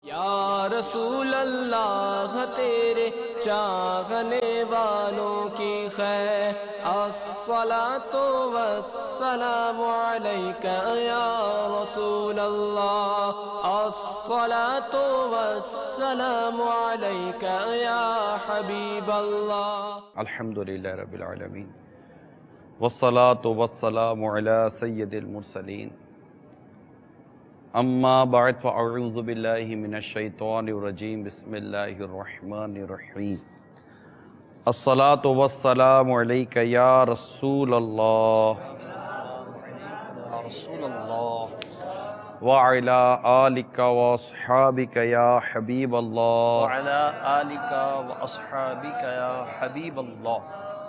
یا رسول اللہ تیرے چاہنے والوں کی خیر، الصلاۃ والسلام علیک یا رسول اللہ، الصلاۃ والسلام علیک یا حبیب اللہ۔ الحمدللہ رب العالمین والصلاة والسلام علی سید المرسلین، اما بعد فاعوذ باللہ من الشیطان الرجیم، بسم اللہ الرحمن الرحیم۔ الصلاة والسلام علیک یا رسول اللہ وعلی آلک واصحابک یا حبیب اللہ، وعلى آلك وأصحابك يا حبيب الله۔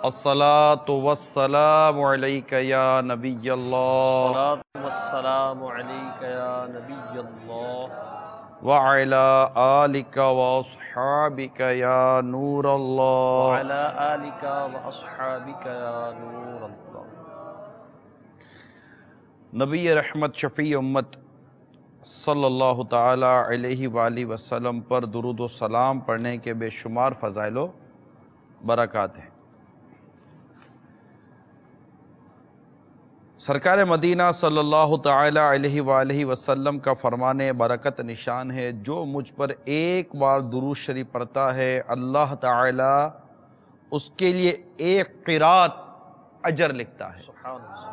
الصلاة والسلام علیک یا نبی اللہ الصلاة والسلام عليك يا نبي الله، وعلى آلك واصحابك یا نور اللہ۔ وعلى آلك وأصحابك يا نور الله۔ نبی رحمت شفیع امت صلی اللہ تعالی علیہ وآلہ وسلم پر درود و سلام پڑھنے کے بے شمار فضائل و برکات ہیں۔ سرکار مدینہ صلی اللہ تعالی علیہ وآلہ وسلم کا فرمان برکت نشان ہے، جو مجھ پر ایک بار درود شریف پڑھتا ہے اللہ تعالی اس کے لیے ایک قرات اجر لکھتا ہے، سبحان اللہ،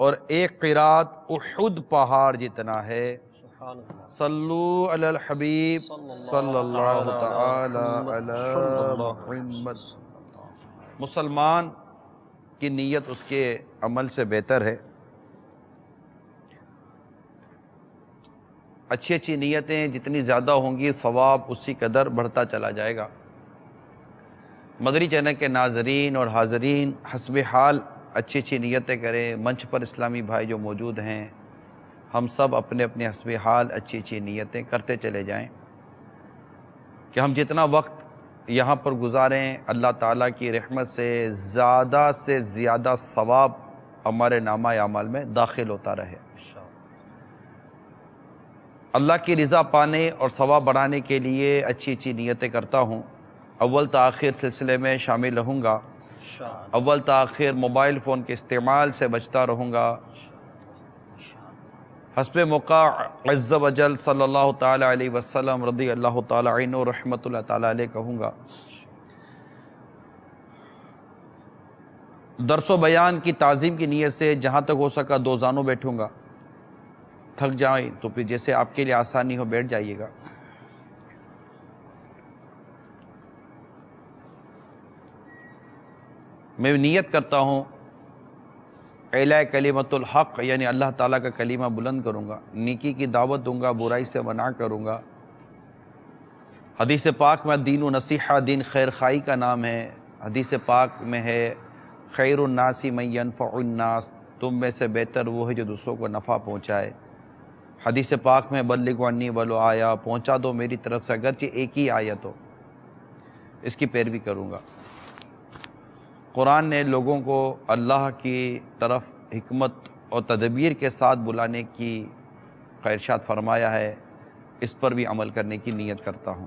اور ایک قرات احد پہاڑ جتنا ہے۔ سبحان اللہ، صلو علی الحبیب صلی اللہ تعالی علی محمد۔ مسلمان کی نیت اس کے عمل سے بہتر ہے۔ اچھی اچھی نیتیں جتنی زیادہ ہوں گی ثواب اسی قدر بڑھتا چلا جائے گا۔ مدنی چینل کے ناظرین اور حاضرین حسب حال اچھی اچھی نیتیں کریں۔ منچ پر اسلامی بھائی جو موجود ہیں، ہم سب اپنے اپنے حسب حال اچھی اچھی نیتیں کرتے چلے جائیں کہ ہم جتنا وقت یہاں پر گزاریں اللہ تعالیٰ کی رحمت سے زیادہ ثواب ہمارے نامہ اعمال میں داخل ہوتا رہے۔ اللہ کی رضا پانے اور ثواب بڑھانے کے لیے اچھی اچھی نیتیں کرتا ہوں۔ اول تاخیر سلسلے میں شامل رہوں گا، اول تاخیر موبائل فون کے استعمال سے بچتا رہوں گا۔ حسب موقع عز و جل صلی اللہ تعالی علیہ وسلم رضی اللہ تعالی عنہ رحمت اللہ تعالی علیہ کہوں گا۔ درس و بیان کی تعظیم کی نیت سے جہاں تک ہو سکا دو زانوں بیٹھوں گا، تھک جائیں تو پھر جیسے آپ کے لیے آسانی ہو بیٹھ جائیے گا۔ میں نیت کرتا ہوں اعلاء کلمۃ الحق، یعنی اللہ تعالیٰ کا کلمہ بلند کروں گا، نیکی کی دعوت دوں گا، برائی سے منع کروں گا۔ حدیث پاک میں دین و نصیحہ، دین خیر خواہی کا نام ہے۔ حدیث پاک میں ہے خیر الناس من ینفع الناس، تم میں سے بہتر وہ ہے جو دوسروں کو نفع پہنچائے۔ حدیث پاک میں بلغوا عنی ولو آیا، پہنچا دو میری طرف سے اگرچہ ایک ہی آیت ہو، اس کی پیروی کروں گا۔ قرآن نے لوگوں کو اللہ کی طرف حکمت اور تدبیر کے ساتھ بلانے کی کا ارشاد فرمایا ہے، اس پر بھی عمل کرنے کی نیت کرتا ہوں۔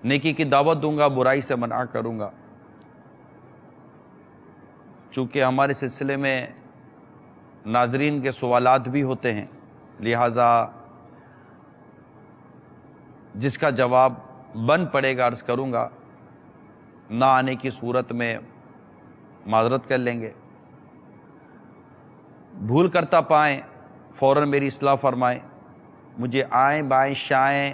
نیکی کی دعوت دوں گا، برائی سے منع کروں گا۔ چونکہ ہمارے سلسلے میں ناظرین کے سوالات بھی ہوتے ہیں، لہٰذا جس کا جواب بن پڑے گا عرض کروں گا، نہ آنے کی صورت میں معذرت کر لیں گے۔ بھول کرتا پائیں فوراً میری اصلاح فرمائیں۔ مجھے آئیں بائیں شائیں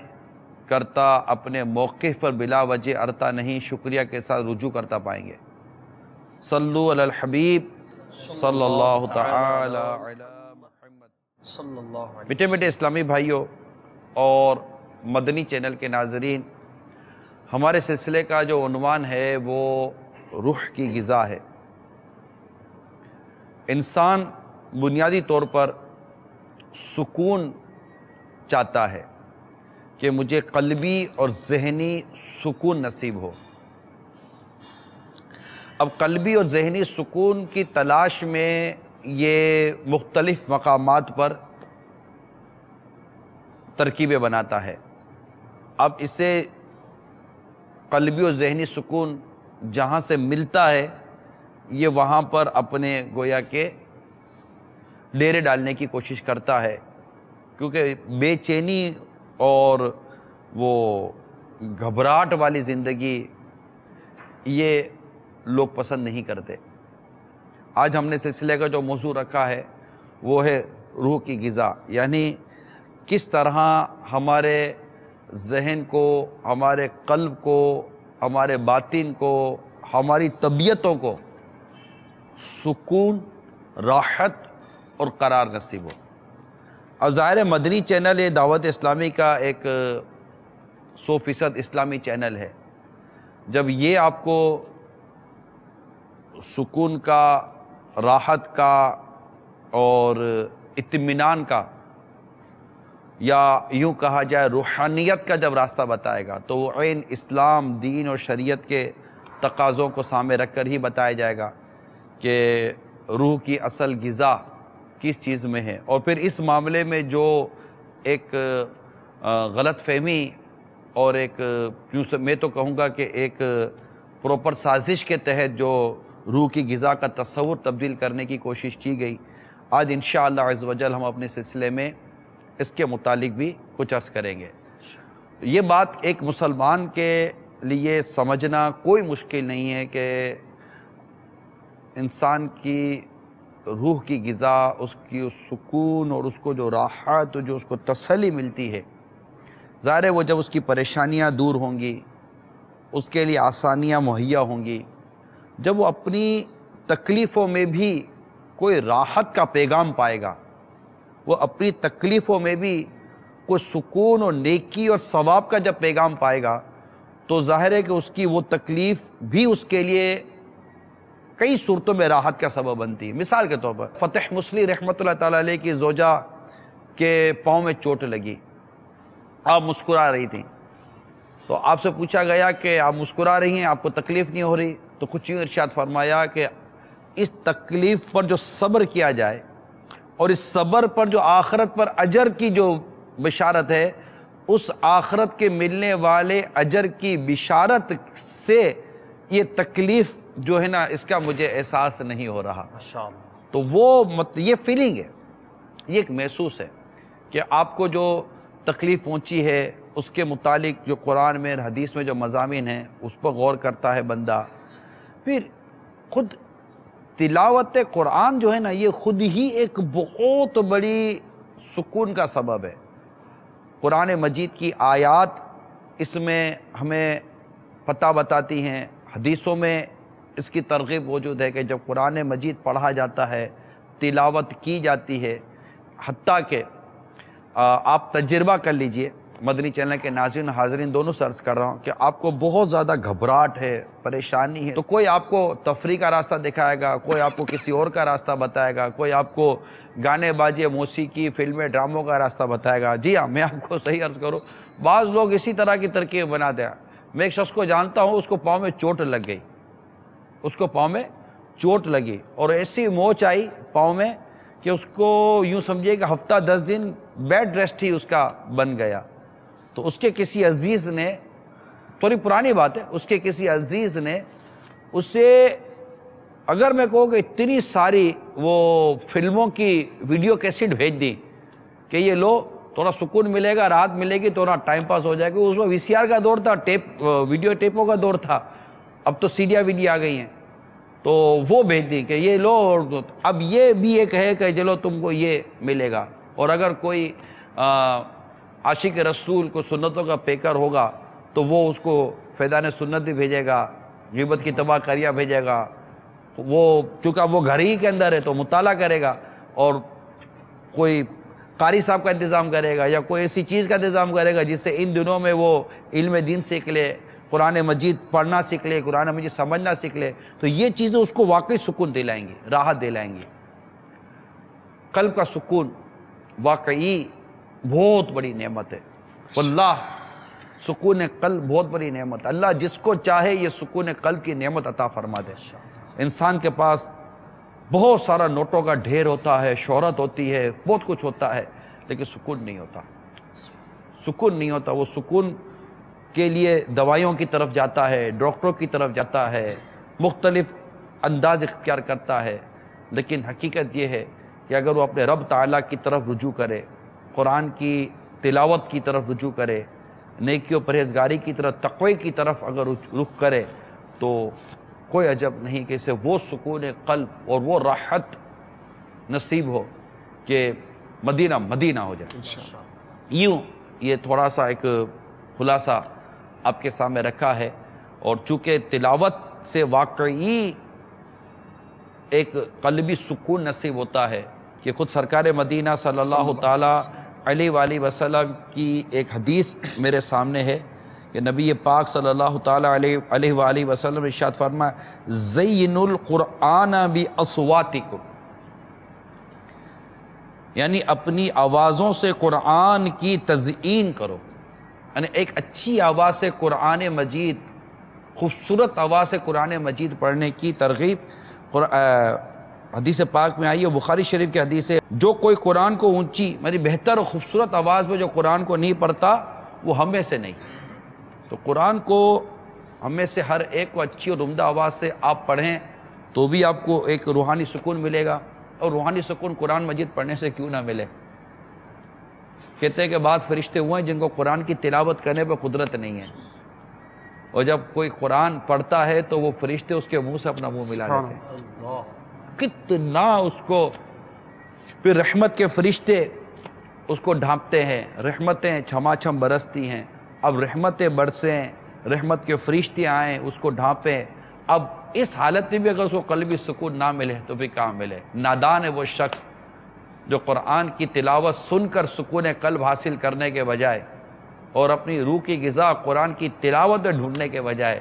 کرتا اپنے موقف پر بلا وجہ ارتا نہیں، شکریہ کے ساتھ رجوع کرتا پائیں گے۔ صلو علی الحبیب صلی اللہ تعالی علی محمد۔ صلی اللہ علیہ میٹھے میٹھے اسلامی بھائیوں اور مدنی چینل کے ناظرین، ہمارے سلسلے کا جو عنوان ہے وہ روح کی غذا ہے۔ انسان بنیادی طور پر سکون چاہتا ہے کہ مجھے قلبی اور ذہنی سکون نصیب ہو۔ اب قلبی اور ذہنی سکون کی تلاش میں یہ مختلف مقامات پر ترکیبیں بناتا ہے۔ اب اسے قلبی و ذہنی سکون جہاں سے ملتا ہے یہ وہاں پر اپنے گویا کہ ڈیرے ڈالنے کی کوشش کرتا ہے، کیونکہ بے چینی اور وہ گھبراہٹ والی زندگی یہ لوگ پسند نہیں کرتے۔ آج ہم نے سلسلے کا جو موضوع رکھا ہے وہ ہے روح کی غذا، یعنی کس طرح ہمارے ذہن کو، ہمارے قلب کو، ہمارے باطن کو، ہماری طبیعتوں کو سکون، راحت اور قرار نصیب ہو۔ اب ظاہر مدنی چینل یہ دعوت اسلامی کا ایک 100% اسلامی چینل ہے۔ جب یہ آپ کو سکون کا، راحت کا اور اطمینان کا، یا یوں کہا جائے روحانیت کا جب راستہ بتائے گا تو وہ عین اسلام، دین اور شریعت کے تقاضوں کو سامنے رکھ کر ہی بتایا جائے گا کہ روح کی اصل غذا کس چیز میں ہے۔ اور پھر اس معاملے میں جو ایک غلط فہمی اور ایک میں تو کہوں گا کہ ایک پروپر سازش کے تحت جو روح کی غذا کا تصور تبدیل کرنے کی کوشش کی گئی، آج انشاءاللہ عز و جل ہم اپنے سلسلے میں اس کے متعلق بھی کچھ عرض کریں گے۔ یہ بات ایک مسلمان کے لیے سمجھنا کوئی مشکل نہیں ہے کہ انسان کی روح کی غذا، اس کی سکون اور اس کو جو راحت، جو اس کو تسلی ملتی ہے، ظاہر ہے وہ جب اس کی پریشانیاں دور ہوں گی، اس کے لیے آسانیاں مہیا ہوں گی، جب وہ اپنی تکلیفوں میں بھی کوئی راحت کا پیغام پائے گا، وہ اپنی تکلیفوں میں بھی کوئی سکون اور نیکی اور ثواب کا جب پیغام پائے گا تو ظاہر ہے کہ اس کی وہ تکلیف بھی اس کے لیے کئی صورتوں میں راحت کا سبب بنتی ہے۔ مثال کے طور پر فتح مسلی رحمۃ اللہ تعالیٰ علیہ کی زوجہ کے پاؤں میں چوٹ لگی، آپ مسکرا رہی تھیں، تو آپ سے پوچھا گیا کہ آپ مسکرا رہی ہیں، آپ کو تکلیف نہیں ہو رہی؟ تو کچھ یوں ارشاد فرمایا کہ اس تکلیف پر جو صبر کیا جائے اور اس صبر پر جو آخرت پر اجر کی جو بشارت ہے، اس آخرت کے ملنے والے اجر کی بشارت سے یہ تکلیف جو ہے نا اس کا مجھے احساس نہیں ہو رہا۔ ماشاءاللہ۔ تو وہ یہ فیلنگ ہے، یہ ایک محسوس ہے کہ آپ کو جو تکلیف پہنچی ہے اس کے متعلق جو قرآن میں اور حدیث میں جو مضامین ہیں اس پر غور کرتا ہے بندہ۔ پھر خود تلاوت قرآن جو ہے نا یہ خود ہی ایک بہت بڑی سکون کا سبب ہے۔ قرآن مجید کی آیات اس میں ہمیں پتہ بتاتی ہیں، حدیثوں میں اس کی ترغیب موجود ہے کہ جب قرآن مجید پڑھا جاتا ہے، تلاوت کی جاتی ہے، حتیٰ کہ آپ تجربہ کر لیجئے، مدنی چینل کے ناظرین حاضرین دونوں سے عرض کر رہا ہوں کہ آپ کو بہت زیادہ گھبراہٹ ہے، پریشانی ہے، تو کوئی آپ کو تفریح کا راستہ دکھائے گا، کوئی آپ کو کسی اور کا راستہ بتائے گا، کوئی آپ کو گانے بازی، موسیقی، فلمیں، ڈراموں کا راستہ بتائے گا۔ جی ہاں، میں آپ کو صحیح عرض کروں، بعض لوگ اسی طرح کی ترکیب بناتے ہیں۔ میں ایک شخص کو جانتا ہوں، اس کو پاؤں میں چوٹ لگ گئی، اس کو پاؤں میں چوٹ لگی اور ایسی موچ آئی پاؤں میں کہ اس کو یوں سمجھیے کہ ہفتہ 10 دن بیڈ ریسٹ ہی اس کا بن گیا۔ تو اس کے کسی عزیز نے، تھوڑی پرانی بات ہے، اس کے کسی عزیز نے اسے، اگر میں کہوں کہ اتنی ساری وہ فلموں کی ویڈیو کیسٹ بھیج دی کہ یہ لو، تھوڑا سکون ملے گا، راحت ملے گی، تھوڑا ٹائم پاس ہو جائے گا۔ اس میں VCR کا دور تھا، ویڈیو ٹیپوں کا دور تھا، اب تو CDیاں ویڈیو آ گئی ہیں، تو وہ بھیج دی کہ یہ لو۔ اب یہ بھی ایک ہے کہ چلو تم کو یہ ملے گا، اور اگر کوئی عاشق رسول کو سنتوں کا پیکر ہوگا تو وہ اس کو فیضان سنت بھی بھیجے گا، غیبت کی تباہ کاریاں بھیجے گا، وہ کیونکہ اب وہ گھر ہی کے اندر ہے تو مطالعہ کرے گا، اور کوئی قاری صاحب کا انتظام کرے گا یا کوئی ایسی چیز کا انتظام کرے گا جس سے ان دنوں میں وہ علم دین سیکھ لے، قرآن مجید پڑھنا سیکھ لے، قرآن مجید سمجھنا سیکھ لے، تو یہ چیزیں اس کو واقعی سکون دلائیں گی، راحت دلائیں گی۔ قلب کا سکون واقعی بہت بڑی نعمت ہے، واللہ سکون قلب بہت بڑی نعمت، اللہ جس کو چاہے یہ سکون قلب کی نعمت عطا فرما دے۔ انسان کے پاس بہت سارا نوٹوں کا ڈھیر ہوتا ہے، شہرت ہوتی ہے، بہت کچھ ہوتا ہے، لیکن سکون نہیں ہوتا۔ سکون نہیں ہوتا. وہ سکون کے لیے دوائیوں کی طرف جاتا ہے, ڈاکٹروں کی طرف جاتا ہے, مختلف انداز اختیار کرتا ہے. لیکن حقیقت یہ ہے کہ اگر وہ اپنے رب تعالیٰ کی طرف رجوع کرے, قرآن کی تلاوت کی طرف رجوع کرے, نیکی و پرہیزگاری کی طرف, تقوی کی طرف اگر رخ کرے, تو کوئی عجب نہیں کہ اسے وہ سکون قلب اور وہ راحت نصیب ہو کہ مدینہ مدینہ ہو جائے. یوں یہ تھوڑا سا ایک خلاصہ آپ کے سامنے رکھا ہے. اور چونکہ تلاوت سے واقعی ایک قلبی سکون نصیب ہوتا ہے کہ خود سرکار مدینہ صلی اللہ تعالیٰ علیہ وآلہ وسلم کی ایک حدیث میرے سامنے ہے کہ نبی پاک صلی اللہ تعالیٰ علیہ وآلہ وسلم ارشاد فرمایا, زینوا القرآن باصواتکم, یعنی اپنی آوازوں سے قرآن کی تزئین کرو. یعنی ایک اچھی آواز سے قرآن مجید, خوبصورت آواز سے قرآن مجید پڑھنے کی ترغیب حدیث پاک میں آئی ہے. بخاری شریف کی حدیث ہے, جو کوئی قرآن کو اونچی یعنی بہتر اور خوبصورت آواز میں جو قرآن کو نہیں پڑھتا وہ ہم میں سے نہیں. تو قرآن کو ہم میں سے ہر ایک کو اچھی اور عمدہ آواز سے آپ پڑھیں تو بھی آپ کو ایک روحانی سکون ملے گا. اور روحانی سکون قرآن مجید پڑھنے سے کیوں نہ ملے. کہتے ہیں کہ بعض فرشتے ہوئے ہیں جن کو قرآن کی تلاوت کرنے پہ قدرت نہیں ہے, اور جب کوئی قرآن پڑھتا ہے تو وہ فرشتے اس کے منہ سے اپنا منہ ملا لیتے ہیں. کتنا اس کو پھر رحمت کے فرشتے اس کو ڈھانپتے ہیں, رحمتیں چھما چھم برستی ہیں. اب رحمتیں برسیں, رحمت کے فرشتے آئیں, اس کو ڈھانپیں. اب اس حالت میں بھی اگر اس کو قلبی سکون نہ ملے تو پھر کہاں ملے. نادان ہے وہ شخص جو قرآن کی تلاوت سن کر سکون قلب حاصل کرنے کے بجائے اور اپنی روح کی غذا قرآن کی تلاوت ڈھونڈنے کے بجائے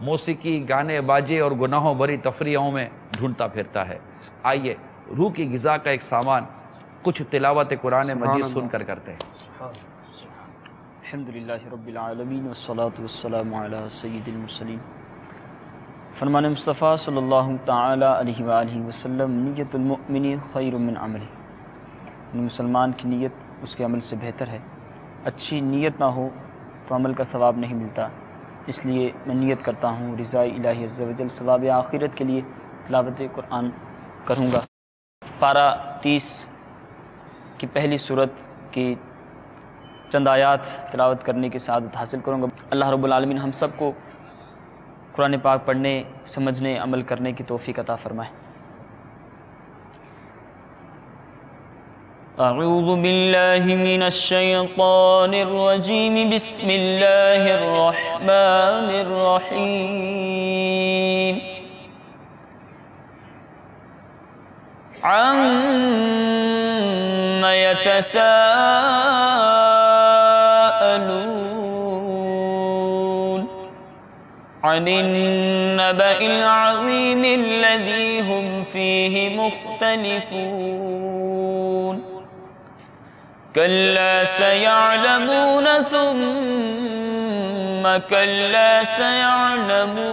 موسیقی, گانے باجے اور گناہوں بھری تفریحوں میں ڈھونڈتا پھرتا ہے. آئیے روح کی غذا کا ایک سامان کچھ تلاوت قرآن مجید سن کر کرتے ہیں. الحمدللہ رب العالمین والصلاة والسلام علی سید المرسلین. فرمان مصطفیٰ صلی اللہ تعالی علیہ وآلہ وسلم, نیت المؤمن خیر من عمل. مسلمان کی نیت اس کے عمل سے بہتر ہے. اچھی نیت نہ ہو تو عمل کا ثواب نہیں ملتا. اس لیے میں نیت کرتا ہوں رضائے الہی عز و جل, ثواب آخرت کے لیے تلاوت قرآن کروں گا. پارہ 30 کی پہلی صورت کی چند آیات تلاوت کرنے کی سعادت حاصل کروں گا. اللہ رب العالمین ہم سب کو قرآن پاک پڑھنے, سمجھنے, عمل کرنے کی توفیق عطا فرمائے. اعوذ باللہ من الشیطان الرجیم, بسم اللہ الرحمن الرحیم. عَمَّ يَتَسَاءَلُونَ عَنِ النَّبَإِ الْعَظِيمِ الَّذِي هُمْ فِيهِ مُخْتَلِفُونَ. كَلَّا سَيَعْلَمُونَ ثُمَّ كَلَّا سَيَعْلَمُونَ.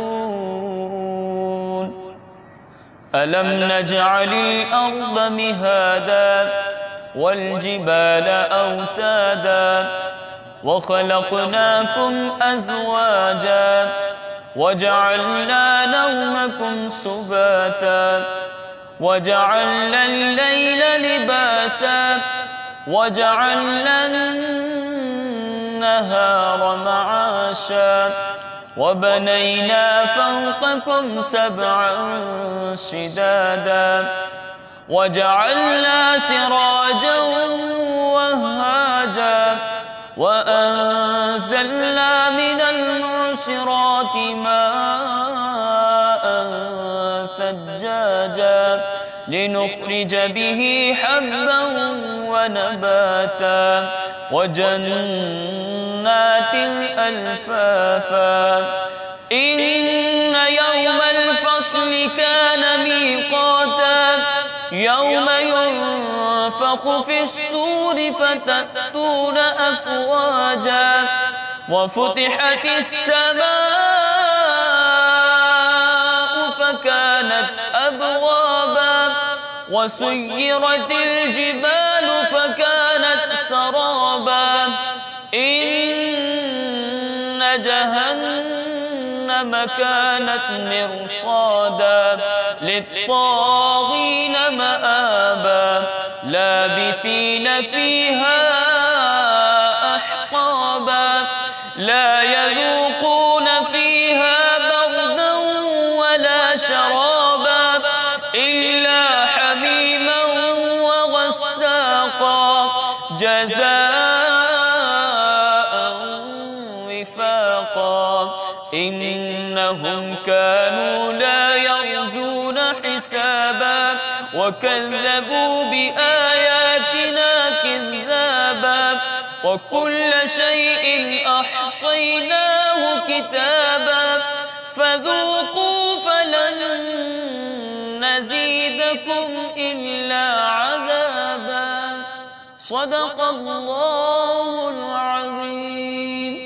أَلَمْ نَجْعَلِ الْأَرْضَ مِهَادًا وَالْجِبَالَ أَوْتَادًا وَخَلَقْنَاكُمْ أَزْوَاجًا وَجَعَلْنَا نَوْمَكُمْ سُبَاتًا وَجَعَلْنَا اللَّيْلَ لِبَاسًا وَجَعَلْنَا النَّهَارَ مَعَاشًا وَبَنَيْنَا فَوْقَكُمْ سَبْعًا شِدَادًا وَجَعَلْنَا سِرَاجًا وَهَّاجًا وَأَنزَلْنَا مِنَ الْمُعْصِرَاتِ مَاءً ثَجَّاجًا لِنُخْرِجَ بِهِ حَبًّا وَنَبَاتًا وَجَنَّاتٍ أَلْفَافًا. إِنَّ يَوْمَ الْفَصْلِ كَانَ مِيقَاتًا يَوْمَ يُنفَخُ فِي الصُّورِ فَتَأْتُونَ أَفْوَاجًا وَفُتِحَتِ السَّمَاءُ فَكَانَتْ أَبْوَابًا وَسُيِّرَتِ الْجِبَالُ فَكَانَتْ سَرَابًا. إن جهنم كانت مرصادا للطاغين مآبا لابثين فيها أحقابا لا يذوقون فيها بردا ولا شرابا إلا حميما وغساقا جزاء وفاقا إنهم كانوا لا يرجون حسابا وكذبوا بآياتنا كذابا وكل شيء أحصيناه كتابا فذوقوا فلن نزيدكم إلا عذابا صدق الله العظيم.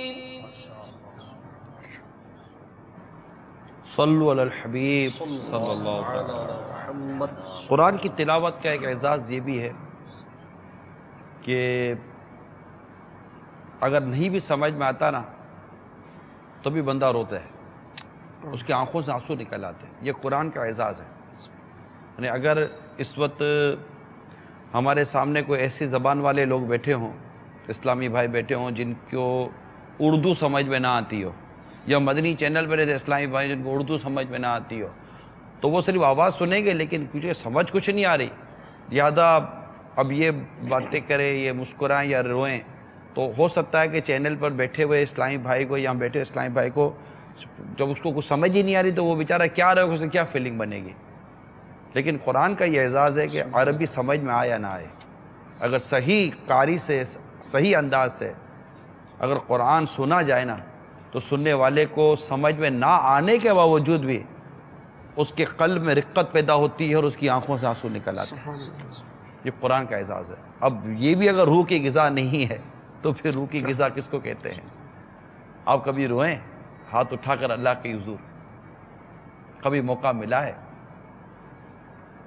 صلو علی الحبیب صلی اللہ علیہ وسلم. قرآن کی تلاوت کا ایک اعزاز یہ بھی ہے کہ اگر نہیں بھی سمجھ میں آتا نا تو بھی بندہ روتا ہے، اس کی آنکھوں سے آنسو نکل آتے ہیں. یہ قرآن کا اعزاز ہے. یعنی اگر اس وقت ہمارے سامنے کوئی ایسی زبان والے لوگ بیٹھے ہوں، اسلامی بھائی بیٹھے ہوں جن کو اردو سمجھ میں نہ آتی ہو، یا مدنی چینل پہ رہتے اسلامی بھائی جن کو اردو سمجھ میں نہ آتی ہو، تو وہ صرف آواز سنیں گے لیکن کچھ سمجھ کچھ نہیں آ رہی، لہٰذا اب یہ باتیں کریں، یہ مسکرائیں یا روئیں، تو ہو سکتا ہے کہ چینل پر بیٹھے ہوئے اسلامی بھائی کو یا بیٹھے اسلامی بھائی کو جب اس کو کچھ سمجھ ہی نہیں آ رہی تو وہ بیچارہ کیا رہے گا، اس سے کیا فیلنگ بنے گی. لیکن قرآن کا یہ اعزاز ہے کہ عربی سمجھ میں آئے یا نہ آئے، اگر صحیح قاری سے صحیح انداز سے اگر قرآن سنا جائے نا تو سننے والے کو سمجھ میں نہ آنے کے باوجود بھی اس کے قلب میں رقت پیدا ہوتی ہے اور اس کی آنکھوں سے آنسو نکل آتے ہیں. یہ قرآن کا اعزاز ہے. اب یہ بھی اگر روح کی غذا نہیں ہے تو پھر روح کی غذا کس کو کہتے ہیں؟ آپ کبھی روئیں ہاتھ اٹھا کر اللہ کے حضور؟ کبھی موقع ملا ہے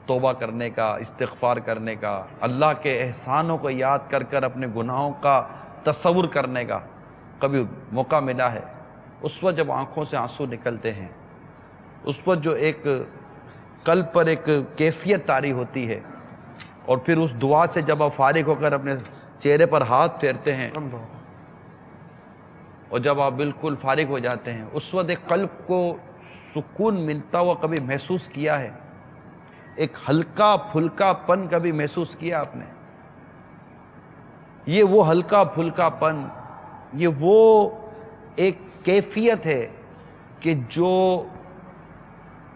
توبہ کرنے کا، استغفار کرنے کا، اللہ کے احسانوں کو یاد کر کر اپنے گناہوں کا تصور کرنے کا کبھی موقع ملا ہے؟ اس وقت جب آنکھوں سے آنسو نکلتے ہیں، اس وقت جو ایک قلب پر ایک کیفیت طاری ہوتی ہے، اور پھر اس دعا سے جب آپ فارغ ہو کر اپنے چہرے پر ہاتھ پھیرتے ہیں اور جب آپ بالکل فارغ ہو جاتے ہیں، اس وقت ایک قلب کو سکون ملتا ہوا کبھی محسوس کیا ہے؟ ایک ہلکا پھلکا پن کبھی محسوس کیا آپ نے؟ یہ وہ ہلکا پھلکا پن، یہ وہ ایک کیفیت ہے کہ جو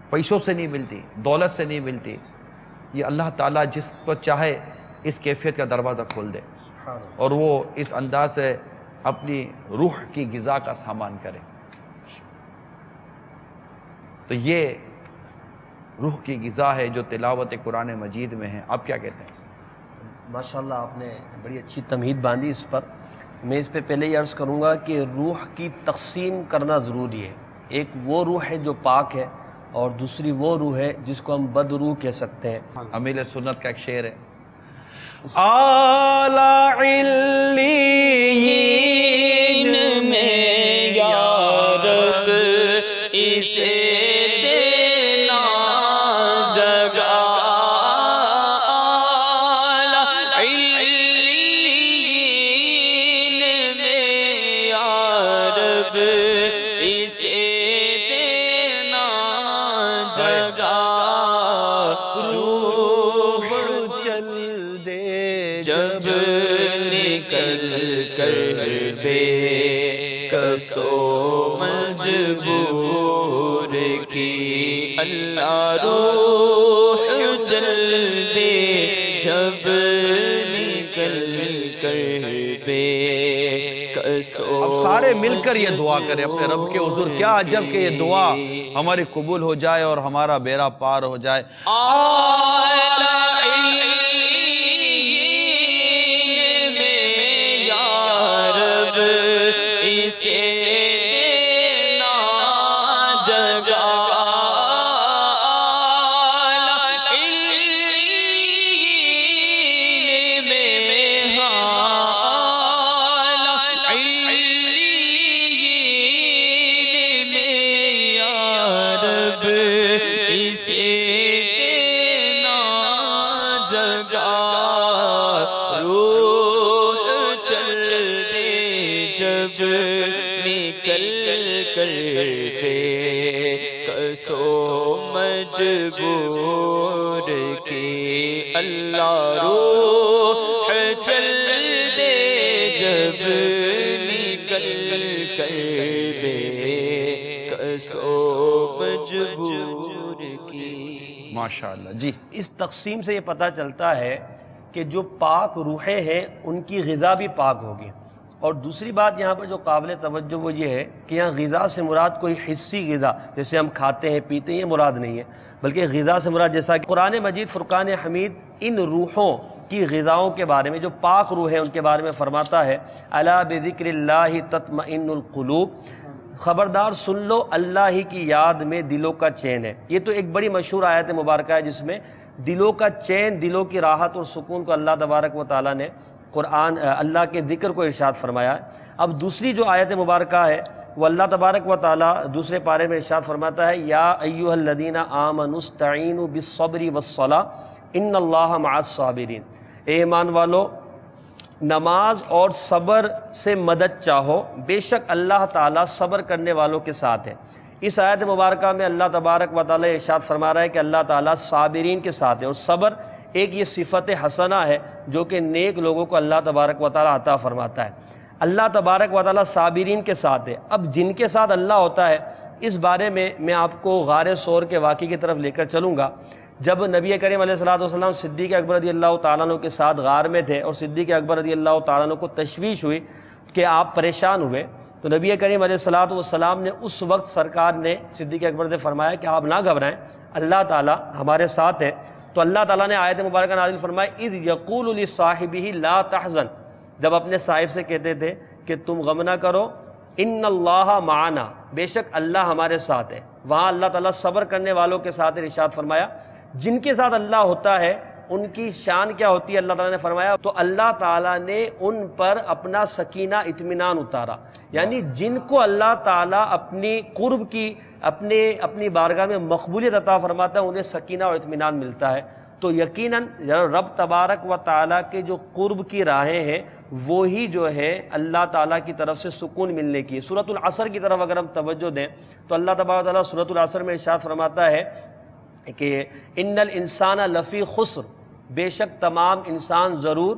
پیسوں سے نہیں ملتی، دولت سے نہیں ملتی. یہ اللہ تعالیٰ جس کو چاہے اس کیفیت کا دروازہ کھول دے اور وہ اس انداز سے اپنی روح کی غذا کا سامان کرے. تو یہ روح کی غذا ہے جو تلاوت قرآن مجید میں ہے. آپ کیا کہتے ہیں؟ ماشاءاللہ آپ نے بڑی اچھی تمہید باندھی اس پر. میں اس پہ پہلے یہ عرض کروں گا کہ روح کی تقسیم کرنا ضروری ہے. ایک وہ روح ہے جو پاک ہے اور دوسری وہ روح ہے جس کو ہم بد روح کہہ سکتے ہیں. امیل سنت کا ایک شعر ہے، اعلی علیین میں یا رب اسے دینا جگہ، اعلی علیین میں یا رب اسے دینا جگہ، روح چل دے جب نکل کر بے کسو مجبور کی، اللہ روح چل دے جب نکل کر بے کسو. اب سارے مل کر یہ دعا کریں اپنے رب کے حضور. کیا عجب کہ یہ دعا ہماری قبول ہو جائے اور ہمارا بیڑا پار ہو جائے. دینا جگا روح چل دے جب نکل کر بے کسو مجبور کی اللہ روح چل دے جب نکل کر بے کسو مجبور کی. ماشاءاللہ. جی اس تقسیم سے یہ پتہ چلتا ہے کہ جو پاک روحیں ہیں ان کی غذا بھی پاک ہوگی. اور دوسری بات یہاں پر جو قابل توجہ وہ یہ ہے کہ یہاں غذا سے مراد کوئی حصی غذا جیسے ہم کھاتے ہیں پیتے ہیں یہ مراد نہیں ہے، بلکہ غذا سے مراد جیسا کہ قرآن مجید فرقان حمید ان روحوں کی غذاؤں کے بارے میں جو پاک روح ہیں ان کے بارے میں فرماتا ہے الا بذکر اللہ تطمئن القلوب، خبردار سن لو اللہ ہی کی یاد میں دلوں کا چین ہے. یہ تو ایک بڑی مشہور آیت مبارکہ ہے جس میں دلوں کا چین، دلوں کی راحت اور سکون کو اللہ تبارک و تعالیٰ نے قرآن اللہ کے ذکر کو ارشاد فرمایا ہے. اب دوسری جو آیت مبارکہ ہے وہ اللہ تبارک و تعالیٰ دوسرے پارے میں ارشاد فرماتا ہے یا ایھا الذین آمنوا استعینوا بالصبر والصلاۃ ان اللہ مع الصابرین. اے ایمان والو نماز اور صبر سے مدد چاہو، بے شک اللہ تعالیٰ صبر کرنے والوں کے ساتھ ہے. اس آیت مبارکہ میں اللہ تبارک و تعالیٰ ارشاد فرما رہا ہے کہ اللہ تعالیٰ صابرین کے ساتھ ہے. اور صبر ایک یہ صفت حسنہ ہے جو کہ نیک لوگوں کو اللہ تبارک و تعالیٰ عطا فرماتا ہے. اللہ تبارک و تعالیٰ صابرین کے ساتھ ہے. اب جن کے ساتھ اللہ ہوتا ہے اس بارے میں آپ کو غار ثور کے واقعے کی طرف لے کر چلوں گا. جب نبی کریم علیہ الصلوۃ والسلام صدیق اکبر رضی اللہ تعالیٰ عنہ کے ساتھ غار میں تھے اور صدیق اکبر رضی اللہ تعالیٰ عنہ کو تشویش ہوئی کہ آپ پریشان ہوئے، تو نبی کریم علیہ الصلوۃ والسلام نے اس وقت سرکار نے صدیق اکبر سے فرمایا کہ آپ نہ گھبرائیں، اللہ تعالیٰ ہمارے ساتھ ہے. تو اللہ تعالیٰ نے آیت مبارکہ نازل فرمائی اذ یقول لصاحبہ لا تحزن، جب اپنے صاحب سے کہتے تھے کہ تم غم نہ کرو، ان اللہ معنا، بے شک اللہ ہمارے ساتھ ہے. وہاں اللہ تعالیٰ صبر کرنے والوں کے ساتھ ارشاد فرمایا. جن کے ساتھ اللہ ہوتا ہے ان کی شان کیا ہوتی ہے اللہ تعالیٰ نے فرمایا تو اللہ تعالیٰ نے ان پر اپنا سکینہ اطمینان اتارا. یعنی جن کو اللہ تعالیٰ اپنی قرب کی اپنی بارگاہ میں مقبولیت عطا فرماتا ہے انہیں سکینہ اور اطمینان ملتا ہے. تو یقیناً رب تبارک و تعالیٰ کے جو قرب کی راہیں ہیں وہی جو ہے اللہ تعالیٰ کی طرف سے سکون ملنے کی. سورۃ العصر کی طرف اگر ہم توجہ دیں تو اللہ تبارک و تعالیٰ سورۃ العصر میں ارشاد فرماتا ہے کہ ان الانسان لفی خسر، بے شک تمام انسان ضرور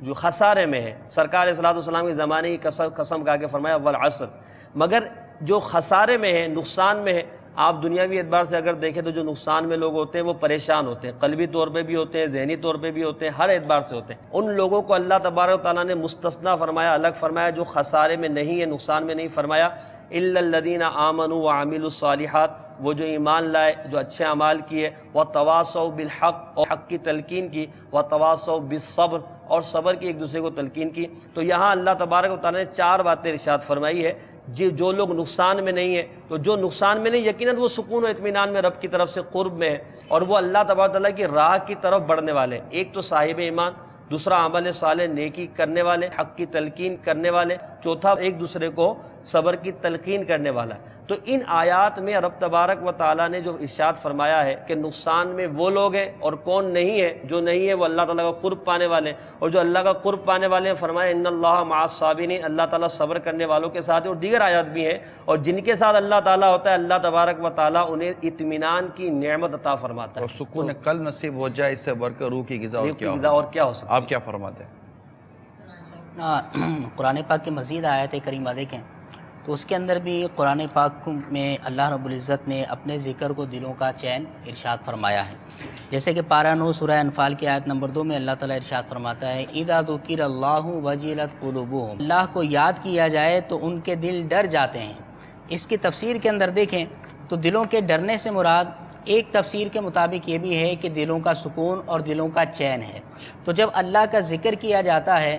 جو خسارے میں ہے. سرکار علیہ الصلوۃ والسلام کے زمانے کی قسم کہا کے فرمایا والعصر، مگر جو خسارے میں ہے، نقصان میں ہے. آپ دنیاوی اعتبار سے اگر دیکھیں تو جو نقصان میں لوگ ہوتے ہیں وہ پریشان ہوتے ہیں، قلبی طور پہ بھی ہوتے ہیں، ذہنی طور پہ بھی ہوتے ہیں، ہر اعتبار سے ہوتے ہیں. ان لوگوں کو اللہ تبارک و تعالیٰ نے مستثنیٰ فرمایا، الگ فرمایا، جو خسارے میں نہیں ہے، نقصان میں نہیں. فرمایا الا الذین آمنوا وعملوا الصالحات، وہ جو ایمان لائے، جو اچھے اعمال کیے، وتواصوا بالحق، اور حق کی تلقین کی، وتواصوا بالصبر، اور صبر کی ایک دوسرے کو تلقین کی. تو یہاں اللہ تبارک و تعالیٰ نے 4 باتیں ارشاد فرمائی ہے. جو لوگ نقصان میں نہیں ہے، تو جو نقصان میں نہیں یقیناً وہ سکون و اطمینان میں رب کی طرف سے قرب میں ہے اور وہ اللہ تبارک و تعالیٰ کی راہ کی طرف بڑھنے والے. ایک تو صاحب ایمان، دوسرا عمل صالح نیکی کرنے والے، حق کی تلقین کرنے والے، چوتھا ایک دوسرے کو صبر کی تلقین کرنے والا ہے. تو ان آیات میں رب تبارک و تعالیٰ نے جو ارشاد فرمایا ہے کہ نقصان میں وہ لوگ ہیں اور کون نہیں ہے، جو نہیں ہے وہ اللہ تعالیٰ کا قرب پانے والے، اور جو اللہ کا قرب پانے والے ہیں فرمایا ان اللہ مع الصابرین، اللہ تعالیٰ صبر کرنے والوں کے ساتھ ہے. اور دیگر آیات بھی ہیں، اور جن کے ساتھ اللہ تعالیٰ ہوتا ہے اللہ تبارک و تعالیٰ انہیں اطمینان کی نعمت عطا فرماتا ہے. اور سکون قلب نصیب ہو جائے، اس سے بڑھ کر روح کی غذا اور کیا ہو سکتا ہے. آپ کیا فرماتے ہیں؟ قرآن پاک کے مزید آیت کریمہ دیکھیں تو اس کے اندر بھی قرآن پاک میں اللہ رب العزت نے اپنے ذکر کو دلوں کا چین ارشاد فرمایا ہے. جیسے کہ پارہ 9 سورہ انفال کی آیت نمبر 2 میں اللہ تعالیٰ ارشاد فرماتا ہے اذا ذکر اللہ وجلت قلوبہم، اللہ کو یاد کیا جائے تو ان کے دل ڈر جاتے ہیں. اس کی تفسیر کے اندر دیکھیں تو دلوں کے ڈرنے سے مراد ایک تفسیر کے مطابق یہ بھی ہے کہ دلوں کا سکون اور دلوں کا چین ہے. تو جب اللہ کا ذکر کیا جاتا ہے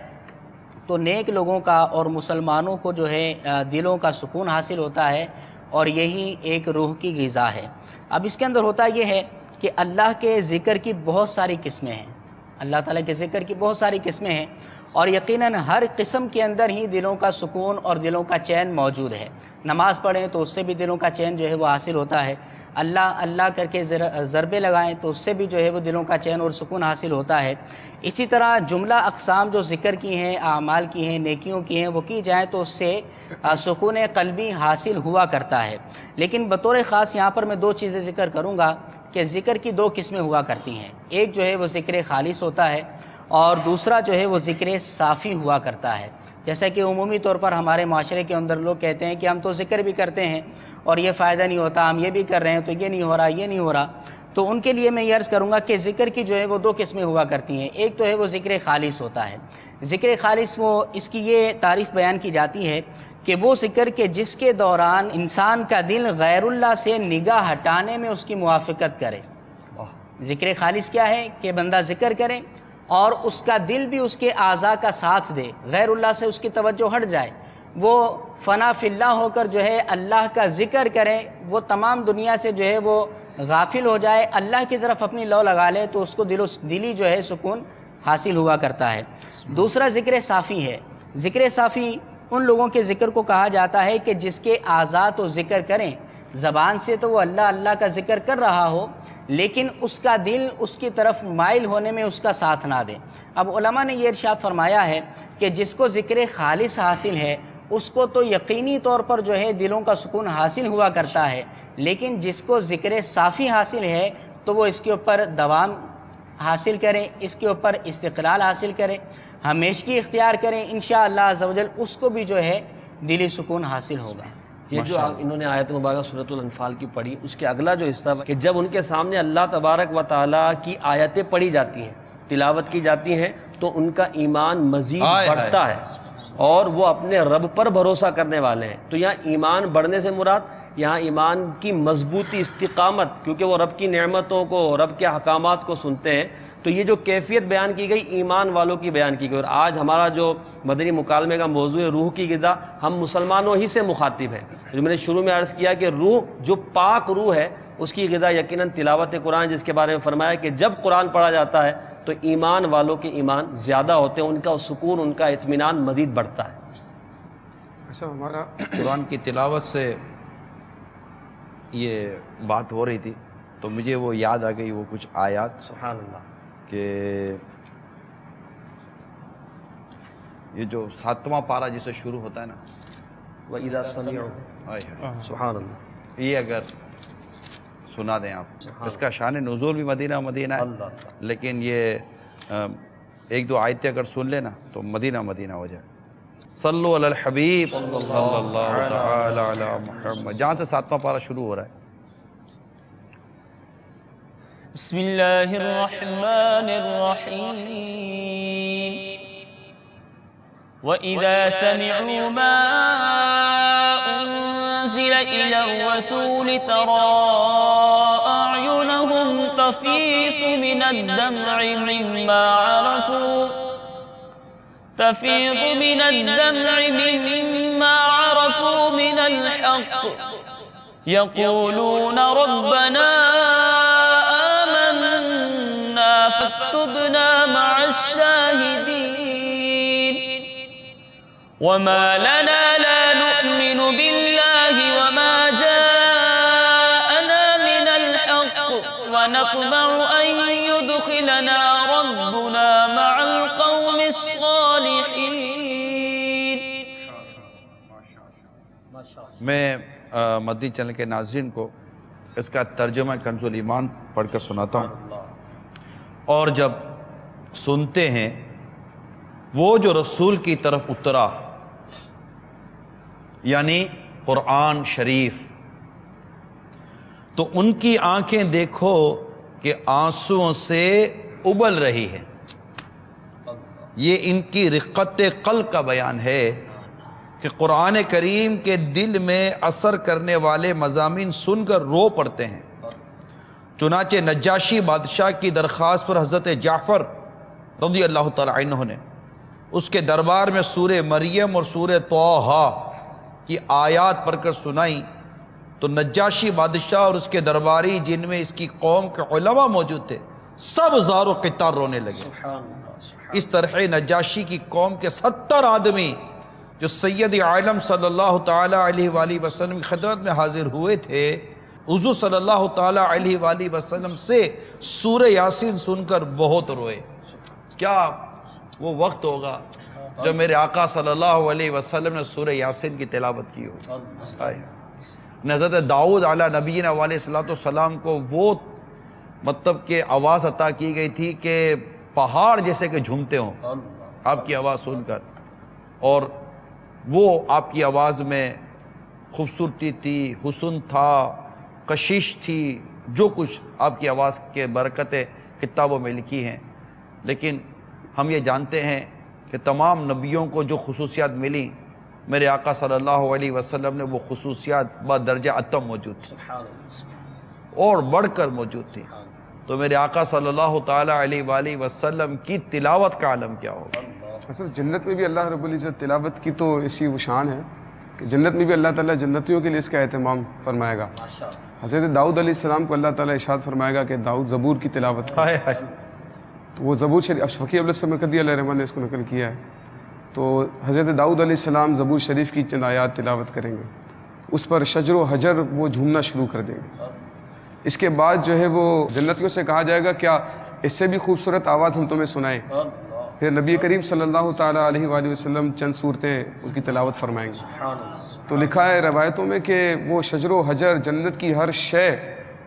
تو نیک لوگوں کا اور مسلمانوں کو جو ہے دلوں کا سکون حاصل ہوتا ہے اور یہی ایک روح کی غذا ہے. اب اس کے اندر ہوتا یہ ہے کہ اللہ کے ذکر کی بہت ساری قسمیں ہیں، اللہ تعالیٰ کے ذکر کی بہت ساری قسمیں ہیں، اور یقیناً ہر قسم کے اندر ہی دلوں کا سکون اور دلوں کا چین موجود ہے۔ نماز پڑھیں تو اس سے بھی دلوں کا چین جو ہے وہ حاصل ہوتا ہے، اللہ اللہ کر کے ضربے لگائیں تو اس سے بھی جو ہے وہ دلوں کا چین اور سکون حاصل ہوتا ہے۔ اسی طرح جملہ اقسام جو ذکر کی ہیں، اعمال کی ہیں، نیکیوں کی ہیں، وہ کی جائیں تو اس سے سکون قلبی حاصل ہوا کرتا ہے۔ لیکن بطور خاص یہاں پر میں دو چیزیں ذکر کروں گا کہ ذکر کی دو قسمیں ہوا کرتی ہیں، ایک جو ہے وہ ذکر خالص ہوتا ہے اور دوسرا جو ہے وہ ذکر صافی ہوا کرتا ہے۔ جیسا کہ عمومی طور پر ہمارے معاشرے کے اندر لوگ کہتے ہیں کہ ہم تو ذکر بھی کرتے ہیں اور یہ فائدہ نہیں ہوتا، ہم یہ بھی کر رہے ہیں تو یہ نہیں ہو رہا، یہ نہیں ہو رہا۔ تو ان کے لیے میں یہ عرض کروں گا کہ ذکر کی جو ہے وہ دو قسمیں ہوا کرتی ہیں، ایک تو ہے وہ ذکر خالص ہوتا ہے۔ ذکر خالص وہ اس کی یہ تعریف بیان کی جاتی ہے کہ وہ ذکر کہ جس کے دوران انسان کا دل غیر اللہ سے نگاہ ہٹانے میں اس کی موافقت کرے۔ ذکر خالص کیا ہے کہ بندہ ذکر کرے اور اس کا دل بھی اس کے اعضاء کا ساتھ دے، غیر اللہ سے اس کی توجہ ہٹ جائے، وہ فنا فی اللہ ہو کر جو ہے اللہ کا ذکر کرے، وہ تمام دنیا سے جو ہے وہ غافل ہو جائے، اللہ کی طرف اپنی لو لگا لے تو اس کو دلی جو ہے سکون حاصل ہوا کرتا ہے۔ دوسرا ذکر صافی ہے۔ ذکر صافی ان لوگوں کے ذکر کو کہا جاتا ہے کہ جس کے اعضاء تو ذکر کریں، زبان سے تو وہ اللہ اللہ کا ذکر کر رہا ہو لیکن اس کا دل اس کی طرف مائل ہونے میں اس کا ساتھ نہ دے۔ اب علماء نے یہ ارشاد فرمایا ہے کہ جس کو ذکر خالص حاصل ہے اس کو تو یقینی طور پر جو ہے دلوں کا سکون حاصل ہوا کرتا ہے، لیکن جس کو ذکر صافی حاصل ہے تو وہ اس کے اوپر دوام حاصل کریں، اس کے اوپر استقلال حاصل کریں، ہمیشگی اختیار کریں، انشاءاللہ عز و جل اس کو بھی جو ہے دلی سکون حاصل ہوگا۔ یہ جو انہوں نے آیت مبارکہ سورۃ الانفال کی پڑھی، اس کے اگلا جو حصہ کہ جب ان کے سامنے اللہ تبارک و تعالیٰ کی آیتیں پڑھی جاتی ہیں، تلاوت کی جاتی ہیں تو ان کا ایمان مزید بڑھتا ہے اور وہ اپنے رب پر بھروسہ کرنے والے ہیں۔ تو یہاں ایمان بڑھنے سے مراد یہاں ایمان کی مضبوطی، استقامت، کیونکہ وہ رب کی نعمتوں کو، رب کے احکامات کو سنتے ہیں۔ تو یہ جو کیفیت بیان کی گئی ایمان والوں کی بیان کی گئی، اور آج ہمارا جو مدنی مکالمے کا موضوع ہے روح کی غذا، ہم مسلمانوں ہی سے مخاطب ہیں۔ جو میں نے شروع میں عرض کیا کہ روح جو پاک روح ہے اس کی غذا یقیناً تلاوت قرآن، جس کے بارے میں فرمایا کہ جب قرآن پڑھا جاتا ہے تو ایمان والوں کے ایمان زیادہ ہوتے ہیں، ان کا سکون، ان کا اطمینان مزید بڑھتا ہے۔ ایسا ہمارا قرآن کی تلاوت سے یہ بات ہو رہی تھی تو مجھے وہ یاد آ گئی، وہ کچھ آیات، سبحان اللہ، کہ یہ جو 7واں پارہ جس سے شروع ہوتا ہے نا، وَإِذَا سَمِعُوا، سبحان اللہ، یہ اگر سنا دیں آپ، اس کا شان نزول بھی مدینہ ہے، لیکن یہ ایک دو آیتیں اگر سن لینا تو مدینہ ہو جائے۔ صلو علی الحبیب صلی اللہ تعالی علی محمد، جہاں سے 7واں پارہ شروع ہو رہا ہے۔ بسم اللہ الرحمن الرحیم وَإِذَا سَمِعُوا مَا أُنزِلَ إِلَى الرَّسُولِ تَرَىٰ أَعْيُنَهُمْ تَفِيضُ مِنَ الدَّمْعِ مِمَّا عَرَفُوا مِنَ الْحَقِّ يَقُولُونَ رَبَّنَا آمَنَّا فَاكْتُبْنَا مَعَ الشَّاهِدِينَ وَمَا لَنَا لَا نُؤْمِنُ بِاللَّهِ وَمَا جَاءَنَا مِنَ الْحَقِّ وَنَطْمَعُ أَن يُدْخِلَنَا رَبُّنَا مَعَ الْقَوْمِ الصَّالِحِينَ۔ میں مدنی چینل کے ناظرین کو اس کا ترجمہ کنز الایمان پڑھ کر سناتا ہوں، اور جب سنتے ہیں وہ جو رسول کی طرف اترا، یعنی قرآن شریف، تو ان کی آنکھیں دیکھو کہ آنسوؤں سے ابل رہی ہیں۔ یہ ان کی رقت قلب کا بیان ہے کہ قرآن کریم کے دل میں اثر کرنے والے مضامین سن کر رو پڑتے ہیں۔ چنانچہ نجاشی بادشاہ کی درخواست پر حضرت جعفر رضی اللہ تعالی عنہ نے اس کے دربار میں سورہ مریم اور سورہ طٰہٰ کی آیات پڑھ کر سنائی تو نجاشی بادشاہ اور اس کے درباری، جن میں اس کی قوم کے علماء موجود تھے، سب زار و قطار رونے لگے۔ اس طرح نجاشی کی قوم کے 70 آدمی جو سید عالم صلی اللہ تعالیٰ علیہ وآلہ وسلم کی خدمت میں حاضر ہوئے تھے، حضور صلی اللہ تعالیٰ علیہ وآلہ وسلم سے سورہ یاسین سن کر بہت روئے۔ کیا وہ وقت ہوگا جو میرے آقا صلی اللہ علیہ وسلم نے سورہ یاسین کی تلاوت کی ہو۔ حضرت داؤد علیہ نبینا علیہ السلام کو وہ مطلب کہ آواز عطا کی گئی تھی کہ پہاڑ جیسے کہ جھومتے ہوں آپ کی آواز سن کر، اور وہ آپ کی آواز میں خوبصورتی تھی، حسن تھا، کشش تھی، جو کچھ آپ کی آواز کے برکتیں کتابوں میں لکھی ہیں۔ لیکن ہم یہ جانتے ہیں کہ تمام نبیوں کو جو خصوصیات ملی، میرے آقا صلی اللہ علیہ وسلم نے وہ خصوصیات بدرجہ اتم موجود تھی اور بڑھ کر موجود تھی۔ تو میرے آقا صلی اللہ تعالیٰ علیہ وآلہ وسلم کی تلاوت کا عالم کیا ہوگا؟ اصل جنت میں بھی اللہ رب العزت تلاوت کی تو اسی وہ شان ہے کہ جنت میں بھی اللہ تعالیٰ جنتیوں کے لیے اس کا اہتمام فرمائے گا۔ حضرت داؤد علیہ السلام کو اللہ تعالیٰ ارشاد فرمائے گا کہ داؤد زبور کی تلاوت ہائے ہائے، تو وہ زبور شریف فقیہ عبداللہ مرکزی علیہ الرحمٰن نے اس کو نقل کیا ہے۔ تو حضرت داؤد علیہ السلام زبور شریف کی چند آیات تلاوت کریں گے، اس پر شجر و حجر وہ جھومنا شروع کر دیں گے۔ اس کے بعد جو ہے وہ جنتیوں سے کہا جائے گا کیا اس سے بھی خوبصورت آواز ہم تمہیں سنائیں؟ پھر نبی کریم صلی اللہ تعالیٰ علیہ وآلہ وسلم چند صورتیں اس کی تلاوت فرمائیں گے۔ تو لکھا ہے روایتوں میں کہ وہ شجر و حجر، جنت کی ہر شے،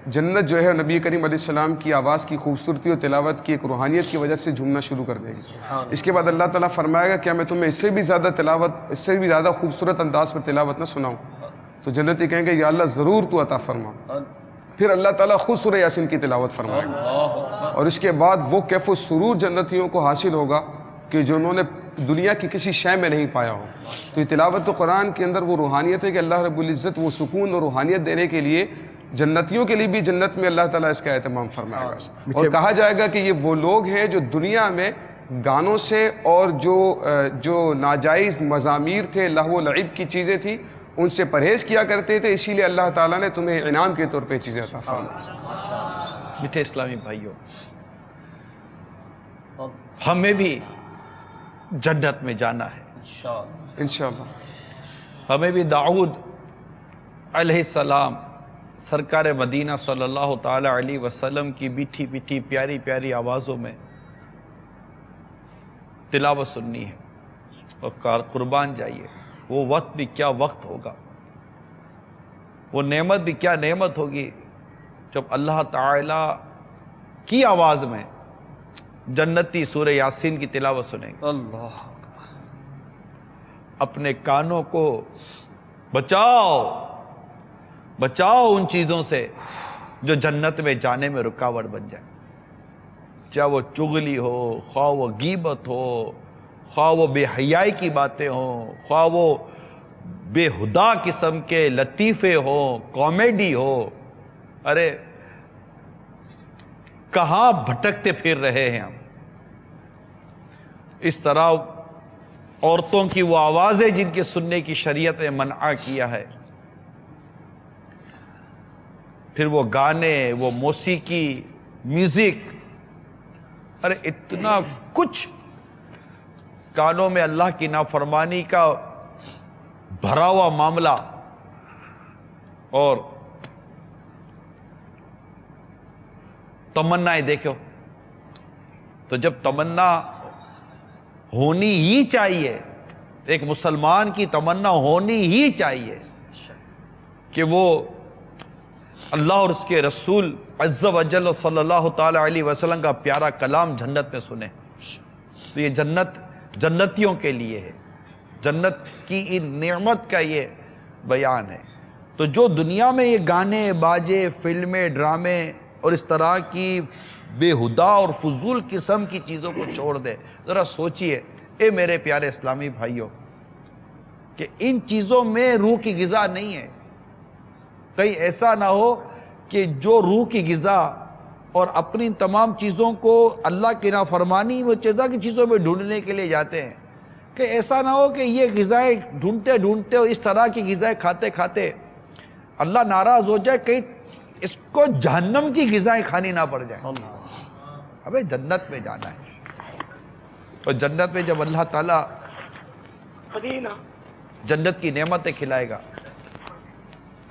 جنت جو ہے نبی کریم علیہ السلام کی آواز کی خوبصورتی اور تلاوت کی ایک روحانیت کی وجہ سے جھومنا شروع کر دیں گے۔ اس کے بعد اللہ تعالیٰ فرمائے گا کیا میں تمہیں اس سے بھی زیادہ تلاوت، اس سے بھی زیادہ خوبصورت انداز پر تلاوت نہ سناؤں؟ تو جنتی کہیں گے یا اللہ ضرور تو عطا فرما۔ پھر اللہ تعالیٰ خود سورہ یاسین کی تلاوت فرمائے گا، اور اس کے بعد وہ کیف و سرور جنتیوں کو حاصل ہوگا کہ جو انہوں نے دنیا کی کسی شے میں نہیں پایا ہو۔ تو یہ تلاوت قرآن کے اندر وہ روحانیت ہے کہ اللہ رب العزت وہ سکون اور روحانیت دینے کے لیے جنتیوں کے لیے بھی جنت میں اللہ تعالیٰ اس کا اہتمام فرمائے گا، اور کہا جائے گا کہ یہ وہ لوگ ہیں جو دنیا میں گانوں سے اور جو ناجائز مزامیر تھے، لہو و لعب کی چیزیں تھیں، ان سے پرہیز کیا کرتے تھے، اسی لیے اللہ تعالیٰ نے تمہیں انعام کے طور پہ چیزیں عطا فرمائیں۔ میٹھے اسلامی بھائیوں، ہمیں بھی جنت میں جانا ہے انشاءاللہ۔ ہمیں بھی داؤد علیہ السلام سرکار مدینہ صلی اللہ تعالیٰ علیہ وسلم کی میٹھی میٹھی پیاری پیاری آوازوں میں تلاوت سننی ہے، اور قربان جائیے وہ وقت بھی کیا وقت ہوگا، وہ نعمت بھی کیا نعمت ہوگی جب اللہ تعالیٰ کی آواز میں جنتی سورہ یاسین کی تلاوت سنیں گے۔ اللہ اپنے کانوں کو بچاؤ ان چیزوں سے جو جنت میں جانے میں رکاوٹ بن جائے، چاہے وہ چغلی ہو، خواہ وہ غیبت ہو، خواہ وہ بے حیائی کی باتیں ہوں، خواہ وہ بے ہدا قسم کے لطیفے ہوں، کامیڈی ہو۔ ارے کہاں بھٹکتے پھر رہے ہیں ہم؟ اس طرح عورتوں کی وہ آوازیں جن کے سننے کی شریعت نے منع کیا ہے، پھر وہ گانے، وہ موسیقی، میوزک، ارے اتنا کچھ کانوں میں اللہ کی نافرمانی کا بھرا ہوا معاملہ۔ اور تمنائیں دیکھو تو جب تمنا ہونی ہی چاہیے، ایک مسلمان کی تمنا ہونی ہی چاہیے کہ وہ اللہ اور اس کے رسول عز و جل صلی اللہ تعالی علیہ وسلم کا پیارا کلام جنت میں سنے۔ تو یہ جنت جنتیوں کے لیے ہے، جنت کی ان نعمت کا یہ بیان ہے۔ تو جو دنیا میں یہ گانے باجے، فلمیں، ڈرامے اور اس طرح کی بے ہدا اور فضول قسم کی چیزوں کو چھوڑ دے، ذرا سوچئے اے میرے پیارے اسلامی بھائیوں کہ ان چیزوں میں روح کی غذا نہیں ہے۔ کہیں ایسا نہ ہو کہ جو روح کی غذا اور اپنی تمام چیزوں کو اللہ کی نافرمانی و جزا کی چیزوں میں ڈھونڈنے کے لیے جاتے ہیں، کہ ایسا نہ ہو کہ یہ غذائیں ڈھونڈتے ڈھونڈتے اور اس طرح کی غذائیں کھاتے کھاتے اللہ ناراض ہو جائے، کہیں اس کو جہنم کی غذائیں کھانی نہ پڑ جائیں۔ ہمیں جنت میں جانا ہے، اور جنت میں جب اللہ تعالیٰ جنت کی نعمتیں کھلائے گا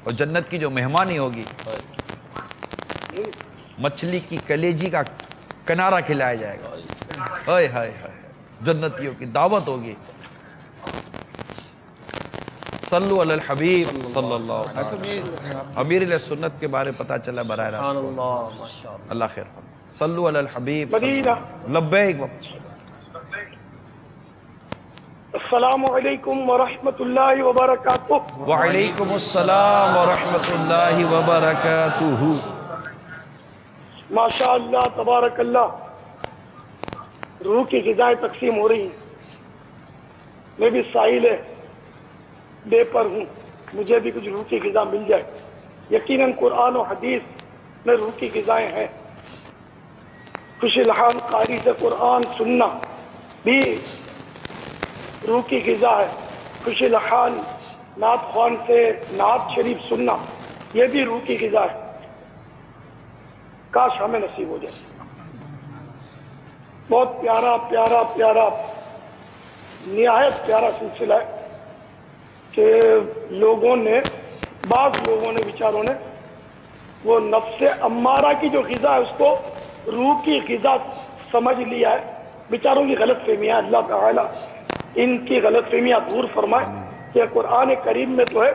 اور جنت کی جو مہمانی ہوگی، مچھلی کی کلیجی کا کنارہ کھلایا جائے گا، ہائے ہائے ہائے، جنتیوں کی دعوت ہوگی۔ صلو علی الحبیب صلی اللہ علیہ وسلم۔ امیر علیہ سنت کے بارے پتہ چلا براہ راست، اللہ خیر فرمائے۔ صلو علی الحبیب صلی اللہ علیہ وسلم۔ لبیک السلام علیکم ورحمۃ اللہ وبرکاتہ۔ وعلیکم السلام ورحمۃ اللہ وبرکاتہ۔ ماشاء اللہ تبارک اللہ، روح کی غذائیں تقسیم ہو رہی ہیں، میں بھی ساحل بے پر ہوں، مجھے بھی کچھ روح کی غذا مل جائے۔ یقیناً قرآن و حدیث میں روح کی غذائیں ہیں۔ خوش الحان قاری سے قرآن سننا بھی روح کی غذا ہے، خوش الحان نعت خوان سے نعت شریف سننا یہ بھی روح کی غذا ہے۔ کاش ہمیں نصیب ہو جائے۔ بہت پیارا پیارا پیارا نہایت پیارا سلسلہ ہے کہ لوگوں نے، بعض لوگوں نے، بیچاروں نے وہ نفس امارہ کی جو غذا ہے اس کو روح کی غذا سمجھ لیا ہے۔ بیچاروں کی غلط فہمیاں، اللہ تعالیٰ ان کی غلط فہمیاں دور فرمائے۔ کہ قرآن کریم میں تو ہے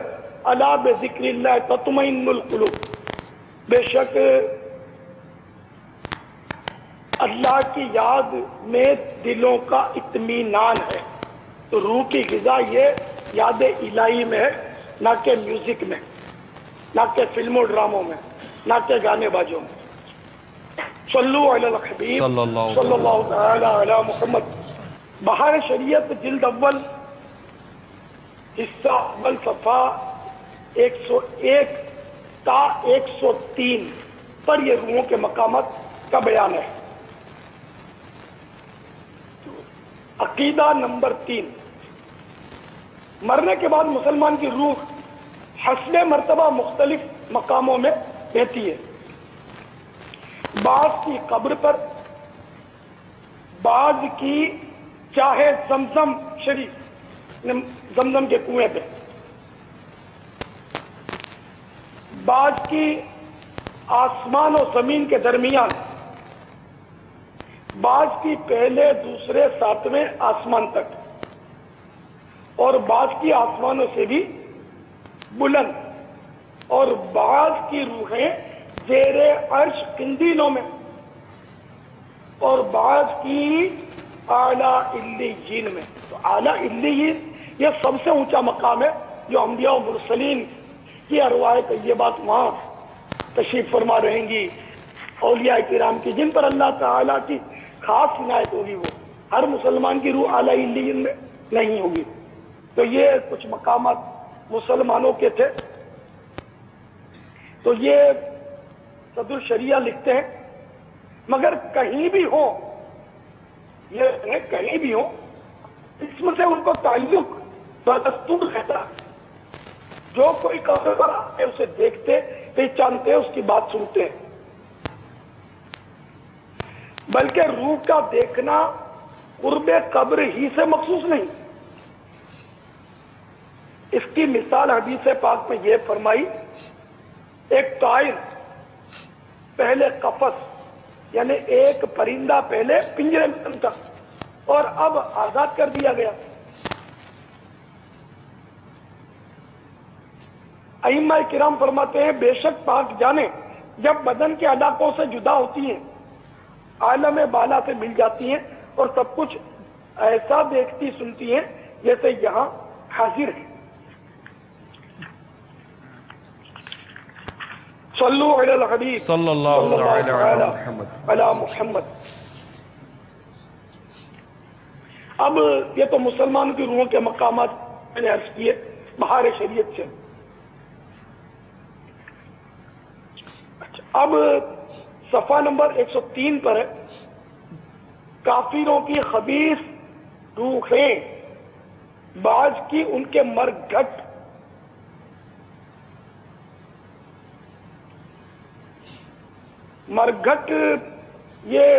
الا بذکر اللہ تطمئن القلوب، بے شک اللہ کی یاد میں دلوں کا اطمینان ہے۔ تو روح کی غذا یہ یاد الہی میں ہے، نہ کہ میوزک میں، نہ کہ فلموں ڈراموں میں، نہ کہ گانے بازوں میں۔ صلو علی الحبیب صلی اللہ تعالی علی محمد۔ بہار شریعت جلد اول حصہ اول صفحہ 101 تا 103 پر یہ روحوں کے مقامات کا بیان ہے۔ عقیدہ نمبر 3، مرنے کے بعد مسلمان کی روح حسب مرتبہ مختلف مقاموں میں رہتی ہے۔ بعض کی قبر پر، بعض کی چاہے زمزم شریف، زمزم کے کنویں پہ، بعض کی آسمان و زمین کے درمیان، بعض کی پہلے دوسرے ساتویں آسمان تک، اور بعض کی آسمانوں سے بھی بلند، اور بعض کی روحیں زیر عرش قندیلوں میں، اور بعض کی اعلیٰ علیین میں۔ تو اعلیٰ علیین یہ سب سے اونچا مقام ہے جو انبیاء و مرسلین کی ارواح طیبات وہاں تشریف فرما رہیں گی، اولیاء کرام کی جن پر اللہ تعالیٰ کی خاص عنایت ہوگی، وہ ہر مسلمان کی روح اعلیٰ علیین میں نہیں ہوگی۔ تو یہ کچھ مقامات مسلمانوں کے تھے۔ تو یہ صدر شریعہ لکھتے ہیں مگر کہیں بھی ہو، یہ کہیں بھی ہو، اس میں سے ان کو تعلق بدستور رہتا ہے۔ جو کوئی قبر پر آتے اسے دیکھتے، پہچانتے، اس کی بات سنتے ہیں۔ بلکہ روح کا دیکھنا قرب قبر ہی سے مخصوص نہیں۔ اس کی مثال حدیث پاک میں یہ فرمائی، ایک طائر پہلے قفس، یعنی ایک پرندہ پہلے پنجرے میں بند تھا اور اب آزاد کر دیا گیا۔ ائمہ کرام فرماتے ہیں بے شک پاک جانے جب بدن کے علاقوں سے جدا ہوتی ہیں، عالم بالا سے مل جاتی ہیں اور سب کچھ ایسا دیکھتی سنتی ہیں جیسے یہاں حاضر ہے۔ صلو علی الحبیب صلی اللہ تعالی علی محمد علی محمد۔ اب یہ تو مسلمانوں کی روحوں کے مقامات میں نے عرض کیے بہار شریعت سے۔ اب صفحہ نمبر 103 پر ہے، کافروں کی خبیث روحیں، بعض کی ان کے مرگھٹ، مرگھٹ یہ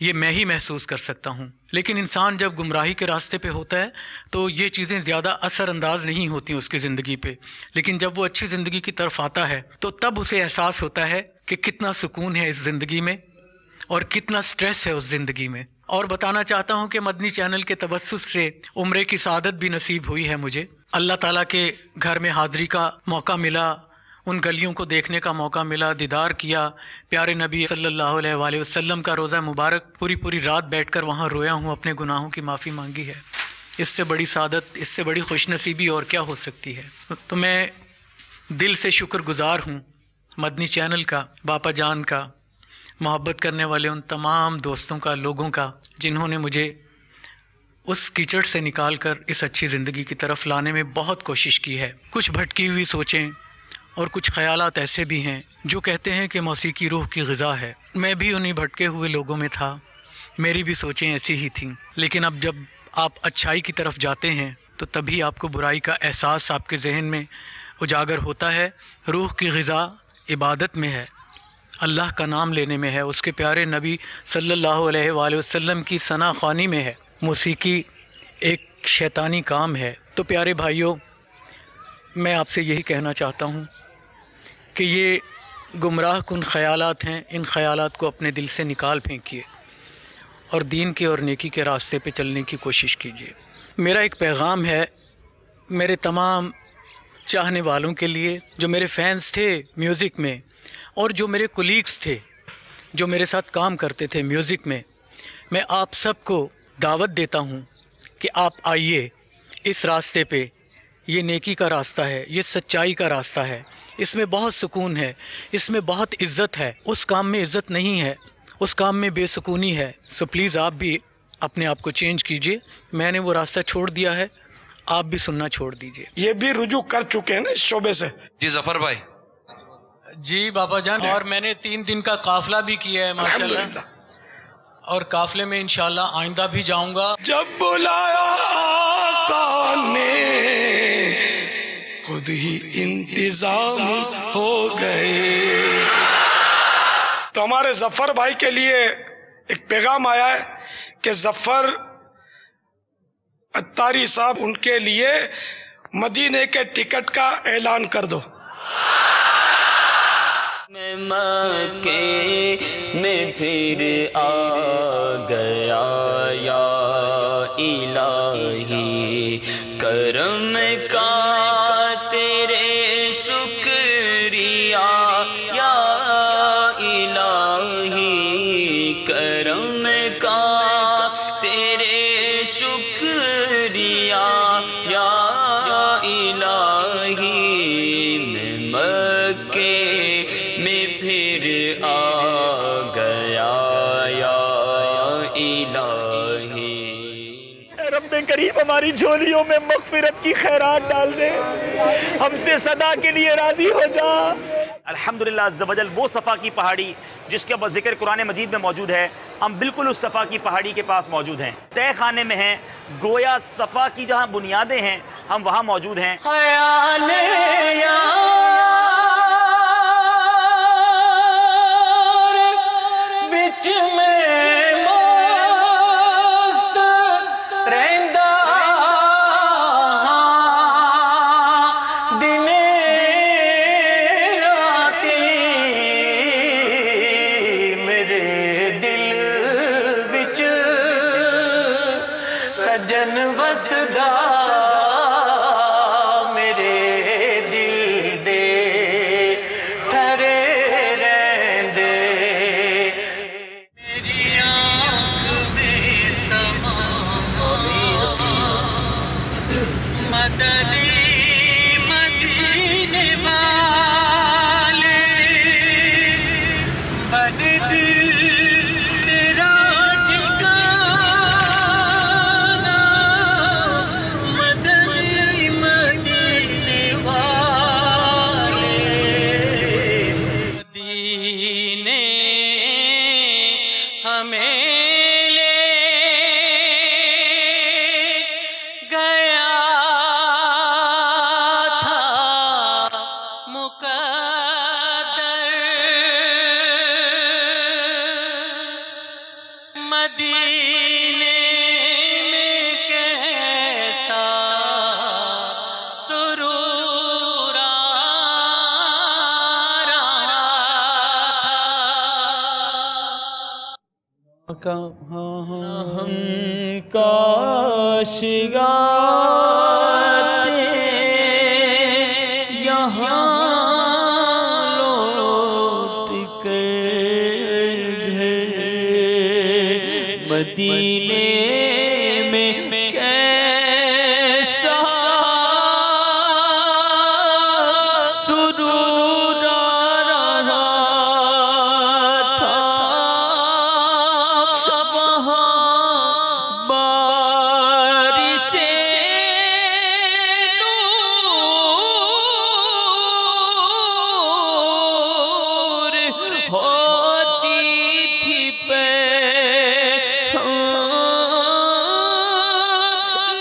یہ میں ہی محسوس کر سکتا ہوں. لیکن انسان جب گمراہی کے راستے پہ ہوتا ہے تو یہ چیزیں زیادہ اثر انداز نہیں ہوتی اس کی زندگی پہ. لیکن جب وہ اچھی زندگی کی طرف آتا ہے تو تب اسے احساس ہوتا ہے کہ کتنا سکون ہے اس زندگی میں اور کتنا سٹریس ہے اس زندگی میں. اور بتانا چاہتا ہوں کہ مدنی چینل کے توسط سے عمرے کی سعادت بھی نصیب ہوئی ہے مجھے. اللہ تعالیٰ کے گھر میں حاضری کا موقع ملا، ان گلیوں کو دیکھنے کا موقع ملا، دیدار کیا، پیارے نبی صلی اللہ علیہ وآلہ وسلم کا روضہ مبارک پوری رات بیٹھ کر وہاں رویا ہوں، اپنے گناہوں کی معافی مانگی ہے. اس سے بڑی سعادت، اس سے بڑی خوش نصیبی اور کیا ہو سکتی ہے. تو میں دل سے شکر گزار ہوں مدنی چینل کا، باپا جان کا، محبت کرنے والے ان تمام دوستوں کا، لوگوں کا، جنہوں نے مجھے اس کیچڑ سے نکال کر اس اچھی زندگی کی طرف لانے میں بہت کوشش کی ہے. کچھ بھٹکی ہوئی سوچیں اور کچھ خیالات ایسے بھی ہیں جو کہتے ہیں کہ موسیقی روح کی غذا ہے. میں بھی انہی بھٹکے ہوئے لوگوں میں تھا، میری بھی سوچیں ایسی ہی تھیں. لیکن اب جب آپ اچھائی کی طرف جاتے ہیں تو تبھی آپ کو برائی کا احساس آپ کے ذہن میں اجاگر ہوتا ہے. روح کی غذا عبادت میں ہے، اللہ کا نام لینے میں ہے، اس کے پیارے نبی صلی اللہ علیہ وآلہ وسلم کی ثنا خوانی میں ہے. موسیقی ایک شیطانی کام ہے. تو پیارے بھائیوں، میں آپ سے یہی کہنا چاہتا ہوں کہ یہ گمراہ کن خیالات ہیں، ان خیالات کو اپنے دل سے نکال پھینکیے اور دین کے اور نیکی کے راستے پہ چلنے کی کوشش کیجیے. میرا ایک پیغام ہے میرے تمام چاہنے والوں کے لیے، جو میرے فینس تھے میوزک میں اور جو میرے کولیگز تھے جو میرے ساتھ کام کرتے تھے میوزک میں. میں آپ سب کو دعوت دیتا ہوں کہ آپ آئیے اس راستے پہ. یہ نیکی کا راستہ ہے، یہ سچائی کا راستہ ہے، اس میں بہت سکون ہے، اس میں بہت عزت ہے. اس کام میں عزت نہیں ہے، اس کام میں بے سکونی ہے. سو پلیز آپ بھی اپنے آپ کو چینج کیجئے. میں نے وہ راستہ چھوڑ دیا ہے، آپ بھی سننا چھوڑ دیجئے. یہ بھی رجوع کر چکے ہیں نا اس شعبے سے. جی ظفر بھائی. جی بابا جان، اور میں نے 3 دن کا قافلہ بھی کیا ہے ماشاءاللہ، اور قافلے میں انشاءاللہ آئندہ بھی جاؤں گا. جب بلایا آقا نے خود ہی انتظام ہو گئے. تو ہمارے ظفر بھائی کے لیے ایک پیغام آیا ہے کہ ظفر اتاری صاحب ان کے لیے مدینے کے ٹکٹ کا اعلان کر دو. میں مکے میں پھر آ گیا یا الہی، کرم کا تیرے شکریہ یا الہی، کرم کا تیرے شکریہ یا الہی. میں مکے میں پھر آ گیا یا الہی. رب کریم ہماری جھولیوں میں مغفرت کی خیرات ڈال دے، ہم سے صدا کے لیے راضی ہو جا. الحمدللہ عز و جل وہ صفا کی پہاڑی جس کے ذکر قرآن مجید میں موجود ہے، ہم بالکل اس صفا کی پہاڑی کے پاس موجود ہیں، تہ خانے میں ہیں. گویا صفا کی جہاں بنیادیں ہیں ہم وہاں موجود ہیں. خیال وچ میں مست رہندا دن راتی، میرے دل وچ سجن وسدا، میرے دل دے ٹھہرے رہندے. کہاں ہم کاشگار یہاں لوٹ کر گھر مدینے میں کیسا سرور آ رہا تھا وہاں بارشیں نور ہوتی تھی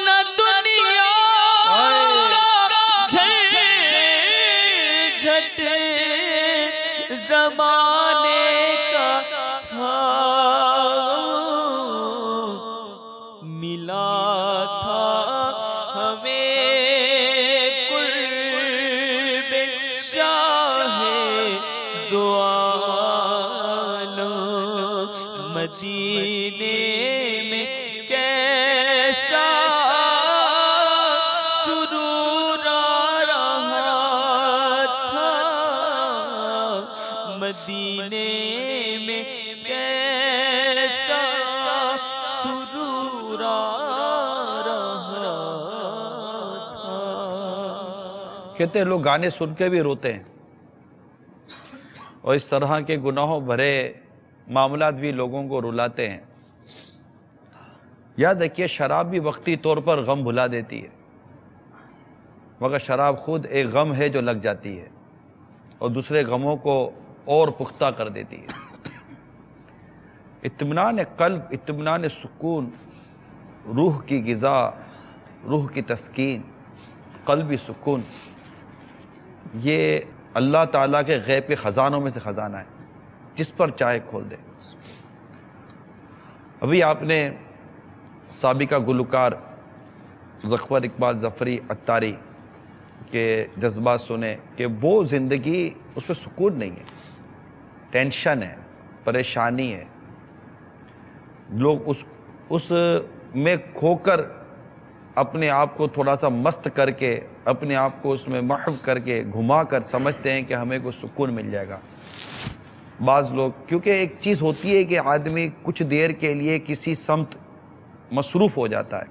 نہ دنیا جھٹ زمانے کا تھا ملا تھا ہمیں قرب شاہ دو عالم مدینے میں کیسا سرور آ رہا تھا مدینے میں کیسا سرور آ رہا تھا۔ کہتے ہیں لوگ گانے سن کے بھی روتے ہیں، اور اس طرح کے گناہوں بھرے معاملات بھی لوگوں کو رلاتے ہیں۔ یاد رکھیے شراب بھی وقتی طور پر غم بھلا دیتی ہے، مگر شراب خود ایک غم ہے جو لگ جاتی ہے اور دوسرے غموں کو اور پختہ کر دیتی ہے۔ اطمینان قلب، اطمینان سکون، روح کی غذا، روح کی تسکین، قلبی سکون، یہ اللہ تعالیٰ کے غیب کے خزانوں میں سے خزانہ ہے، جس پر چاہے کھول دے۔ ابھی آپ نے سابقہ گلوکار ظفر اقبال ظفری عطاری کے جذبات سنے کہ وہ زندگی اس پہ سکون نہیں ہے، ٹینشن ہے، پریشانی ہے، لوگ اس میں کھو کر اپنے آپ کو تھوڑا سا مست کر کے، اپنے آپ کو اس میں محو کر کے گھما کر سمجھتے ہیں کہ ہمیں کوئی سکون مل جائے گا۔ بعض لوگ، کیونکہ ایک چیز ہوتی ہے کہ آدمی کچھ دیر کے لیے کسی سمت مصروف ہو جاتا ہے،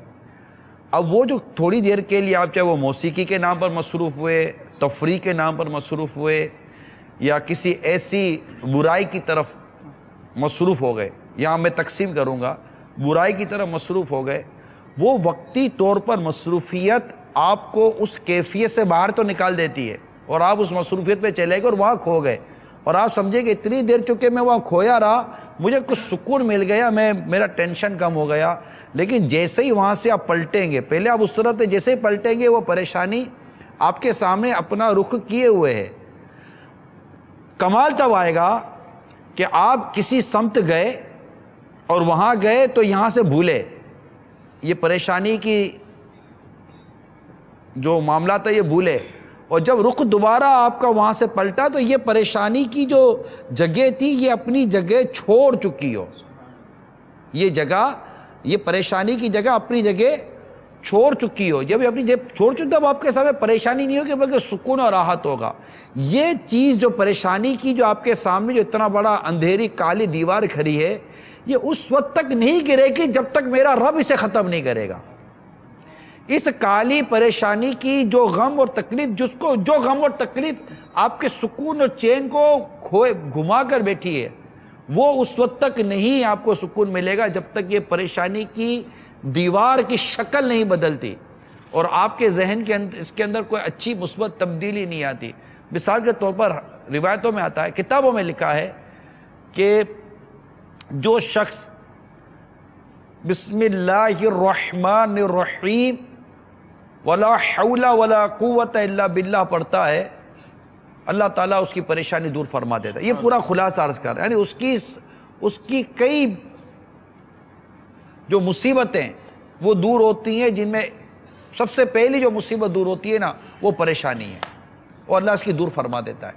اب وہ جو تھوڑی دیر کے لیے آپ چاہے وہ موسیقی کے نام پر مصروف ہوئے، تفریح کے نام پر مصروف ہوئے، یا کسی ایسی برائی کی طرف مصروف ہو گئے، یہاں میں تقسیم کروں گا، برائی کی طرف مصروف ہو گئے، وہ وقتی طور پر مصروفیت آپ کو اس کیفیت سے باہر تو نکال دیتی ہے، اور آپ اس مصروفیت پہ چلے گئے اور وہاں کھو گئے، اور آپ سمجھے کہ اتنی دیر چکے میں وہاں کھویا رہا، مجھے کچھ سکون مل گیا، میرا ٹینشن کم ہو گیا، لیکن جیسے ہی وہاں سے آپ پلٹیں گے، پہلے آپ اس طرف تھے، جیسے ہی پلٹیں گے وہ پریشانی آپ کے سامنے اپنا رخ کیے ہوئے ہے۔ کمال تب آئے گا کہ آپ کسی سمت گئے اور وہاں گئے تو یہاں سے بھولے، یہ پریشانی کی جو معاملات ہے یہ بھولے، اور جب رخ دوبارہ آپ کا وہاں سے پلٹا تو یہ پریشانی کی جو جگہ تھی یہ اپنی جگہ چھوڑ چکی ہو، یہ جگہ، یہ پریشانی کی جگہ اپنی جگہ چھوڑ چکی ہو، جب اپنی جگہ چھوڑ چکی تب آپ کے سامنے پریشانی نہیں ہوگی بلکہ سکون اور راحت ہوگا۔ یہ چیز جو پریشانی کی جو آپ کے سامنے جو اتنا بڑا اندھیری کالی دیوار کھڑی ہے، یہ اس وقت تک نہیں گرے گی جب تک میرا رب اسے ختم نہیں کرے گا۔ اس کالی پریشانی کی جو غم اور تکلیف، جو غم اور تکلیف آپ کے سکون اور چین کو گھما کر بیٹھی ہے، وہ اس وقت تک نہیں آپ کو سکون ملے گا جب تک یہ پریشانی کی دیوار کی شکل نہیں بدلتی اور آپ کے ذہن کے اندر اس کے اندر کوئی اچھی مثبت تبدیلی نہیں آتی۔ مثال کے طور پر روایتوں میں آتا ہے، کتابوں میں لکھا ہے کہ جو شخص بسم اللہ الرحمن الرحیم ولا حول ولا قوت الا باللہ پڑھتا ہے، اللہ تعالیٰ اس کی پریشانی دور فرما دیتا ہے۔ یہ پورا خلاصہ عرض کر رہا ہے، یعنی اس کی کئی جو مصیبتیں وہ دور ہوتی ہیں، جن میں سب سے پہلی جو مصیبت دور ہوتی ہے نا وہ پریشانی ہے، اور اللہ اس کی دور فرما دیتا ہے۔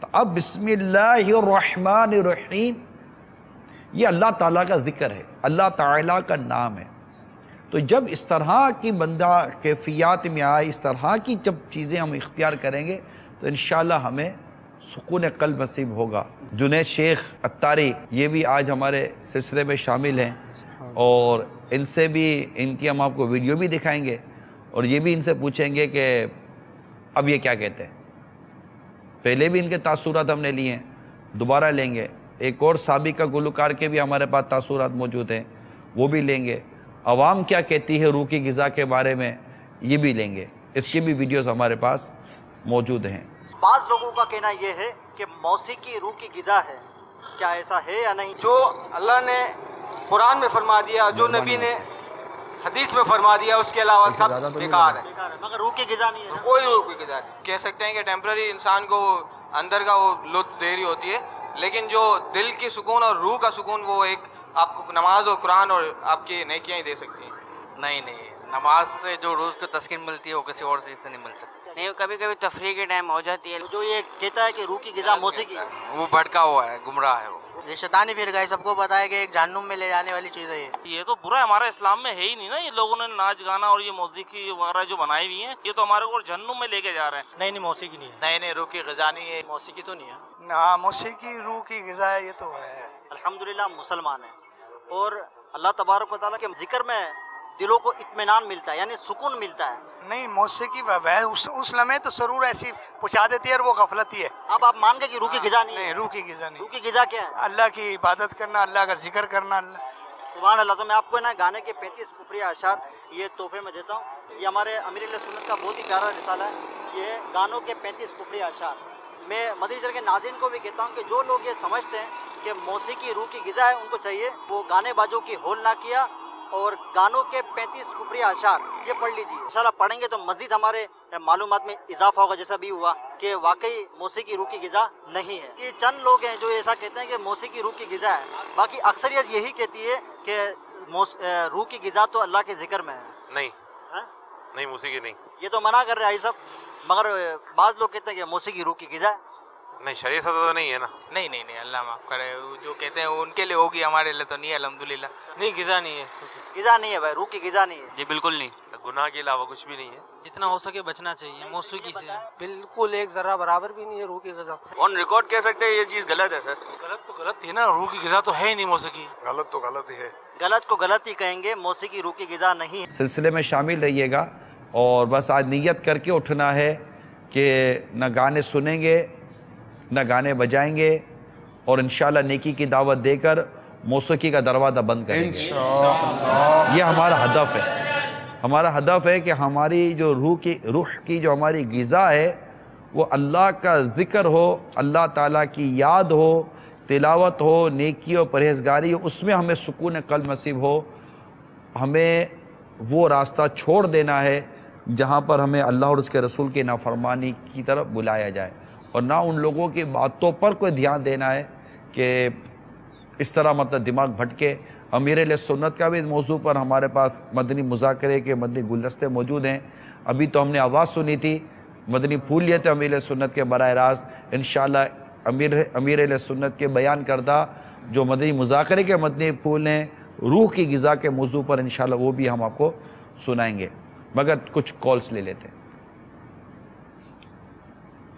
تو اب بسم اللہ الرحمن الرحیم یہ اللہ تعالیٰ کا ذکر ہے، اللہ تعالیٰ کا نام ہے۔ تو جب اس طرح کی بندہ کیفیات میں آئے، اس طرح کی جب چیزیں ہم اختیار کریں گے تو انشاءاللہ ہمیں سکون قلب نصیب ہوگا۔ جنید شیخ عطاری یہ بھی آج ہمارے سلسلے میں شامل ہیں، اور ان سے بھی ان کی ہم آپ کو ویڈیو بھی دکھائیں گے، اور یہ بھی ان سے پوچھیں گے کہ اب یہ کیا کہتے ہیں۔ پہلے بھی ان کے تاثرات ہم نے لیے ہیں، دوبارہ لیں گے۔ ایک اور سابقہ گلوکار کے بھی ہمارے پاس تاثرات موجود ہیں، وہ بھی لیں گے۔ عوام کیا کہتی ہے روح کی غذا کے بارے میں، یہ بھی لیں گے۔ اس کی بھی ویڈیوز ہمارے پاس موجود ہیں۔ بعض لوگوں کا کہنا یہ ہے کہ موسیقی روح کی غذا ہے، کیا ایسا ہے یا نہیں؟ جو اللہ نے قرآن میں فرما دیا، جو نبی نے حدیث میں فرما دیا، اس کے علاوہ سب بیکار ہے، مگر روح کی غذا نہیں ہے۔ کوئی روح کی غذا نہیں۔ کہہ سکتے ہیں کہ ٹیمپرری انسان کو اندر کا وہ لطف دے رہی ہوتی ہے، لیکن جو دل کی سکون اور روح کا سکون وہ ایک آپ کو نماز اور قرآن اور آپ کی نیکیاں ہی دے سکتی ہیں۔ نہیں، نماز سے جو روز کو تسکین ملتی ہے وہ کسی اور چیز سے نہیں مل سکتی۔ نہیں، کبھی کبھی تفریح کے ٹائم ہو جاتی ہے۔ جو یہ کہتا ہے کہ روح کی غذا موسیقی ہے، وہ بھٹکا ہوا ہے، گمراہ ہے وہ۔ یہ شیطانی فرقہ ہے، سب کو پتا ہے کہ ایک جہنم میں لے جانے والی چیز ہے یہ تو برا ہے، ہمارا اسلام میں ہے ہی نہیں نا۔ یہ لوگوں نے ناچ گانا اور یہ موسیقی وغیرہ جو بنائی ہوئی ہیں، یہ تو ہمارے کو جہنم میں لے کے جا رہے ہیں۔ نہیں، موسیقی نہیں ہے۔ نہیں، روح کی غذا نہیں ہے، موسیقی تو نہیں ہے۔ ہاں، موسیقی روح کی غذا ہے، یہ تو ہے۔ الحمدللہ مسلمان ہیں، اور اللہ تبارک و تعالیٰ کے ذکر میں دلوں کو اطمینان ملتا ہے، یعنی سکون ملتا ہے۔ نہیں، موسیقی اس لمحے تو ضرور ایسی پہنچا دیتی ہے، اور وہ غفلت ہی ہے۔ اب آپ مان گئے کہ روح کی غذا نہیں ہے؟ نہیں، روح کی غذا نہیں۔ روح کی غذا کیا ہے؟ اللہ کی عبادت کرنا، اللہ کا ذکر کرنا۔ سبحان اللہ۔ تو میں آپ کو نا گانے کے 35 کفریہ اشعار یہ تحفے میں دیتا ہوں۔ یہ ہمارے امیر اہل سنت کا بہت ہی پیارا رسالہ ہے، یہ گانوں کے 35 کفریہ اشعار۔ میں مدنی چینل کے ناظرین کو بھی کہتا ہوں کہ جو لوگ یہ سمجھتے ہیں کہ موسیقی روح کی غذا ہے، ان کو چاہیے وہ گانے بازوں کی ہول نہ کیا اور گانوں کے 35 کفریہ اشعار یہ پڑھ لیجیے۔ انشاءاللہ پڑھیں گے تو مزید ہمارے معلومات میں اضافہ ہوگا، جیسا بھی ہوا کہ واقعی موسیقی روح کی غذا نہیں ہے۔ یہ چند لوگ ہیں جو ایسا کہتے ہیں کہ موسیقی روح کی غذا ہے، باقی اکثریت یہی کہتی ہے کہ روح کی غذا تو اللہ کے ذکر میں ہے۔ نہیں، موسیقی نہیں، یہ تو منع کر رہے ہیں سب، مگر بعض لوگ کہتے ہیں کہ موسیقی روح کی غذا ہے۔ نہیں، شریعت تو نہیں ہے نا۔ نہیں، اللہ معاف کرے، جو کہتے ہیں ان کے لیے ہوگی، ہمارے لیے تو نہیں ہے الحمدللہ۔ نہیں، غذا نہیں ہے، غذا نہیں ہے بھائی، روح کی غذا نہیں ہے جی، بالکل نہیں۔ گناہ کے علاوہ کچھ بھی نہیں ہے۔ جتنا ہو سکے بچنا چاہیے موسیقی سے، بالکل ایک ذرہ برابر بھی نہیں ہے روح کی غذا۔ آن ریکارڈ کہہ سکتے ہیں یہ چیز غلط ہے سر۔ غلط تو غلط ہی نا، روح کی غذا تو ہے ہی نہیں موسیقی۔ غلط تو غلط ہی ہے، غلط کو غلط ہی کہیں گے، موسیقی روح کی غذا نہیں ہے۔ سلسلے میں شامل رہیے گا، اور بس آج نیت کر کے اٹھنا ہے کہ نہ گانے سنیں گے نہ گانے بجائیں گے، اور انشاءاللہ نیکی کی دعوت دے کر موسیقی کا دروازہ بند کریں گے۔ یہ ہمارا ہدف ہے۔ ہمارا ہدف ہے کہ ہماری جو روح کی جو ہماری غذا ہے وہ اللہ کا ذکر ہو، اللہ تعالیٰ کی یاد ہو، تلاوت ہو، نیکی و پرہیزگاری ہو، اس میں ہمیں سکون قلب نصیب ہو۔ ہمیں وہ راستہ چھوڑ دینا ہے جہاں پر ہمیں اللہ اور اس کے رسول کی نافرمانی کی طرف بلایا جائے، اور نہ ان لوگوں کی باتوں پر کوئی دھیان دینا ہے کہ اس طرح مطلب دماغ بھٹکے۔ امیر اہل سنت کا بھی موضوع پر ہمارے پاس مدنی مذاکرے کے مدنی گلدستے موجود ہیں۔ ابھی تو ہم نے آواز سنی تھی، مدنی پھول لیے تھے امیر اہل سنت کے براہ راست۔ انشاءاللہ امیر اہل سنت کے بیان کردہ جو مدنی مذاکرے کے مدنی پھول ہیں روح کی غذا کے موضوع پر، انشاءاللہ وہ بھی ہم آپ کو سنائیں گے، مگر کچھ کالز لے لیتے ہیں۔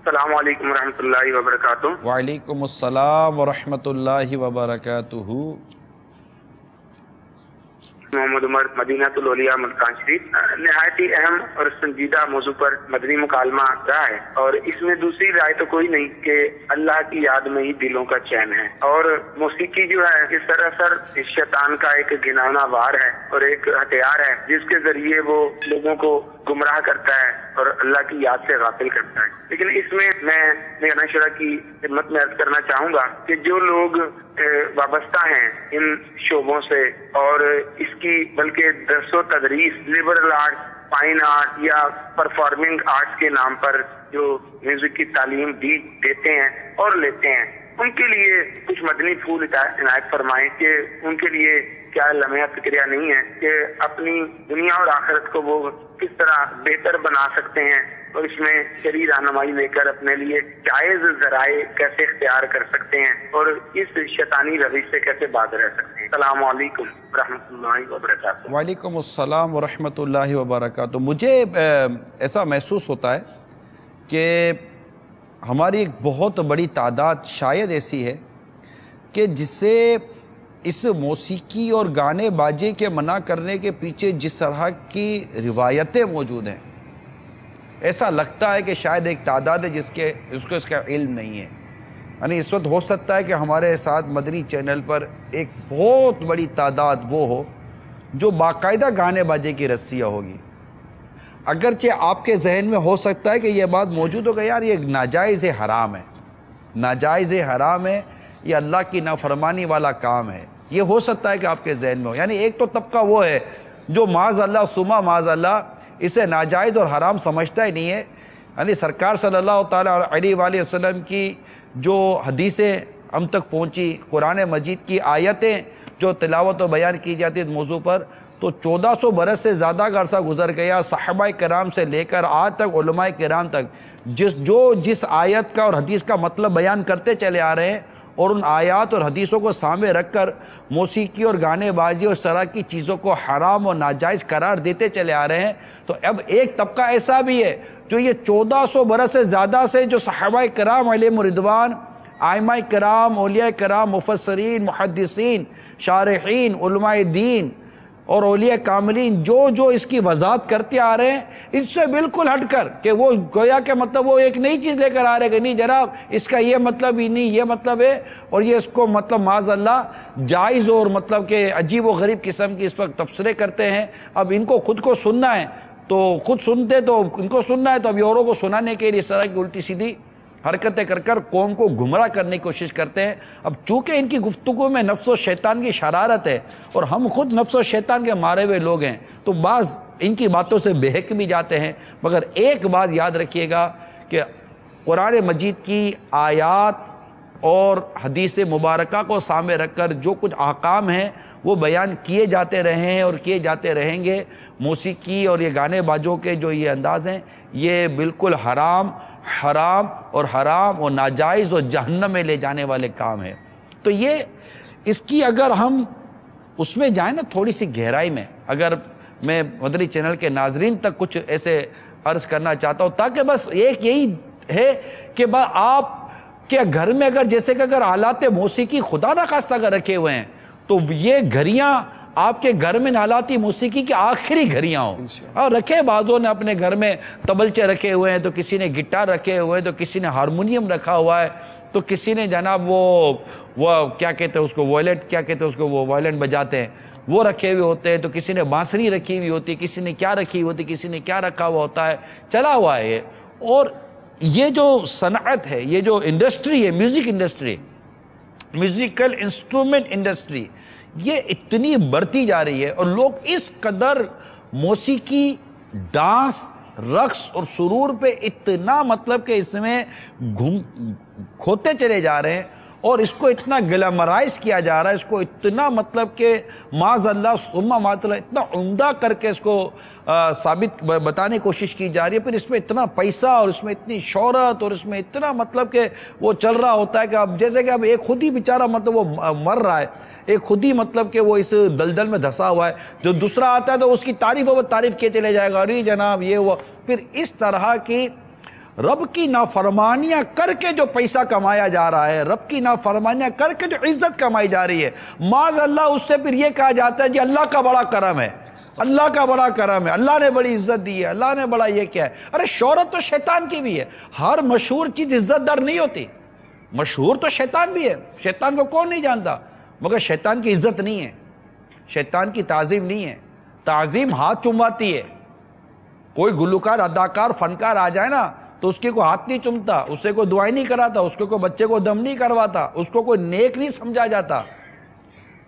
السلام علیکم ورحمۃ اللہ وبرکاتہ۔ وعلیکم السلام ورحمۃ اللہ وبرکاتہ۔ محمد عمر، مدینہ الاولیاء ملکان شریف۔ نہایت ہی اہم اور سنجیدہ موضوع پر مدنی مکالمہ رہا ہے، اور اس میں دوسری رائے تو کوئی نہیں کہ اللہ کی یاد میں ہی دلوں کا چین ہے۔ اور موسیقی جو ہے یہ سراسر شیطان کا ایک گھناؤنا وار ہے اور ایک ہتھیار ہے جس کے ذریعے وہ لوگوں کو گمراہ کرتا ہے اور اللہ کی یاد سے غافل کرتا ہے۔ لیکن اس میں میں نشرہ کی خدمت میں عرض کرنا چاہوں گا کہ جو لوگ وابستہ ہیں ان شعبوں سے، اور اس کی بلکہ درس و تدریس لبرل آرٹ، فائن آرٹ یا پرفارمنگ آرٹس کے نام پر جو میوزک کی تعلیم دیتے ہیں اور لیتے ہیں، ان کے لیے کچھ کچھ مدنی پھول عنایت فرمائیں کہ ان کے لیے کیا لمحہ فکریہ نہیں ہے کہ اپنی دنیا اور آخرت کو وہ کس طرح بہتر بنا سکتے ہیں اور اس میں شرعی رہنمائی لے کر اپنے لیے جائز ذرائع کیسے اختیار کر سکتے ہیں اور اس شیطانی روش سے کیسے باز رہ سکتے ہیں۔ السلام علیکم ورحمۃ اللہ وبرکاتہ۔ وعلیکم السلام ورحمۃ اللہ وبرکاتہ۔ مجھے ایسا محسوس ہوتا ہے کہ ہماری ایک بہت بڑی تعداد شاید ایسی ہے کہ جسے اس موسیقی اور گانے باجے کے منع کرنے کے پیچھے جس طرح کی روایتیں موجود ہیں، ایسا لگتا ہے کہ شاید ایک تعداد ہے جس کو اس کا علم نہیں ہے۔ یعنی اس وقت ہو سکتا ہے کہ ہمارے ساتھ مدنی چینل پر ایک بہت بڑی تعداد وہ ہو جو باقاعدہ گانے باجے کی رسیاں ہوگی، اگرچہ آپ کے ذہن میں ہو سکتا ہے کہ یہ بات موجود ہوگا یار یہ ناجائز حرام ہے، ناجائز حرام ہے، یہ اللہ کی نافرمانی والا کام ہے، یہ ہو سکتا ہے کہ آپ کے ذہن میں ہو۔ یعنی ایک تو طبقہ وہ ہے جو معاذ اللہ ثم معاذ اللہ اسے ناجائز اور حرام سمجھتا ہی نہیں ہے۔ یعنی سرکار صلی اللہ تعالیٰ علیہ وآلہ وسلم کی جو حدیثیں ہم تک پہنچی، قرآن مجید کی آیتیں جو تلاوت و بیان کی جاتی ہے موضوع پر، تو 1400 برس سے زیادہ کا عرصہ گزر گیا، صحابہ کرام سے لے کر آج تک علماء کرام تک جس آیت کا اور حدیث کا مطلب بیان کرتے چلے آ رہے ہیں اور ان آیات اور حدیثوں کو سامنے رکھ کر موسیقی اور گانے بازی اور اس طرح کی چیزوں کو حرام اور ناجائز قرار دیتے چلے آ رہے ہیں، تو اب ایک طبقہ ایسا بھی ہے جو یہ 1400 برس سے زیادہ سے جو صحابہ کرام علیہم رضوان، ائمہ کرام، اولیاء کرام، مفسرین، محدثین، شارحین، علماء دین اور اولیاء کاملین جو اس کی وضاحت کرتے آ رہے ہیں، اس سے بالکل ہٹ کر کہ وہ گویا کہ مطلب وہ ایک نئی چیز لے کر آ رہے ہیں کہ نہیں جناب اس کا یہ مطلب ہی نہیں، یہ مطلب ہے، اور یہ اس کو مطلب معاذ اللہ جائز اور مطلب کہ عجیب و غریب قسم کی اس وقت تبصرے کرتے ہیں۔ اب ان کو خود کو سننا ہے تو خود سنتے، تو ان کو سننا ہے تو اب اوروں کو سنانے کے لیے اس طرح کی الٹی سیدھی حرکتیں کر قوم کو گمراہ کرنے کی کوشش کرتے ہیں۔ اب چونکہ ان کی گفتگو میں نفس و شیطان کی شرارت ہے اور ہم خود نفس و شیطان کے مارے ہوئے لوگ ہیں، تو بعض ان کی باتوں سے بہک بھی جاتے ہیں، مگر ایک بات یاد رکھیے گا کہ قرآن مجید کی آیات اور حدیث مبارکہ کو سامنے رکھ کر جو کچھ احکام ہیں وہ بیان کیے جاتے رہے ہیں اور کیے جاتے رہیں گے۔ موسیقی اور یہ گانے بازوں کے جو یہ انداز ہیں یہ بالکل حرام اور ناجائز اور جہنم میں لے جانے والے کام ہیں۔ تو یہ اس کی اگر ہم اس میں جائیں نا تھوڑی سی گہرائی میں، اگر میں مدنی چینل کے ناظرین تک کچھ ایسے عرض کرنا چاہتا ہوں تاکہ بس ایک یہی ہے کہ آپ کے گھر میں اگر جیسے کہ اگر آلات موسیقی خدا نخواستہ اگر رکھے ہوئے ہیں تو یہ گھڑیاں آپ کے گھر میں آلاتی موسیقی کی آخری گھڑیاں ہوں، اور رکھے بعضوں نے اپنے گھر میں طبلچے رکھے ہوئے ہیں، تو کسی نے گٹار رکھے ہوئے ہیں، تو کسی نے ہارمونیم رکھا ہوا ہے، تو کسی نے جناب وہ کیا کہتے ہیں اس کو وہ وائلن بجاتے ہیں وہ رکھے ہوئے ہوتے ہیں، تو کسی نے بانسری رکھی ہوئی ہوتی ہے، کسی نے کیا رکھی ہوئی ہوتی ہے، کسی نے کیا رکھا ہوا ہوتا ہے، چلا ہوا ہے یہ۔ اور یہ جو صنعت ہے، یہ جو انڈسٹری ہے، music industry, musical instrument industry, یہ اتنی بڑھتی جا رہی ہے اور لوگ اس قدر موسیقی، ڈانس، رقص اور سرور پہ اتنا مطلب کہ اس میں کھوتے چلے جا رہے ہیں اور اس کو اتنا گلیمرائز کیا جا رہا ہے، اس کو اتنا مطلب کہ معاذ اللہ ثم معاذ اللہ اتنا عمدہ کر کے اس کو ثابت بتانے کی کوشش کی جا رہی ہے، پھر اس میں اتنا پیسہ اور اس میں اتنی شہرت اور اس میں اتنا مطلب کہ وہ چل رہا ہوتا ہے کہ اب جیسے کہ اب ایک خود ہی بیچارہ مطلب وہ مر رہا ہے، ایک خود ہی مطلب کہ وہ اس دلدل میں دھسا ہوا ہے، جو دوسرا آتا ہے تو اس کی تعریف کیے چلے جائے گا، ارے جناب یہ وہ، پھر اس طرح کی رب کی نافرمانیاں کر کے جو پیسہ کمایا جا رہا ہے، رب کی نافرمانیاں کر کے جو عزت کمائی جا رہی ہے، معاذ اللہ اس سے پھر یہ کہا جاتا ہے جی اللہ کا بڑا کرم ہے، اللہ کا بڑا کرم ہے، اللہ نے بڑی عزت دی ہے، اللہ نے بڑا یہ کیا ہے۔ ارے شہرت تو شیطان کی بھی ہے، ہر مشہور چیز عزت دار نہیں ہوتی، مشہور تو شیطان بھی ہے، شیطان کو کون نہیں جانتا، مگر شیطان کی عزت نہیں ہے، شیطان کی تعظیم نہیں ہے۔ تعظیم ہاتھ چمواتی ہے، کوئی گلوکار، اداکار، فنکار آ جائے نا تو اس کے کوئی ہاتھ نہیں چومتا، اسے کوئی دعائیں نہیں کراتا، اس کو کوئی بچے کو دم نہیں کرواتا، اس کو کوئی نیک نہیں سمجھا جاتا،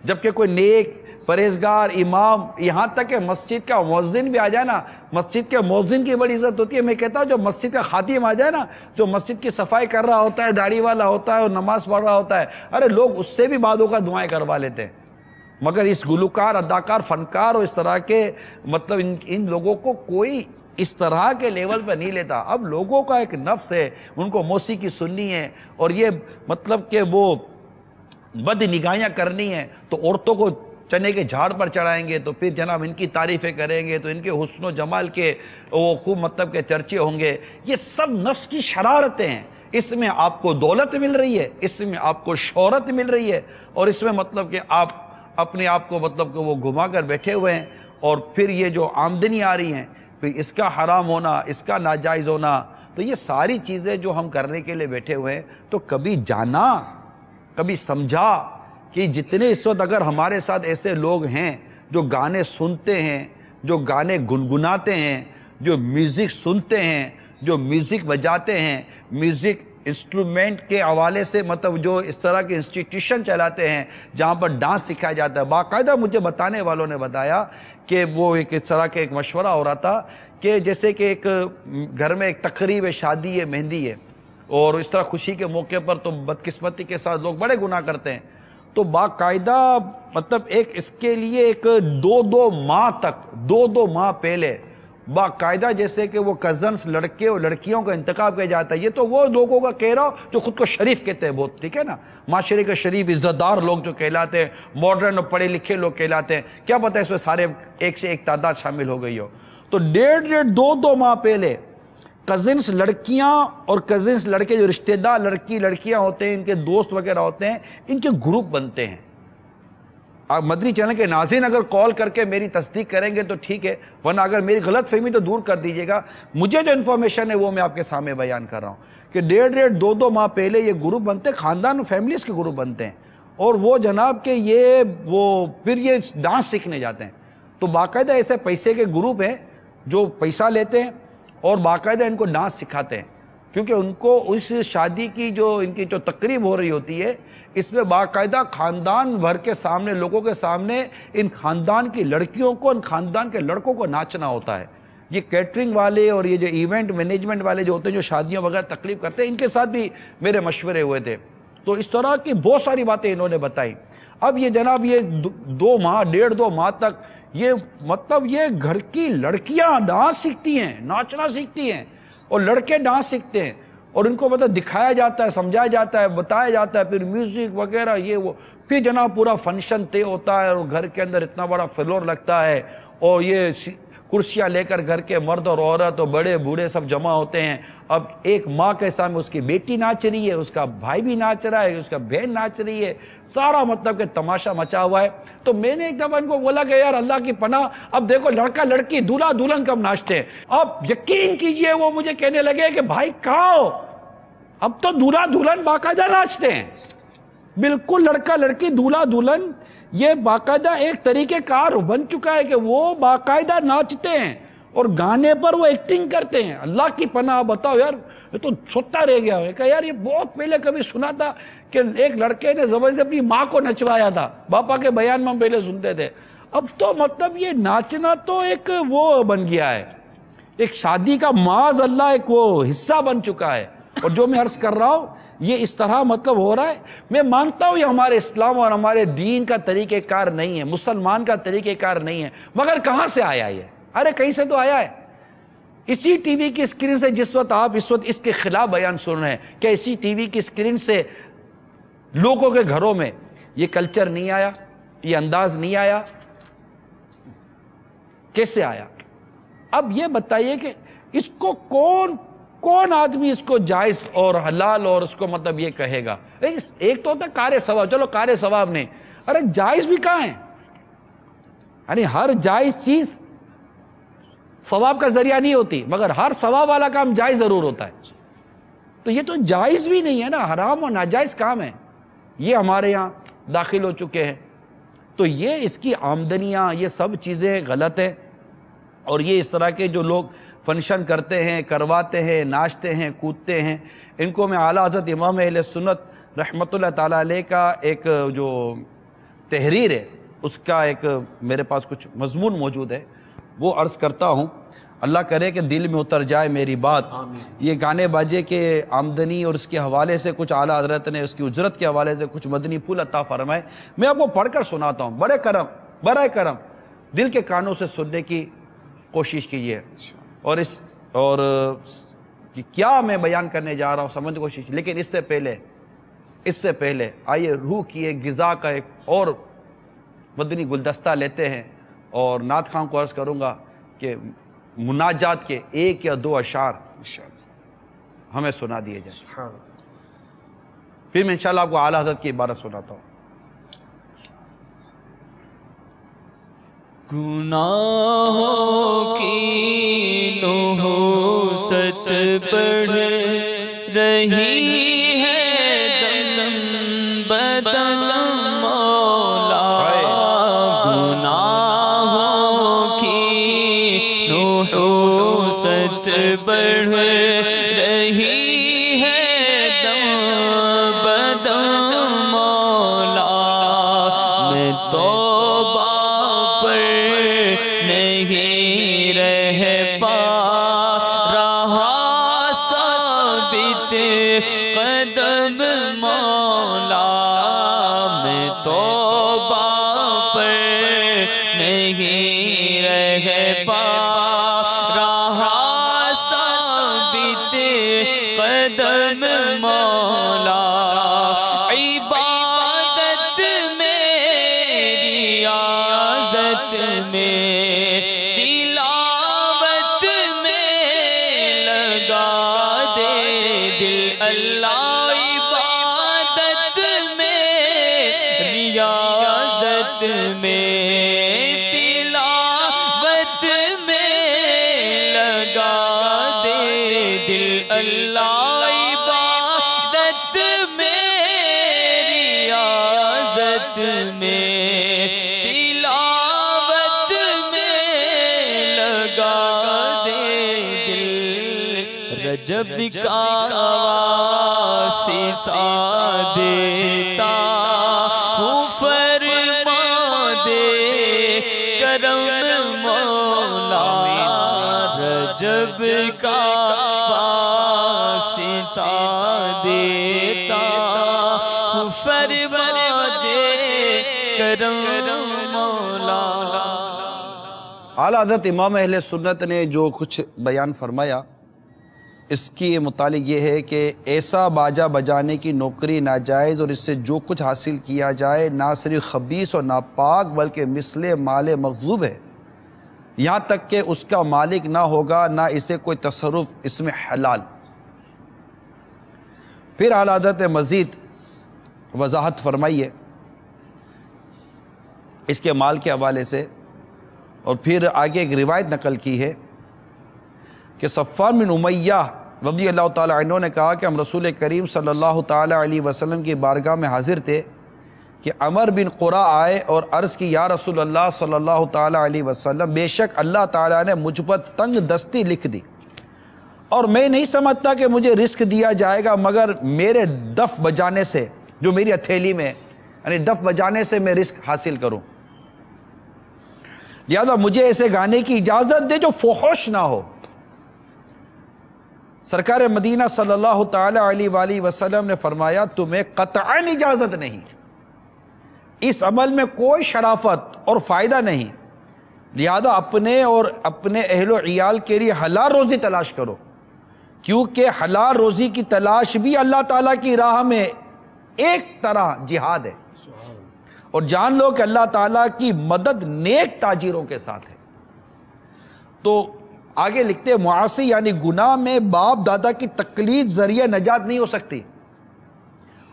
جبکہ کوئی نیک پرہیزگار امام، یہاں تک کہ مسجد کا مؤذن بھی آ جائے نا، مسجد کے مؤذن کی بڑی عزت ہوتی ہے۔ میں کہتا ہوں جو مسجد کا خادم آ جائے نا، جو مسجد کی صفائی کر رہا ہوتا ہے، داڑھی والا ہوتا ہے اور نماز پڑھ رہا ہوتا ہے، ارے لوگ اس سے بھی بعدوں کا دعائیں کروا لیتے ہیں۔ مگر اس گلوکار، اداکار، فنکار اور اس طرح کے مطلب ان لوگوں کو کوئی اس طرح کے لیول پہ نہیں لیتا۔ اب لوگوں کا ایک نفس ہے، ان کو موسیقی سننی ہے اور یہ مطلب کہ وہ بد نگاہیاں کرنی ہیں، تو عورتوں کو چنے کے جھاڑ پر چڑھائیں گے، تو پھر جناب ان کی تعریفیں کریں گے، تو ان کے حسن و جمال کے وہ خوب مطلب کہ چرچے ہوں گے۔ یہ سب نفس کی شرارتیں ہیں۔ اس میں آپ کو دولت مل رہی ہے، اس میں آپ کو شہرت مل رہی ہے، اور اس میں مطلب کہ آپ اپنے آپ کو مطلب کہ وہ گھما کر بیٹھے ہوئے ہیں، اور پھر یہ جو آمدنی آ رہی ہیں، پھر اس کا حرام ہونا، اس کا ناجائز ہونا، تو یہ ساری چیزیں جو ہم کرنے کے لیے بیٹھے ہوئے ہیں، تو کبھی جانا، کبھی سمجھا کہ جتنے اس وقت اگر ہمارے ساتھ ایسے لوگ ہیں جو گانے سنتے ہیں، جو گانے گنگناتے ہیں، جو میوزک سنتے ہیں، جو میوزک بجاتے ہیں، میوزک انسٹرومنٹ کے حوالے سے مطلب جو اس طرح کے انسٹیٹیوشن چلاتے ہیں جہاں پر ڈانس سکھایا جاتا ہے۔ باقاعدہ مجھے بتانے والوں نے بتایا کہ وہ ایک اس طرح کے ایک مشورہ ہو رہا تھا کہ جیسے کہ ایک گھر میں ایک تقریب ہے، شادی ہے، مہندی ہے، اور اس طرح خوشی کے موقع پر تو بدقسمتی کے ساتھ لوگ بڑے گناہ کرتے ہیں، تو باقاعدہ مطلب ایک اس کے لیے ایک دو ماہ پہلے باقاعدہ جیسے کہ وہ کزنس لڑکے اور لڑکیوں کا انتخاب کیا جاتا ہے۔ یہ تو وہ لوگوں کا کہہ رہا ہو جو خود کو شریف کہتے ہیں، بہت ٹھیک ہے نا، معاشرے کے شریف عزت دار لوگ جو کہلاتے ہیں، ماڈرن اور پڑھے لکھے لوگ کہلاتے ہیں، کیا پتہ اس میں سارے ایک سے ایک تعداد شامل ہو گئی ہو۔ تو دو ماہ پہلے کزنس لڑکیاں اور کزنس لڑکے جو رشتہ دار لڑکیاں ہوتے ہیں، ان کے دوست وغیرہ ہوتے ہیں، ان کے گروپ بنتے ہیں۔ آپ مدنی چینل کے ناظرین اگر کال کر کے میری تصدیق کریں گے تو ٹھیک ہے، ورنہ اگر میری غلط فہمی تو دور کر دیجئے گا۔ مجھے جو انفارمیشن ہے وہ میں آپ کے سامنے بیان کر رہا ہوں کہ دو ماہ پہلے یہ گروپ بنتے، خاندان و فیملیز کے گروپ بنتے ہیں، اور وہ جناب کہ پھر یہ ڈانس سیکھنے جاتے ہیں۔ تو باقاعدہ ایسے پیسے کے گروپ ہیں جو پیسہ لیتے ہیں اور باقاعدہ ان کو ڈانس سکھاتے ہیں، کیونکہ ان کو اس شادی کی ان کی جو تقریب ہو رہی ہوتی ہے، اس میں باقاعدہ خاندان بھر کے سامنے، لوگوں کے سامنے ان خاندان کی لڑکیوں کو، ان خاندان کے لڑکوں کو ناچنا ہوتا ہے۔ یہ کیٹرنگ والے اور یہ جو ایونٹ مینجمنٹ والے جو ہوتے ہیں، جو شادیوں وغیرہ تقریب کرتے ہیں، ان کے ساتھ بھی میرے مشورے ہوئے تھے، تو اس طرح کی بہت ساری باتیں انہوں نے بتائی۔ اب یہ جناب یہ 2 ماہ تک یہ مطلب یہ گھر کی لڑکیاں ڈانس سیکھتی ہیں، ناچنا سیکھتی ہیں، اور لڑکے ڈانس سیکھتے ہیں، اور ان کو مطلب دکھایا جاتا ہے، سمجھایا جاتا ہے، بتایا جاتا ہے، پھر میوزک وغیرہ یہ وہ، پھر جناب پورا فنکشن طے ہوتا ہے، اور گھر کے اندر اتنا بڑا فلور لگتا ہے، اور یہ کرسیاں لے کر گھر کے مرد اور عورت اور بڑے بوڑھے سب جمع ہوتے ہیں۔ اب ایک ماں کے سامنے اس کی بیٹی ناچ رہی ہے، اس کا بھائی بھی ناچ رہا ہے، اس کا بہن ناچ رہی ہے، سارا مطلب کہ تماشا مچا ہوا ہے۔ تو میں نے ایک دفعہ ان کو بولا کہ یار اللہ کی پناہ، اب دیکھو لڑکا لڑکی دولہا دلہن کب ناچتے ہیں، اب یقین کیجئے وہ مجھے کہنے لگے کہ بھائی کہاں ہو، اب تو دولہا دلہن باقاعدہ ناچتے ہیں، بالکل لڑکا لڑکی دولہا دلہن یہ باقاعدہ ایک طریقہ کار بن چکا ہے کہ وہ باقاعدہ ناچتے ہیں اور گانے پر وہ ایکٹنگ کرتے ہیں۔ اللہ کی پناہ بتاؤ یار، یہ تو سوتا رہ گیا ہے کہ یار یہ بہت پہلے کبھی سنا تھا کہ ایک لڑکے نے زبردستی اپنی ماں کو نچوایا تھا، باپا کے بیان میں ہم پہلے سنتے تھے۔ اب تو مطلب یہ ناچنا تو ایک وہ بن گیا ہے، ایک شادی کا معاذ اللہ ایک وہ حصہ بن چکا ہے۔ اور جو میں عرض کر رہا ہوں یہ اس طرح مطلب ہو رہا ہے، میں مانتا ہوں یہ ہمارے اسلام اور ہمارے دین کا طریقہ کار نہیں ہے، مسلمان کا طریقہ کار نہیں ہے، مگر کہاں سے آیا یہ؟ ارے کہیں سے تو آیا ہے۔ اسی ٹی وی کی اسکرین سے جس وقت آپ اس کے خلاف بیان سن رہے ہیں، کہ اسی ٹی وی کی اسکرین سے لوگوں کے گھروں میں یہ کلچر نہیں آیا، یہ انداز نہیں آیا، کیسے آیا؟ اب یہ بتائیے کہ اس کو کون آدمی اس کو جائز اور حلال اور اس کو مطلب یہ کہے گا؟ ایک تو ہوتا ہے کار ثواب، چلو کار ثواب نہیں، ارے جائز بھی کہاں ہے؟ یعنی ہر جائز چیز ثواب کا ذریعہ نہیں ہوتی، مگر ہر ثواب والا کام جائز ضرور ہوتا ہے۔ تو یہ تو جائز بھی نہیں ہے نا، حرام اور ناجائز کام ہے، یہ ہمارے یہاں داخل ہو چکے ہیں۔ تو یہ اس کی آمدنیاں، یہ سب چیزیں غلط ہیں، اور یہ اس طرح کے جو لوگ فنکشن کرتے ہیں، کرواتے ہیں، ناچتے ہیں، کودتے ہیں، ان کو میں اعلیٰ حضرت امام اہل سنت رحمۃ اللہ تعالیٰ علیہ کا ایک جو تحریر ہے اس کا ایک میرے پاس کچھ مضمون موجود ہے، وہ عرض کرتا ہوں، اللہ کرے کہ دل میں اتر جائے میری بات۔ یہ گانے باجے کے آمدنی اور اس کے حوالے سے کچھ اعلیٰ حضرت نے اس کی اجرت کے حوالے سے کچھ مدنی پھول عطا فرمائے، میں آپ کو پڑھ کر سناتا ہوں۔ برائے کرم دل کے کانوں سے سننے کی کوشش کیجیے، اور کیا میں بیان کرنے جا رہا ہوں سمجھنے کی کوشش، لیکن اس سے پہلے آئیے روح کی ایک غذا کا ایک اور مدنی گلدستہ لیتے ہیں، اور نعت خواں کو عرض کروں گا کہ مناجات کے 1 یا 2 اشعار ہمیں سنا دیے جائیں، پھر میں انشاءاللہ آپ کو اعلیٰ حضرت کی عبارت سناتا ہوں۔ گناہوں کی نحوست بڑھ رہی ہے دم بدم مولا، گناہوں کی نحوست بڑھ رہی ہے دم بدم مولا، میں توبہ پر نہیں رہ پا رہا ثابت قدم مولا، میں توبہ پر نہیں رہ پا رہا ثابت قدم مولا، عبادت میں ریاضت میں تلاوت میں لگا دے دل اللہ، عبادت میں ریاضت میں تلاوت میں لگا دے دل اللہ، عبادت میں ریاضت میں تلاوت میں لگا دے دل، رجب کا واسطہ دیتا ہوں فرما دے کرم مولا، رجب کا واسطہ دیتا ہوں فرما دے کرم مولا۔ اعلیٰ حضرت امام اہل سنت نے جو کچھ بیان فرمایا، اس کی متعلق یہ ہے کہ ایسا باجا بجانے کی نوکری ناجائز اور اس سے جو کچھ حاصل کیا جائے نہ صرف خبیث اور ناپاک بلکہ مثل مال مغضوب ہے، یہاں تک کہ اس کا مالک نہ ہوگا نہ اسے کوئی تصرف اس میں حلال۔ پھر اعلیٰ حضرت نے مزید وضاحت فرمائی ہے اس کے مال کے حوالے سے، اور پھر آگے ایک روایت نقل کی ہے کہ صفوان بن امیہ رضی اللہ تعالیٰ عنہ نے کہا کہ ہم رسول کریم صلی اللہ تعالیٰ علیہ وسلم کی بارگاہ میں حاضر تھے کہ عمر بن قرہ آئے اور عرض کی، یا رسول اللہ صلی اللہ تعالیٰ علیہ وسلم، بے شک اللہ تعالیٰ نے مجھ پر تنگ دستی لکھ دی اور میں نہیں سمجھتا کہ مجھے رزق دیا جائے گا مگر میرے دف بجانے سے، جو میری ہتھیلی میں یعنی دف بجانے سے میں رزق حاصل کروں، لہذا مجھے ایسے گانے کی اجازت دے جو فحش نہ ہو۔ سرکار مدینہ صلی اللہ تعالیٰ علیہ وآلہ وسلم نے فرمایا، تمہیں قطعاً اجازت نہیں، اس عمل میں کوئی شرافت اور فائدہ نہیں، لہذا اپنے اور اپنے اہل و عیال کے لیے حلال روزی تلاش کرو، کیونکہ حلال روزی کی تلاش بھی اللہ تعالیٰ کی راہ میں ایک طرح جہاد ہے، اور جان لو کہ اللہ تعالیٰ کی مدد نیک تاجروں کے ساتھ ہے۔ تو آگے لکھتے ہیں، معاصی یعنی گناہ میں باپ دادا کی تقلید ذریعہ نجات نہیں ہو سکتی،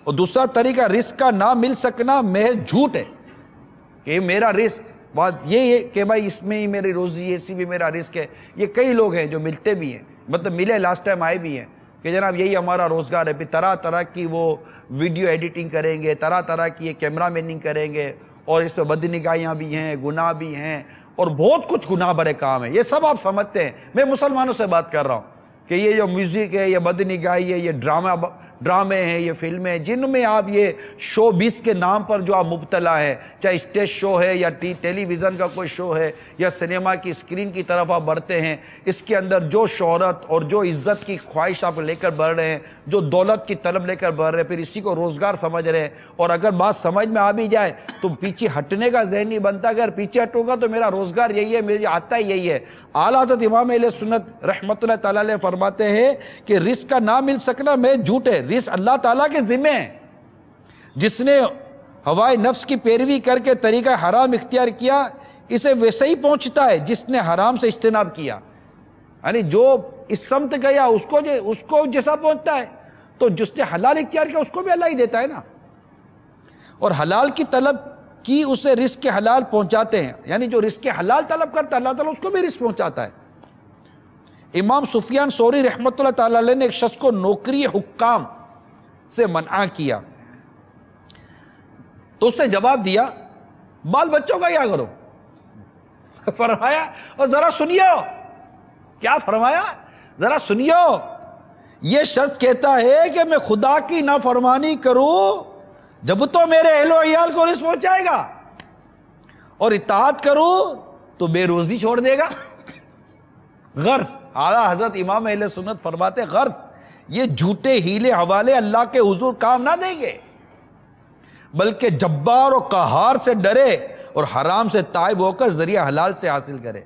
اور دوسرا طریقہ رزق کا نہ مل سکنا محض جھوٹ ہے کہ میرا رزق بات یہ ہے کہ بھائی اس میں ہی میری روزی، ایسی بھی میرا رزق ہے۔ یہ کئی لوگ ہیں جو ملتے بھی ہیں، مطلب ملے لاسٹ ٹائم آئے بھی ہیں کہ جناب یہی ہمارا روزگار ہے، پھر طرح طرح کی وہ ویڈیو ایڈیٹنگ کریں گے، طرح طرح کی یہ کیمرہ میننگ کریں گے، اور اس پہ بد نگاہیاں بھی ہیں، گناہ بھی ہیں، اور بہت کچھ گناہ بھرے کام ہے، یہ سب آپ سمجھتے ہیں۔ میں مسلمانوں سے بات کر رہا ہوں کہ یہ جو میوزک ہے، یہ بد نگاہی ہے، یہ ڈرامے ہیں، یہ فلمیں ہیں جن میں آپ یہ شو بیس کے نام پر جو آپ مبتلا ہے، چاہے اسٹیج شو ہے یا ٹیلی ویژن کا کوئی شو ہے یا سنیما کی اسکرین کی طرف آپ بڑھتے ہیں، اس کے اندر جو شہرت اور جو عزت کی خواہش آپ لے کر بڑھ رہے ہیں، جو دولت کی طلب لے کر بڑھ رہے ہیں، پھر اسی کو روزگار سمجھ رہے ہیں، اور اگر بات سمجھ میں آ بھی جائے تو پیچھے ہٹنے کا ذہن نہیں بنتا، اگر پیچھے ہٹوں گا تو میرا روزگار یہی ہے، میری آتا ہی یہی ہے۔ اعلیٰ حضرت امام اہل سنت رحمۃ اللہ تعالیٰ علیہ فرماتے ہیں کہ رزق کا نہ مل سکنا میں جھوٹ ہے، رزق اللہ تعالیٰ کے ذمہ ہے۔ جس نے ہوائے نفس کی پیروی کر کے طریقہ حرام اختیار کیا اسے ویسے ہی پہنچتا ہے جس نے حرام سے اجتناب کیا، یعنی جو اس سمت گیا اس کو جیسا پہنچتا ہے، تو جس نے حلال اختیار کیا اس کو بھی اللہ ہی دیتا ہے نا، اور حلال کی طلب کی اسے رزق کے حلال پہنچاتے ہیں، یعنی جو رزق کے حلال طلب کرتا ہے اللہ تعالیٰ اس کو بھی رزق پہنچاتا ہے۔ امام سفیان ثوری رحمۃ اللہ تعالیٰ علیہ نے ایک شخص کو نوکری حکام سے منع کیا تو اس نے جواب دیا بال بچوں کا کیا کرو؟ فرمایا اور ذرا سنیو، کیا فرمایا؟ ذرا سنیو، یہ شخص کہتا ہے کہ میں خدا کی نافرمانی کروں جب تو میرے اہل و عیال کو رزق پہنچائے گا، اور اطاعت کروں تو بے روزی چھوڑ دے گا۔ غرض اعلیٰ حضرت امام اہل سنت فرماتے غرض یہ جھوٹے ہیلے حوالے اللہ کے حضور کام نہ دیں گے، بلکہ جبار و قہار سے ڈرے اور حرام سے تائب ہو کر ذریعہ حلال سے حاصل کرے۔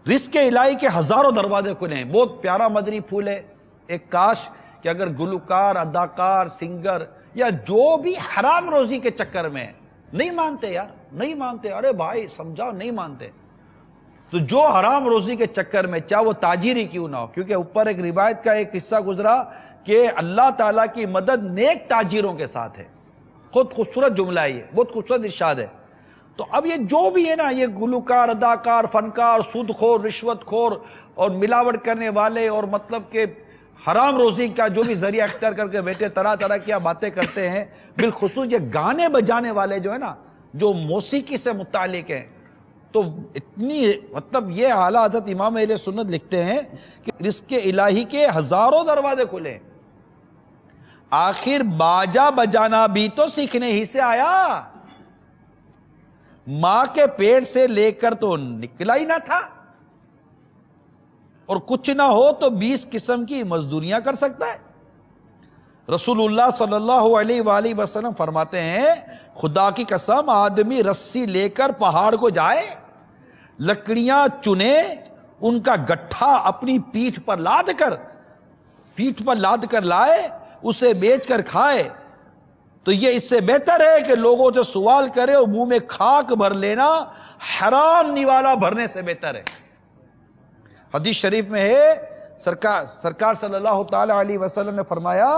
رزق الہی کے ہزاروں دروازے کھلے ہیں، بہت پیارا مدنی پھول ہے۔ ایک کاش کہ اگر گلوکار، اداکار، سنگر یا جو بھی حرام روزی کے چکر میں نہیں مانتے، یار نہیں مانتے، ارے بھائی سمجھاؤ، نہیں مانتے، تو جو حرام روزی کے چکر میں چاہے وہ تاجر ہی کیوں نہ ہو، کیونکہ اوپر ایک روایت کا ایک قصہ گزرا کہ اللہ تعالیٰ کی مدد نیک تاجروں کے ساتھ ہے، خود خوبصورت جملہ ہے، یہ بہت خوبصورت ارشاد ہے۔ تو اب یہ جو بھی ہے نا، یہ گلوکار، اداکار، فنکار، سود خور، رشوت خور اور ملاوٹ کرنے والے، اور مطلب کہ حرام روزی کا جو بھی ذریعہ اختیار کر کے بیٹھے طرح طرح کی باتیں کرتے ہیں، بالخصوص یہ گانے بجانے والے جو ہے نا، جو موسیقی سے متعلق ہیں، تو اتنی مطلب یہ اعلیٰ حضرت امام اہل سنت لکھتے ہیں کہ رزق الہی کے ہزاروں دروازے کھلے، آخر باجا بجانا بھی تو سیکھنے ہی سے آیا، ماں کے پیٹ سے لے کر تو نکلا ہی نہ تھا، اور کچھ نہ ہو تو 20 قسم کی مزدوریاں کر سکتا ہے۔ رسول اللہ صلی اللہ علیہ وآلہ وسلم فرماتے ہیں خدا کی قسم آدمی رسی لے کر پہاڑ کو جائے، لکڑیاں چنے، ان کا گٹھا اپنی پیٹھ پر لاد کر لائے، اسے بیچ کر کھائے، تو یہ اس سے بہتر ہے کہ لوگوں سے سوال کرے اور منہ میں کھاک بھر لینا حرام نوالا بھرنے سے بہتر ہے۔ حدیث شریف میں ہے سرکار صلی اللہ تعالی علیہ وسلم نے فرمایا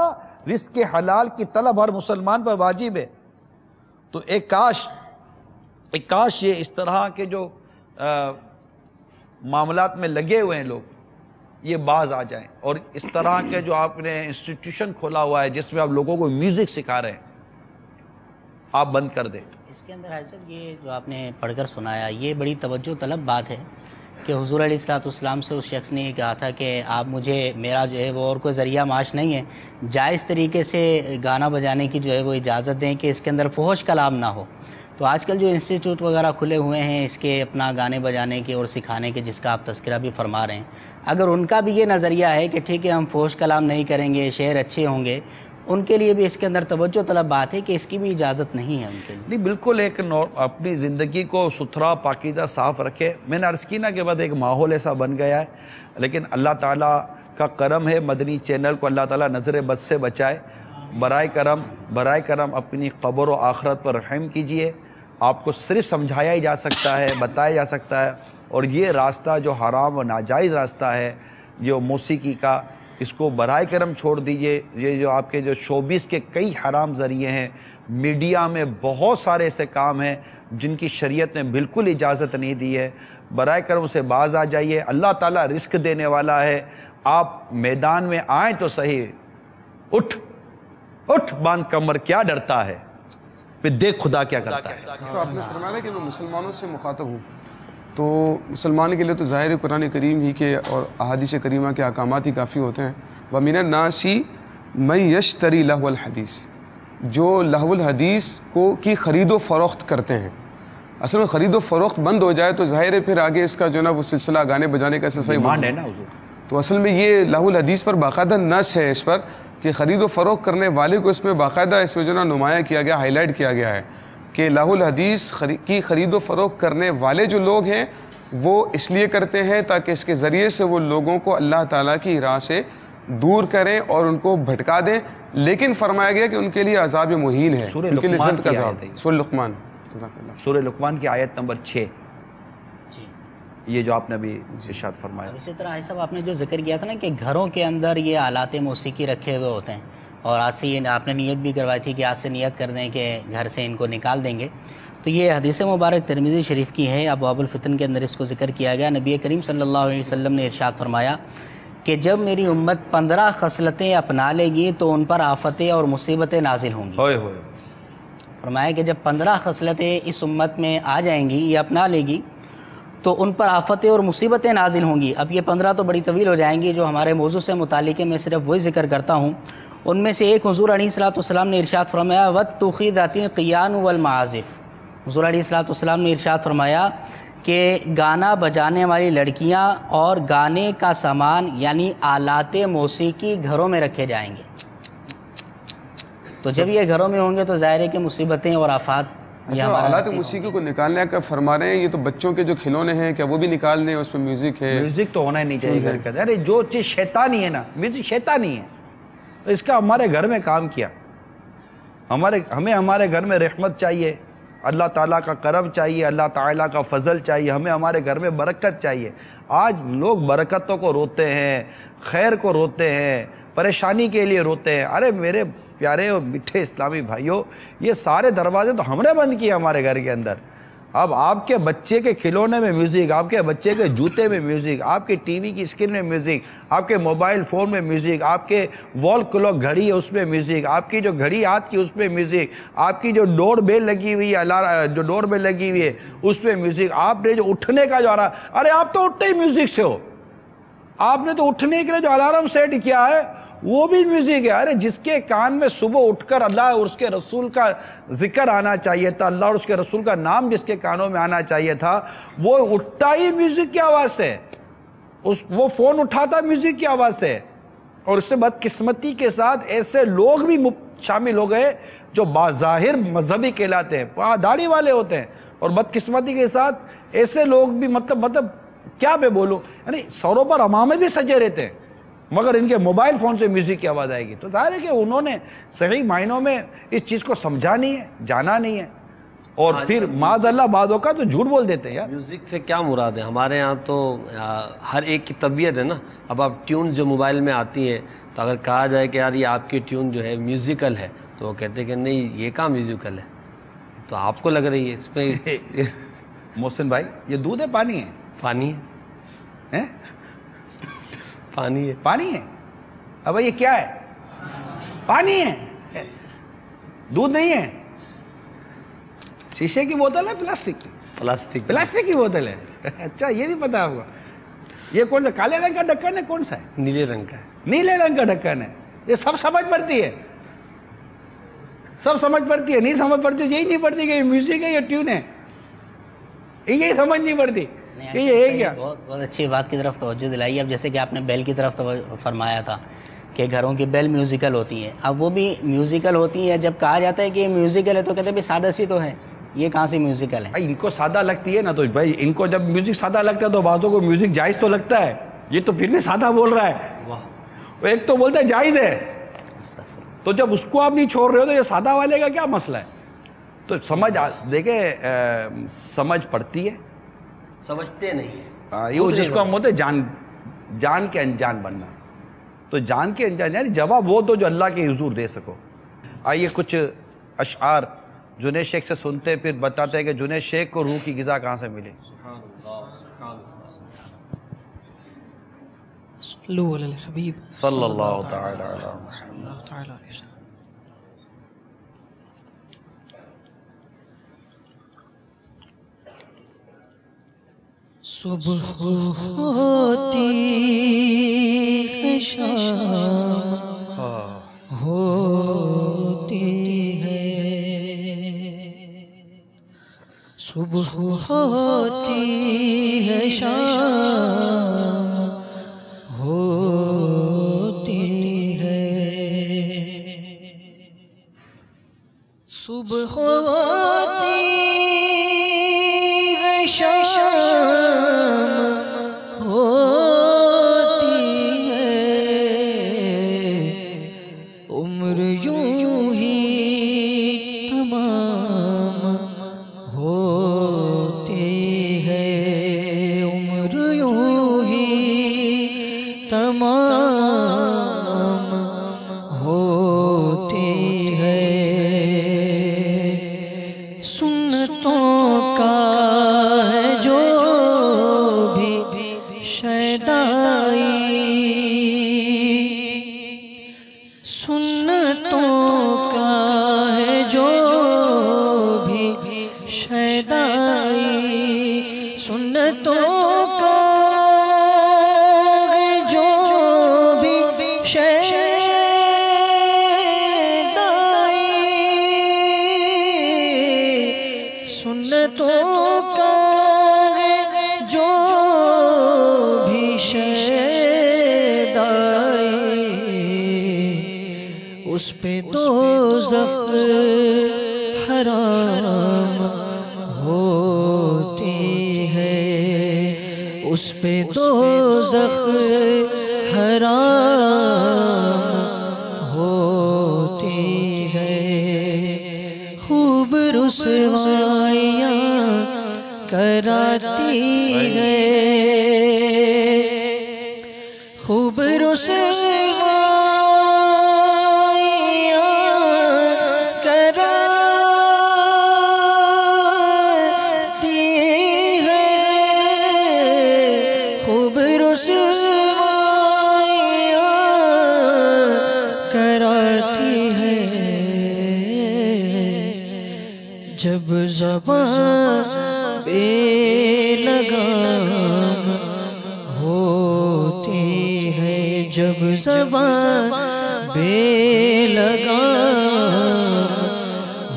رزق حلال کی طلب ہر مسلمان پر واجب ہے۔ تو ایک کاش یہ اس طرح کے جو معاملات میں لگے ہوئے ہیں لوگ یہ باز آ جائیں، اور اس طرح کے جو آپ نے انسٹیٹیوشن کھولا ہوا ہے جس میں آپ لوگوں کو میوزک سکھا رہے ہیں آپ بند کر دیں۔ اس کے اندر حاجی صاحب یہ جو آپ نے پڑھ کر سنایا یہ بڑی توجہ طلب بات ہے کہ حضور علیہ السلام سے اس شخص نے یہ کہا تھا کہ آپ مجھے میرا جو ہے وہ اور کوئی ذریعہ معاش نہیں ہے، جائز طریقے سے گانا بجانے کی جو ہے وہ اجازت دیں کہ اس کے اندر فحش کلام نہ ہو۔ تو آج کل جو انسٹیٹیوٹ وغیرہ کھلے ہوئے ہیں اس کے اپنا گانے بجانے کے اور سکھانے کے، جس کا آپ تذکرہ بھی فرما رہے ہیں، اگر ان کا بھی یہ نظریہ ہے کہ ٹھیک ہے ہم فحش کلام نہیں کریں گے، شعر اچھے ہوں گے، ان کے لیے بھی اس کے اندر توجہ طلب بات ہے کہ اس کی بھی اجازت نہیں ہے ان کے لیے۔ نہیں بالکل، ایک اپنی زندگی کو ستھرا پاکیزہ صاف رکھے۔ میں نے عرض کی نا کہ بعد ایک ماحول ایسا بن گیا ہے، لیکن اللہ تعالیٰ کا کرم ہے، مدنی چینل کو اللہ تعالیٰ نظر بد سے بچائے۔ برائے کرم اپنی قبر و آخرت پر رحم کیجئے۔ آپ کو صرف سمجھایا ہی جا سکتا ہے، بتایا جا سکتا ہے، اور یہ راستہ جو حرام و ناجائز راستہ ہے جو موسیقی کا، اس کو برائے کرم چھوڑ دیجئے۔ یہ جو آپ کے جو شوبیس کے کئی حرام ذریعے ہیں، میڈیا میں بہت سارے ایسے کام ہیں جن کی شریعت نے بالکل اجازت نہیں دی ہے، برائے کرم اسے باز آ جائیے۔ اللہ تعالیٰ رزق دینے والا ہے، آپ میدان میں آئیں تو صحیح، اٹھ باندھ کمر، کیا ڈرتا ہے، پھر دیکھ خدا کیا کرتا ہے۔ آپ نے فرمایا کہ میں مسلمانوں سے مخاطب ہوں، تو مسلمان کے لیے تو ظاہر قرآن کریم ہی کے اور احادیث کریمہ کے احکامات ہی کافی ہوتے ہیں، وَمِنَ النَّاسِ مَن يَشْتَرِي لَهْوَ الْحَدِيثِ، جو لہو الحدیث کی خرید و فروخت کرتے ہیں. اصل میں خرید و فروخت بند ہو جائے تو ظاہر ہے پھر آگے اس کا جو ہے نا وہ سلسلہ گانے بجانے کا سلسلہ ڈیمانڈ ہے نا حضور. تو اصل میں یہ لہو الحدیث پر باقاعدہ نص ہے اس پر کہ خرید و فروخت کرنے والے کو اس میں باقاعدہ اس میں جو نا نمایاں کیا گیا، ہائی لائٹ کیا گیا ہے کہ لہو الحدیث کی خرید و فروخت کرنے والے جو لوگ ہیں وہ اس لیے کرتے ہیں تاکہ اس کے ذریعے سے وہ لوگوں کو اللہ تعالیٰ کی راہ سے دور کریں اور ان کو بھٹکا دیں. لیکن فرمایا گیا کہ ان کے لیے عذاب مہین ہے، ان کے لیے عزت کا عذاب. سورہ لقمان، سورہ لقمان کی آیت نمبر 6، یہ جو آپ نے ابھی ارشاد فرمایا. اسی طرح صاحب آپ نے جو ذکر کیا تھا نا کہ گھروں کے اندر یہ آلات موسیقی رکھے ہوئے ہوتے ہیں، اور آج سے یہ آپ نے نیت بھی کروائی تھی کہ آج سے نیت کر دیں کہ گھر سے ان کو نکال دیں گے. تو یہ حدیث مبارک ترمذی شریف کی ہے، ابواب الفتن کے اندر اس کو ذکر کیا گیا. نبی کریم صلی اللہ علیہ وسلم نے ارشاد فرمایا کہ جب میری امت 15 خصلتیں اپنا لے گی تو ان پر آفتیں اور مصیبتیں نازل ہوں گی. فرمایا کہ جب 15 خصلتیں اس امت میں آ جائیں گی، یہ اپنا لے گی، تو ان پر آفتیں اور مصیبتیں نازل ہوں گی. اب یہ 15 تو بڑی طویل ہو جائیں گی، جو ہمارے موضوع سے متعلق ہے میں صرف وہی ذکر کرتا ہوں. ان میں سے ایک حضور علیہ الصلوۃ والسلام نے ارشاد فرمایا وَاتُّخِذَتِ الْقِيَانُ وَالْمَعَازِفُ. حضور علیہ الصلوۃ والسلام نے ارشاد فرمایا کہ گانا بجانے والی لڑکیاں اور گانے کا سامان یعنی آلات موسیقی گھروں میں رکھے جائیں گے. تو جب یہ گھروں میں ہوں گے تو ظاہر ہے کہ مصیبتیں اور آفات آلات موسیقی کو نکالنے کا فرما رہے ہیں. یہ تو بچوں کے جو کھلونے ہیں کیا وہ بھی نکال دیں؟ اس میں میوزک ہے. میوزک تو ہونا ہی نہیں چاہیے گھر کا. ارے جو چیز شیطانی ہے نا، میوزک شیطانی ہے. تو اس کا ہمارے گھر میں کام کیا. ہمیں ہمارے گھر میں رحمت چاہیے، اللہ تعالیٰ کا کرم چاہیے، اللہ تعالیٰ کا فضل چاہیے، ہمیں ہمارے گھر میں برکت چاہیے. آج لوگ برکتوں کو روتے ہیں، خیر کو روتے ہیں، پریشانی کے لیے روتے ہیں. ارے میرے پیارے اور میٹھے اسلامی بھائیوں، یہ سارے دروازے تو ہم نے بند کیے ہمارے گھر کے اندر. اب آپ کے بچے کے کھلونے میں میوزک، آپ کے بچے کے جوتے میں میوزک، آپ کے ٹی وی کی اسکرین میں میوزک، آپ کے موبائل فون میں میوزک، آپ کے وال کلاک گھڑی ہے اس میں میوزک، آپ کی جو گھڑی ہاتھ کی اس میں میوزک، آپ کی جو ڈور بیل لگی ہوئی ہے، جو ڈور بیل لگی ہوئی ہے اس میں میوزک، آپ نے جو اٹھنے کا جو آ رہا، ارے آپ تو اٹھتے ہی میوزک سے ہو. آپ نے تو اٹھنے کے لیے جو الارم سیٹ کیا ہے وہ بھی میوزک ہے. ارے جس کے کان میں صبح اٹھ کر اللہ اور اس کے رسول کا ذکر آنا چاہیے تھا، اللہ اور اس کے رسول کا نام جس کے کانوں میں آنا چاہیے تھا، وہ اٹھتا ہی میوزک کی آواز سے، وہ فون اٹھاتا میوزک کی آواز سے. اور اس سے بدقسمتی کے ساتھ ایسے لوگ بھی شامل ہو گئے جو بظاہر مذہبی کہلاتے ہیں، داڑھی والے ہوتے ہیں، اور بدقسمتی کے ساتھ ایسے لوگ بھی مطلب کیا میں بولوں، یعنی سروں پر عمامے بھی سجے رہتے ہیں مگر ان کے موبائل فون سے میوزک کی آواز آئے گی. تو ظاہر ہے کہ انہوں نے صحیح معنوں میں اس چیز کو سمجھا نہیں ہے، جانا نہیں ہے، اور پھر معاذ اللہ بعدوں کا تو جھوٹ بول دیتے ہیں. یار میوزک سے کیا مراد ہے؟ ہمارے ہاں تو ہر ایک کی طبیعت ہے نا. اب آپ ٹیون جو موبائل میں آتی ہیں تو اگر کہا جائے کہ یار یہ آپ کی ٹیون جو ہے میوزیکل ہے تو وہ کہتے ہیں کہ نہیں یہ کہاں میوزیکل ہے. تو آپ کو لگ رہی ہے اس پہ محسن بھائی یہ دودھ ہے پانی ہے؟ پانی ہے، پانی ہے، پانی ہے. اب یہ کیا ہے؟ پانی ہے، دودھ نہیں ہے. شیشے کی بوتل ہے پلاسٹک کی بوتل ہے. اچھا یہ بھی پتا ہوگا. یہ کون سا کالے رنگ کا ڈھکن ہے؟ کون سا ہے؟ نیلے رنگ کا ہے. نیلے رنگ کا ڈھکن ہے. یہ سب سمجھ پڑتی ہے، سب سمجھ پڑتی ہے. نہیں سمجھ پڑتی، یہی نہیں پڑتی کہ یہ میوزک ہے یا ٹیون ہے، یہی سمجھ نہیں پڑتی. یہ ہے کیا؟ بہت اچھی بات کی طرف توجہ دلائی. اب جیسے کہ آپ نے بیل کی طرف فرمایا تھا کہ گھروں کی بیل میوزیکل ہوتی ہے. اب وہ بھی میوزیکل ہوتی ہے، جب کہا جاتا ہے کہ یہ میوزیکل ہے تو کہتے ہیں بھائی سادہ سی تو ہے، یہ کہاں سے میوزیکل ہے؟ ان کو سادہ لگتی ہے نا، تو بھائی ان کو جب میوزک سادہ لگتا ہے تو باتوں کو میوزک جائز تو لگتا ہے. یہ تو پھر بھی سادہ بول رہا ہے، ایک تو بولتا ہے جائز ہے. تو جب اس کو آپ نہیں چھوڑ رہے ہو تو یہ سادہ والے کا کیا مسئلہ ہے؟ تو سمجھ دیکھیں، سمجھ پڑتی ہے، سمجھتے نہیں. یہ جس کو ہم بولتے جان کے انجان بننا. تو جان کے انجان یعنی جواب وہ دو جو اللہ کے حضور دے سکو. آئیے کچھ اشعار جنید شیخ سے سنتے پھر بتاتے ہیں کہ جنید شیخ کو روح کی غذا کہاں سے ملی. صلو علی الحبیب صلی اللہ تعالی علیہ وسلم. صبح ہوتی ہے شام صبح ہوتی ہے شام ہوتی ہے، صبح ہوتی ہے شام ہوتی ہے، عمر یوں ہی تمام ہوتی ہے، عمر یوں ہی تمام ہوتی ہے، سنتوں کا ہے جو بھی شیدائی، سنتوں کا ہے جو بھی شیدائی، سنتوں کا ہے جو بھی شیدائی، سنتوں کا ہے جو بھی شیدائی، اس پہ دوزخ حرام ہوتی ہے، اس پہ دوزخ حرام ہوتی ہے، خوب رسوائیاں کراتی ہے، خوب رسوائیاں کراتی ہے، خوب رسوائیاں کراتی ہے، جب زبان بے لگام ہوتی ہے، جب زبان بے لگام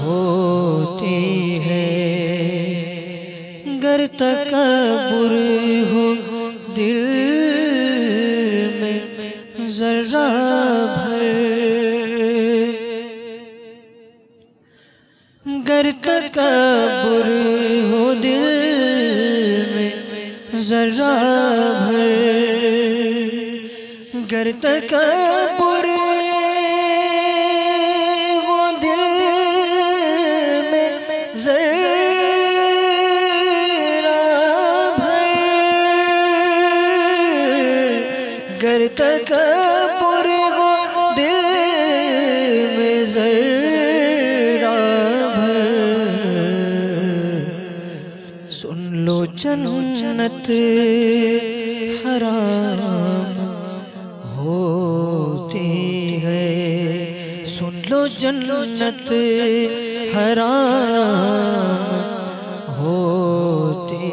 ہوتی ہے، گر تکبر ہو دل میں ذرہ بھر، گر تکبر ہو دل میں ذرہ بھر، گر تکبر ہو دل میں ذرہ بھر، گر تکبر ہو دل میں ذرہ بھر، سن لو جنت حرام ہوتی ہے، سن لو جنت حرام ہوتی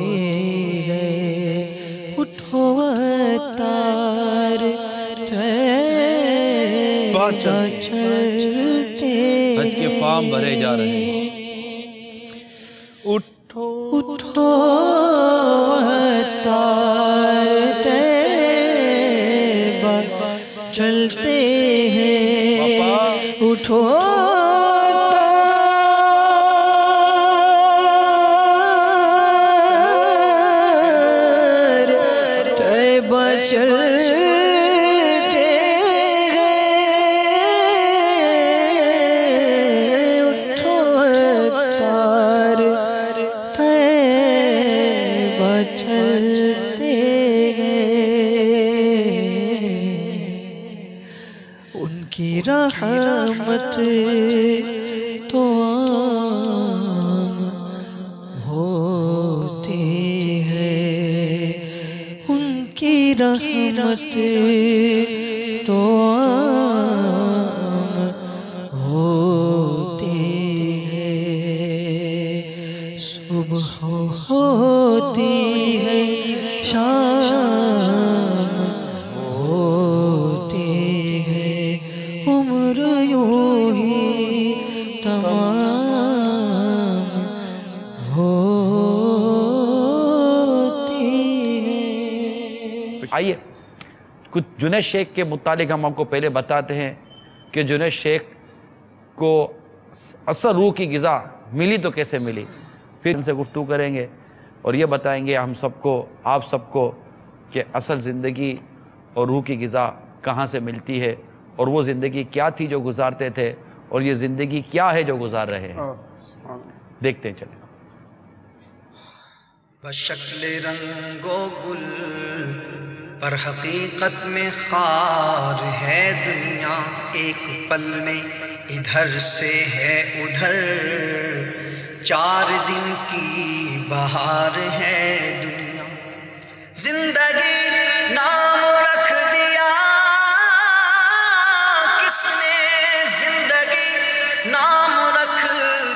ہے، اٹھو تار چلتے حج کے فارم بھرے جا رہے ہیں، اٹھو تار طیبہ چلتے ہیں، اٹھو تار طیبہ چلتے ہیں، اٹھو تار طیبہ چلتے ہیں، ان کی رحمت تو عام ہوتی ہے، ان کی رحمت تو عام ہوتی ہے، صبح ہوتی ہے شام ہوتی ہے، عمر یوں ہی تمام ہو کچھ جنید شیخ کے متعلق ہم آپ کو پہلے بتاتے ہیں کہ جنید شیخ کو اصل روح کی غذا ملی تو کیسے ملی، پھر ان سے گفتگو کریں گے اور یہ بتائیں گے ہم سب کو، آپ سب کو، کہ اصل زندگی اور روح کی غذا کہاں سے ملتی ہے، اور وہ زندگی کیا تھی جو گزارتے تھے، اور یہ زندگی کیا ہے جو گزار رہے ہیں۔ دیکھتے ہیں، چلیں۔ بشکل رنگ و گل پر حقیقت میں خار ہے دنیا، ایک پل میں ادھر سے ہے ادھر، 4 دن کی بہار ہے دنیا۔ زندگی نام رکھ دیا کس نے، زندگی نام رکھ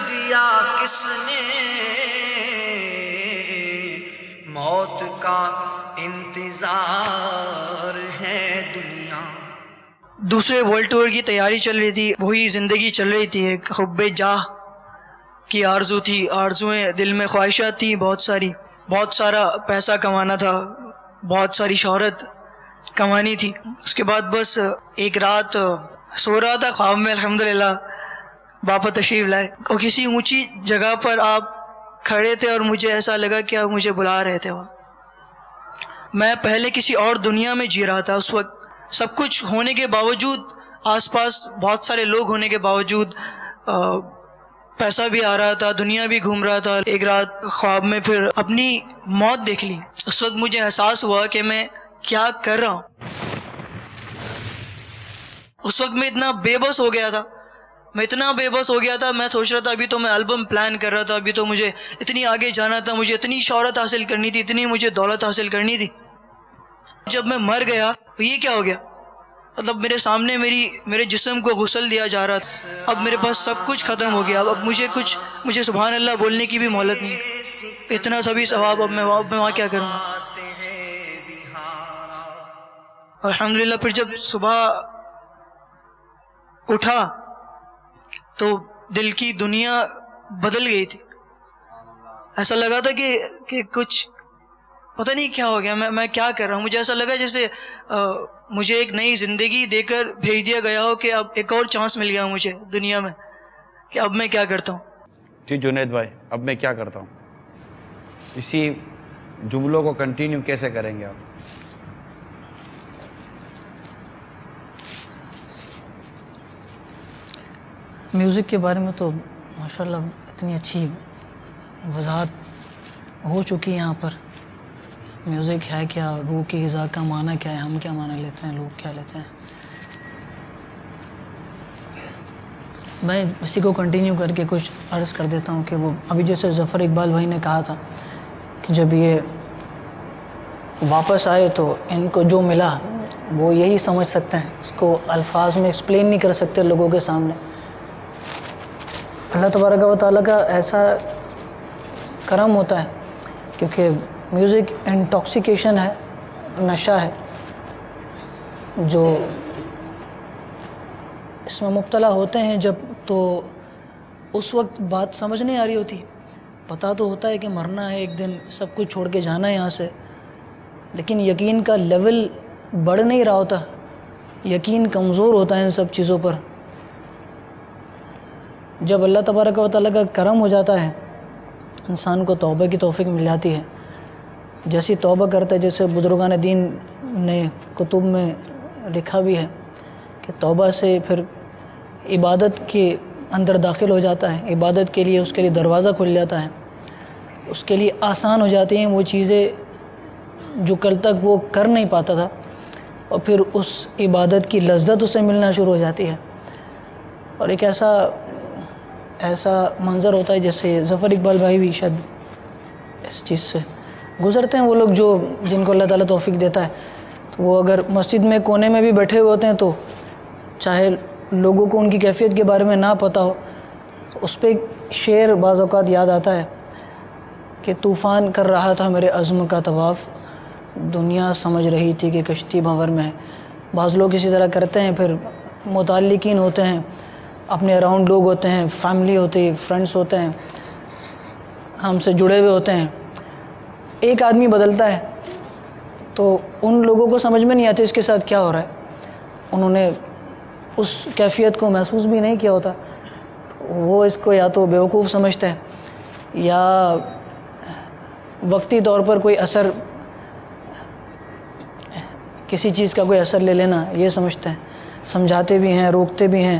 دیا کس نے، موت کا انتظار ہے دنیا۔ دوسرے ورلڈ ٹور کی تیاری چل رہی تھی، وہی زندگی چل رہی تھی، ایک حب جاہ کی آرزو تھی، آرزویں دل میں، خواہشات تھی بہت ساری، بہت سارا پیسہ کمانا تھا، بہت ساری شہرت کمانی تھی۔ اس کے بعد بس ایک رات سو رہا تھا، خواب میں الحمدللہ باپا تشریف لائے، اور کسی اونچی جگہ پر آپ کھڑے تھے اور مجھے ایسا لگا کہ آپ مجھے بلا رہے تھے وہاں۔ میں پہلے کسی اور دنیا میں جی رہا تھا، اس وقت سب کچھ ہونے کے باوجود، آس پاس بہت سارے لوگ ہونے کے باوجود، پیسہ بھی آ رہا تھا، دنیا بھی گھوم رہا تھا۔ ایک رات خواب میں پھر اپنی موت دیکھ لی۔ اس وقت مجھے احساس ہوا کہ میں کیا کر رہا ہوں۔ اس وقت میں اتنا بے بس ہو گیا تھا، میں اتنا بے بس ہو گیا تھا، میں سوچ رہا تھا ابھی تو میں البم پلان کر رہا تھا، ابھی تو مجھے اتنی آگے جانا تھا، مجھے اتنی شہرت حاصل کرنی تھی، اتنی مجھے دولت حاصل کرنی تھی۔ جب میں مر گیا تو یہ کیا ہو گیا؟ مطلب میرے سامنے میرے جسم کو غسل دیا جا رہا تھا، اب میرے پاس سب کچھ ختم ہو گیا، اب مجھے سبحان اللہ بولنے کی بھی مہلت نہیں، اتنا سبھی ثواب، اب میں وہاں کیا کروں گا؟ الحمدللہ پھر جب صبح اٹھا تو دل کی دنیا بدل گئی تھی، ایسا لگا تھا کہ کچھ پتہ نہیں کیا ہو گیا، میں کیا کر رہا ہوں۔ مجھے ایسا لگا جیسے مجھے ایک نئی زندگی دے کر بھیج دیا گیا ہو، کہ اب ایک اور چانس مل گیا مجھے دنیا میں، کہ اب میں کیا کرتا ہوں۔ جی جنید بھائی، اب میں کیا کرتا ہوں، اسی جملوں کو کنٹینیو کیسے کریں گے آپ؟ میوزک کے بارے میں تو ماشاءاللہ اتنی اچھی وضاحت ہو چکی ہے یہاں پر۔ میوزک ہے کیا، روح کی غذا کا معنی کیا ہے، ہم کیا معنی لیتے ہیں، لوگ کیا لیتے ہیں۔ میں اسی کو کنٹینیو کر کے کچھ عرض کر دیتا ہوں کہ وہ ابھی جیسے ظفر اقبال بھائی نے کہا تھا کہ جب یہ واپس آئے تو ان کو جو ملا وہ یہی سمجھ سکتے ہیں، اس کو الفاظ میں ایکسپلین نہیں کر سکتے لوگوں کے سامنے۔ اللہ تبارک و تعالیٰ کا ایسا کرم ہوتا ہے، کیونکہ میوزک انٹاکسیکیشن ہے، نشہ ہے، جو اس میں مبتلا ہوتے ہیں جب، تو اس وقت بات سمجھ نہیں آ رہی ہوتی، پتہ تو ہوتا ہے کہ مرنا ہے ایک دن، سب کچھ چھوڑ کے جانا ہے یہاں سے، لیکن یقین کا لیول بڑھ نہیں رہا ہوتا، یقین کمزور ہوتا ہے ان سب چیزوں پر۔ جب اللہ تبارک و تعالیٰ کا کرم ہو جاتا ہے، انسان کو توبہ کی توفیق مل جاتی ہے، جیسی توبہ کرتا ہے، جیسے بزرگان دین نے کتب میں لکھا بھی ہے کہ توبہ سے پھر عبادت کے اندر داخل ہو جاتا ہے، عبادت کے لیے اس کے لیے دروازہ کھل جاتا ہے، اس کے لیے آسان ہو جاتی ہیں وہ چیزیں جو کل تک وہ کر نہیں پاتا تھا، اور پھر اس عبادت کی لذت اسے ملنا شروع ہو جاتی ہے۔ اور ایک ایسا منظر ہوتا ہے، جیسے ظفر اقبال بھائی بھی شاید اس چیز سے گزرتے ہیں، وہ لوگ جن کو اللہ تعالیٰ توفیق دیتا ہے، تو وہ اگر مسجد میں کونے میں بھی بیٹھے ہوئے ہوتے ہیں، تو چاہے لوگوں کو ان کی کیفیت کے بارے میں نہ پتہ ہو، تو اس پہ شعر بعض اوقات یاد آتا ہے کہ طوفان کر رہا تھا میرے عزم کا طواف، دنیا سمجھ رہی تھی کہ کشتی بھنور میں ہے۔ بعض لوگ اسی طرح کرتے ہیں، پھر متعلقین ہوتے ہیں، اپنے اراؤنڈ لوگ ہوتے ہیں، فیملی ہوتی ہے، فرینڈس ہوتے ہیں، ہم سے جڑے ہوئے ہوتے ہیں، ایک آدمی بدلتا ہے تو ان لوگوں کو سمجھ میں نہیں آتے اس کے ساتھ کیا ہو رہا ہے، انہوں نے اس کیفیت کو محسوس بھی نہیں کیا ہوتا، وہ اس کو یا تو بیوقوف سمجھتا ہے یا وقتی طور پر کوئی اثر، کسی چیز کا کوئی اثر لے لینا یہ سمجھتے ہیں. سمجھاتے بھی ہیں، روکتے بھی ہیں.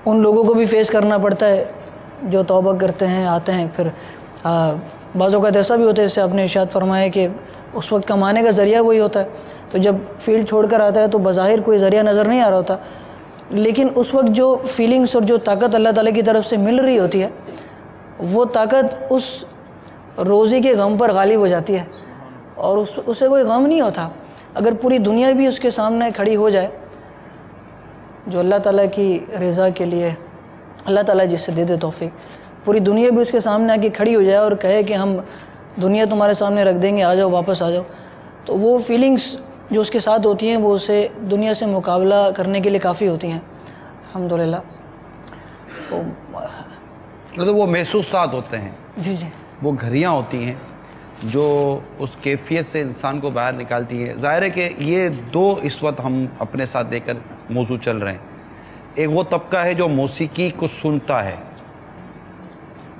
ان لوگوں کو بھی فیس کرنا پڑتا ہے جو توبہ کرتے ہیں، آتے ہیں. پھر بعض اوقات ایسا بھی ہوتا ہے، جیسے آپ نے ارشاد فرمایا کہ اس وقت کمانے کا ذریعہ وہی ہوتا ہے، تو جب فیلڈ چھوڑ کر آتا ہے تو بظاہر کوئی ذریعہ نظر نہیں آ رہا ہوتا، لیکن اس وقت جو فیلنگز اور جو طاقت اللہ تعالیٰ کی طرف سے مل رہی ہوتی ہے، وہ طاقت اس روزی کے غم پر غالب ہو جاتی ہے اور اسے کوئی غم نہیں ہوتا. اگر پوری دنیا بھی اس کے سامنے کھڑی ہو جائے، جو اللہ تعالیٰ کی رضا کے لیے اللہ تعالیٰ جس سے دے دے توفیق، پوری دنیا بھی اس کے سامنے آ کے کھڑی ہو جائے اور کہے کہ ہم دنیا تمہارے سامنے رکھ دیں گے، آ جاؤ، واپس آ جاؤ، تو وہ فیلنگز جو اس کے ساتھ ہوتی ہیں وہ اسے دنیا سے مقابلہ کرنے کے لیے کافی ہوتی ہیں. الحمدللہ. تو وہ محسوسات ہوتے ہیں، جی جی، وہ گھڑیاں ہوتی ہیں جو اس کیفیت سے انسان کو باہر نکالتی ہے. ظاہر ہے کہ یہ دو اس وقت ہم اپنے ساتھ لے کر موضوع چل رہے ہیں. ایک وہ طبقہ ہے جو موسیقی کو سنتا ہے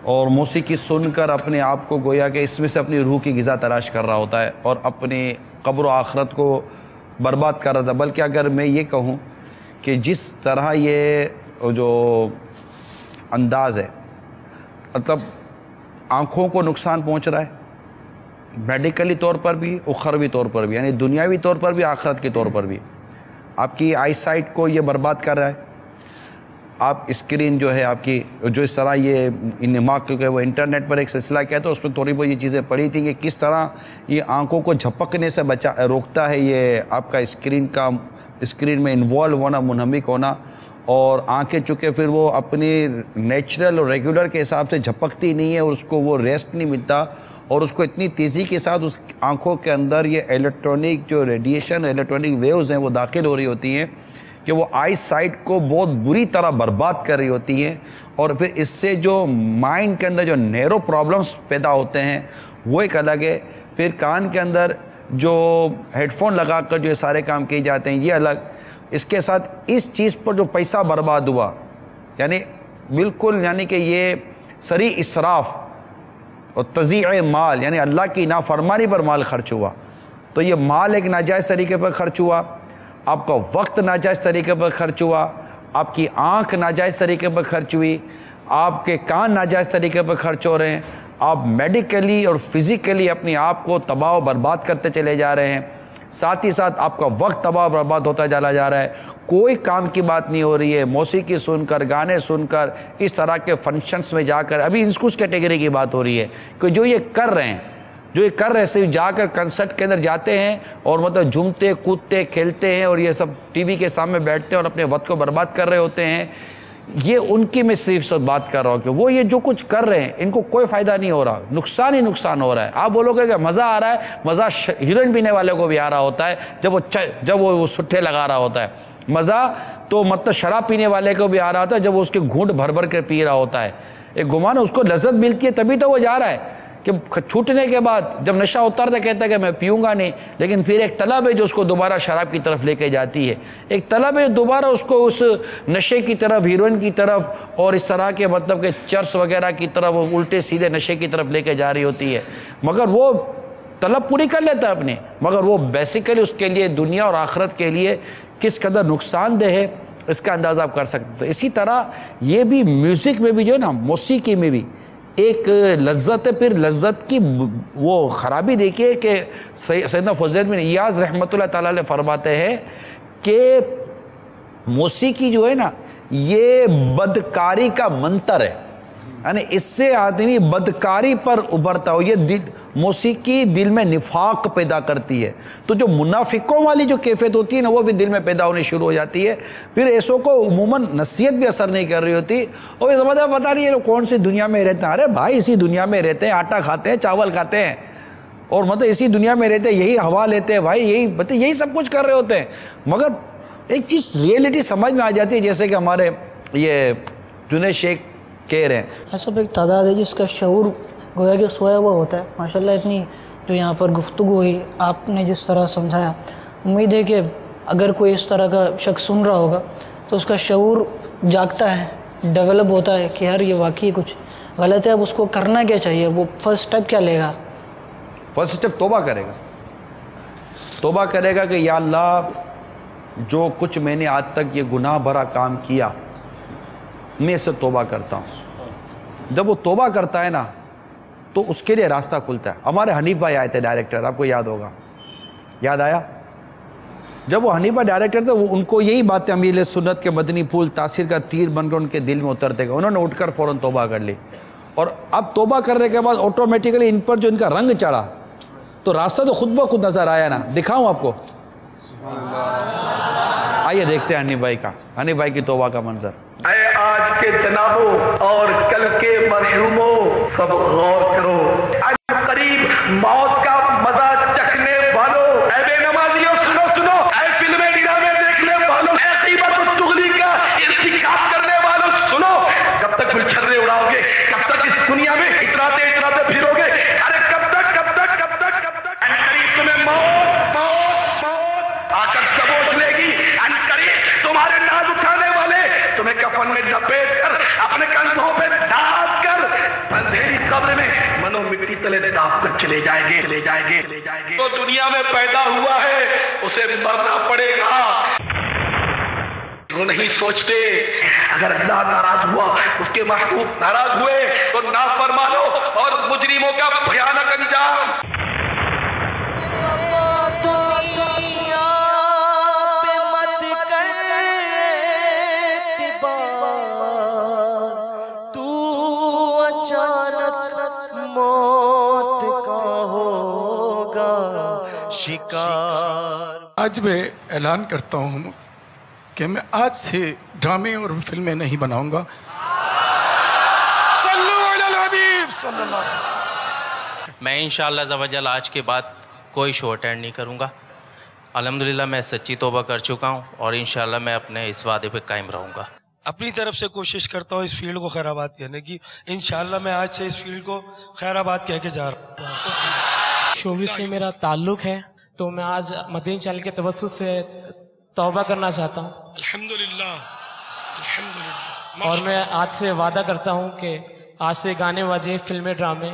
اور موسیقی سن کر اپنے آپ کو گویا کہ اس میں سے اپنی روح کی غذا تلاش کر رہا ہوتا ہے اور اپنی قبر و آخرت کو برباد کر رہا تھا. بلکہ اگر میں یہ کہوں کہ جس طرح یہ جو انداز ہے، مطلب آنکھوں کو نقصان پہنچ رہا ہے، میڈیکلی طور پر بھی، اخروی طور پر بھی، یعنی دنیاوی طور پر بھی، آخرت کے طور پر بھی. آپ کی آئی سائٹ کو یہ برباد کر رہا ہے. آپ اسکرین جو ہے آپ کی، جو اس طرح یہ انماق، کیونکہ وہ انٹرنیٹ پر ایک سلسلہ کیا تو اس میں تھوڑی بہت یہ چیزیں پڑھی تھیں کہ کس طرح یہ آنکھوں کو جھپکنے سے روکتا ہے یہ آپ کا اسکرین میں انوالو ہونا، منہمک ہونا. اور آنکھیں چونکہ پھر وہ اپنی نیچرل اور ریگولر کے حساب سے جھپکتی نہیں ہے اور اس کو وہ ریسٹ نہیں ملتا، اور اس کو اتنی تیزی کے ساتھ اس آنکھوں کے اندر یہ الیکٹرانک جو ریڈیشن، الیکٹرانک ویوز ہیں وہ داخل ہو رہی ہوتی ہیں کہ وہ آئی سائٹ کو بہت بری طرح برباد کر رہی ہوتی ہیں. اور پھر اس سے جو مائنڈ کے اندر جو نیرو پرابلمز پیدا ہوتے ہیں وہ ایک الگ ہے. پھر کان کے اندر جو ہیڈ فون لگا کر جو سارے کام کیے جاتے ہیں یہ الگ. اس کے ساتھ اس چیز پر جو پیسہ برباد ہوا، یعنی بالکل یعنی کہ یہ سری اسراف اور تضیع مال، یعنی اللہ کی نافرمانی پر مال خرچ ہوا. تو یہ مال ایک ناجائز طریقے پر خرچ ہوا، آپ کا وقت ناجائز طریقے پر خرچ ہوا، آپ کی آنکھ ناجائز طریقے پر خرچ ہوئی، آپ کے کان ناجائز طریقے پر خرچ ہو رہے ہیں، آپ میڈیکلی اور فزیکلی اپنے آپ کو تباہ و برباد کرتے چلے جا رہے ہیں. ساتھ ہی ساتھ آپ کا وقت تباہ و برباد ہوتا چلا جا رہا ہے. کوئی کام کی بات نہیں ہو رہی ہے. موسیقی سن کر، گانے سن کر، اس طرح کے فنکشنز میں جا کر، ابھی اس کیٹیگری کی بات ہو رہی ہے کہ جو یہ کر رہے ہیں، صرف جا کر کنسرٹ کے اندر جاتے ہیں اور مطلب جھومتے کودتے کھیلتے ہیں اور یہ سب ٹی وی کے سامنے بیٹھتے ہیں اور اپنے وقت کو برباد کر رہے ہوتے ہیں. یہ ان کی میں صرف بات کر رہا ہوں کہ وہ یہ جو کچھ کر رہے ہیں ان کو کوئی فائدہ نہیں ہو رہا، نقصان ہی نقصان ہو رہا ہے. آپ بولو گے کہ مزہ آ رہا ہے، مزہ ہیروئن پینے والے کو بھی آ رہا ہوتا ہے جب وہ سٹھے لگا رہا ہوتا ہے. مزہ تو مطلب شراب پینے والے کو بھی آ رہا ہوتا ہے جب وہ اس کے گھونٹ بھر بھر کے پی رہا ہوتا ہے. ایک گمان اس کو لذت ملتی ہے تبھی تو وہ جا رہا ہے کہ چھوٹنے کے بعد جب نشہ اترتا کہتا ہے کہ میں پیوں گا نہیں. لیکن پھر ایک طلب ہے جو اس کو دوبارہ شراب کی طرف لے کے جاتی ہے. ایک طلب ہے دوبارہ اس کو اس نشے کی طرف، ہیروئن کی طرف اور اس طرح کے مطلب کہ چرس وغیرہ کی طرف، الٹے سیدھے نشے کی طرف لے کے جا رہی ہوتی ہے. مگر وہ طلب پوری کر لیتا ہے اپنے، مگر وہ بیسیکلی اس کے لیے دنیا اور آخرت کے لیے کس قدر نقصان دہ ہے اس کا اندازہ آپ کر سکتے. تو اسی طرح یہ بھی میوزک میں بھی جو ہے نا، موسیقی میں بھی ایک لذت ہے. پھر لذت کی وہ خرابی دیکھیے کہ سیدنا فضیل بن ایاز رحمۃ اللہ تعالیٰ علیہ فرماتے ہیں کہ موسیقی جو ہے نا یہ بدکاری کا منتر ہے، یعنی اس سے آدمی بدکاری پر ابھرتا ہو. یہ موسیقی دل میں نفاق پیدا کرتی ہے. تو جو منافقوں والی جو کیفیت ہوتی ہے نا وہ بھی دل میں پیدا ہونے شروع ہو جاتی ہے. پھر ایسوں کو عموماً نصیحت بھی اثر نہیں کر رہی ہوتی اور یہ سمجھتا پتہ نہیں یہ کون سی دنیا میں رہتے ہیں. ارے بھائی اسی دنیا میں رہتے ہیں، آٹا کھاتے ہیں، چاول کھاتے ہیں اور مطلب اسی دنیا میں رہتے ہیں، یہی ہوا لیتے ہیں بھائی، یہی سب کچھ کر رہے ہوتے ہیں. مگر ایک چیز ریئلٹی سمجھ میں آ جاتی ہے، جیسے کہ ہمارے یہ جنید شیخ کہہ رہے ہیں ایسا ایک تعداد ہے جس کا شعور گویا کہ سویا ہوا ہوتا ہے. ماشاءاللہ اتنی جو یہاں پر گفتگو ہوئی، آپ نے جس طرح سمجھایا، امید ہے کہ اگر کوئی اس طرح کا شخص سن رہا ہوگا تو اس کا شعور جاگتا ہے، ڈیولپ ہوتا ہے کہ یار یہ واقعی کچھ غلط ہے، اب اس کو کرنا کیا چاہیے، وہ فرسٹ سٹیپ کیا لے گا؟ فرسٹ سٹیپ توبہ کرے گا، توبہ کرے گا کہ یا اللہ جو کچھ میں نے آج تک یہ گناہ بھرا کام کیا میں اس سے توبہ کرتا ہوں۔ جب وہ توبہ کرتا ہے نا تو اس کے لیے راستہ کھلتا ہے۔ ہمارے حنیف بھائی آئے تھے ڈائریکٹر، آپ کو یاد ہوگا، یاد آیا؟ جب وہ حنیف بھائی ڈائریکٹر تھے وہ ان کو یہی باتیں امیر سنت کے مدنی پھول تاثیر کا تیر بن کر ان کے دل میں اترتے گئے، انہوں نے اٹھ کر فوراً توبہ کر لی، اور اب توبہ کرنے کے بعد آٹومیٹیکلی ان پر جو ان کا رنگ چڑھا تو راستہ تو خود بخود نظر آیا نا۔ دکھاؤں آپ کو، آئیے دیکھتے ہیں حنیف بھائی کا، حنیف بھائی کی توبہ کا منظر۔ اے آج کے جنابوں اور کل کے مرحوموں، سب غور کرو، ان قریب موت کا مزہ چکھنے والوں، اے بے نمازیوں سنو سنو، اے فلمیں ڈرامے دیکھنے والوں، اے غیبت و چغلی کا ارتکاب کرنے والوں سنو، کب تک گلچھرے اڑاؤ گے، کب تک اس دنیا میں اتراتے اتراتے پھرو گے، ارے کب تک کب تک کب تک کب تک، ان قریب تمہیں موت موت موت آ کر دبوچ لے گی، ان قریب تمہارے ناز اٹھانے والے تمہیں کفن میں لپیٹ کر اپنے کندھوں پہ ڈال کر اندھیری قبر میں منو مٹی تلے داب کر چلے جائیں گے چلے جائیں گے چلے جائیں گے۔ تو دنیا میں پیدا ہوا ہے اسے مرنا پڑے گا، وہ نہیں سوچتے اگر اللہ ناراض ہوا، اس کے محبوب ناراض ہوئے تو نافرمانوں اور مجرموں کا بھیانک انجام۔ آج میں اعلان کرتا ہوں کہ میں آج سے ڈرامے اور فلمیں نہیں بناؤں گا۔ صلو علی الحبیب صلی اللہ علیہ وسلم۔ میں انشاءاللہ عز و جل آج کے بعد کوئی شو اٹینڈ نہیں کروں گا۔ الحمدللہ میں سچی توبہ کر چکا ہوں اور انشاءاللہ میں اپنے اس وعدے پہ قائم رہوں گا۔ اپنی طرف سے کوشش کرتا ہوں اس فیلڈ کو خیر آباد کہنے کی، انشاءاللہ میں آج سے اس فیلڈ کو خیر آباد کہہ کے جا رہا ہوں۔ شوبز سے میرا تعلق ہے تو میں آج مدنی چینل کے توسط سے توبہ کرنا چاہتا ہوں۔ الحمدللہ الحمدللہ۔ اور میں آج سے وعدہ کرتا ہوں کہ آج سے گانے بجے فلمیں ڈرامے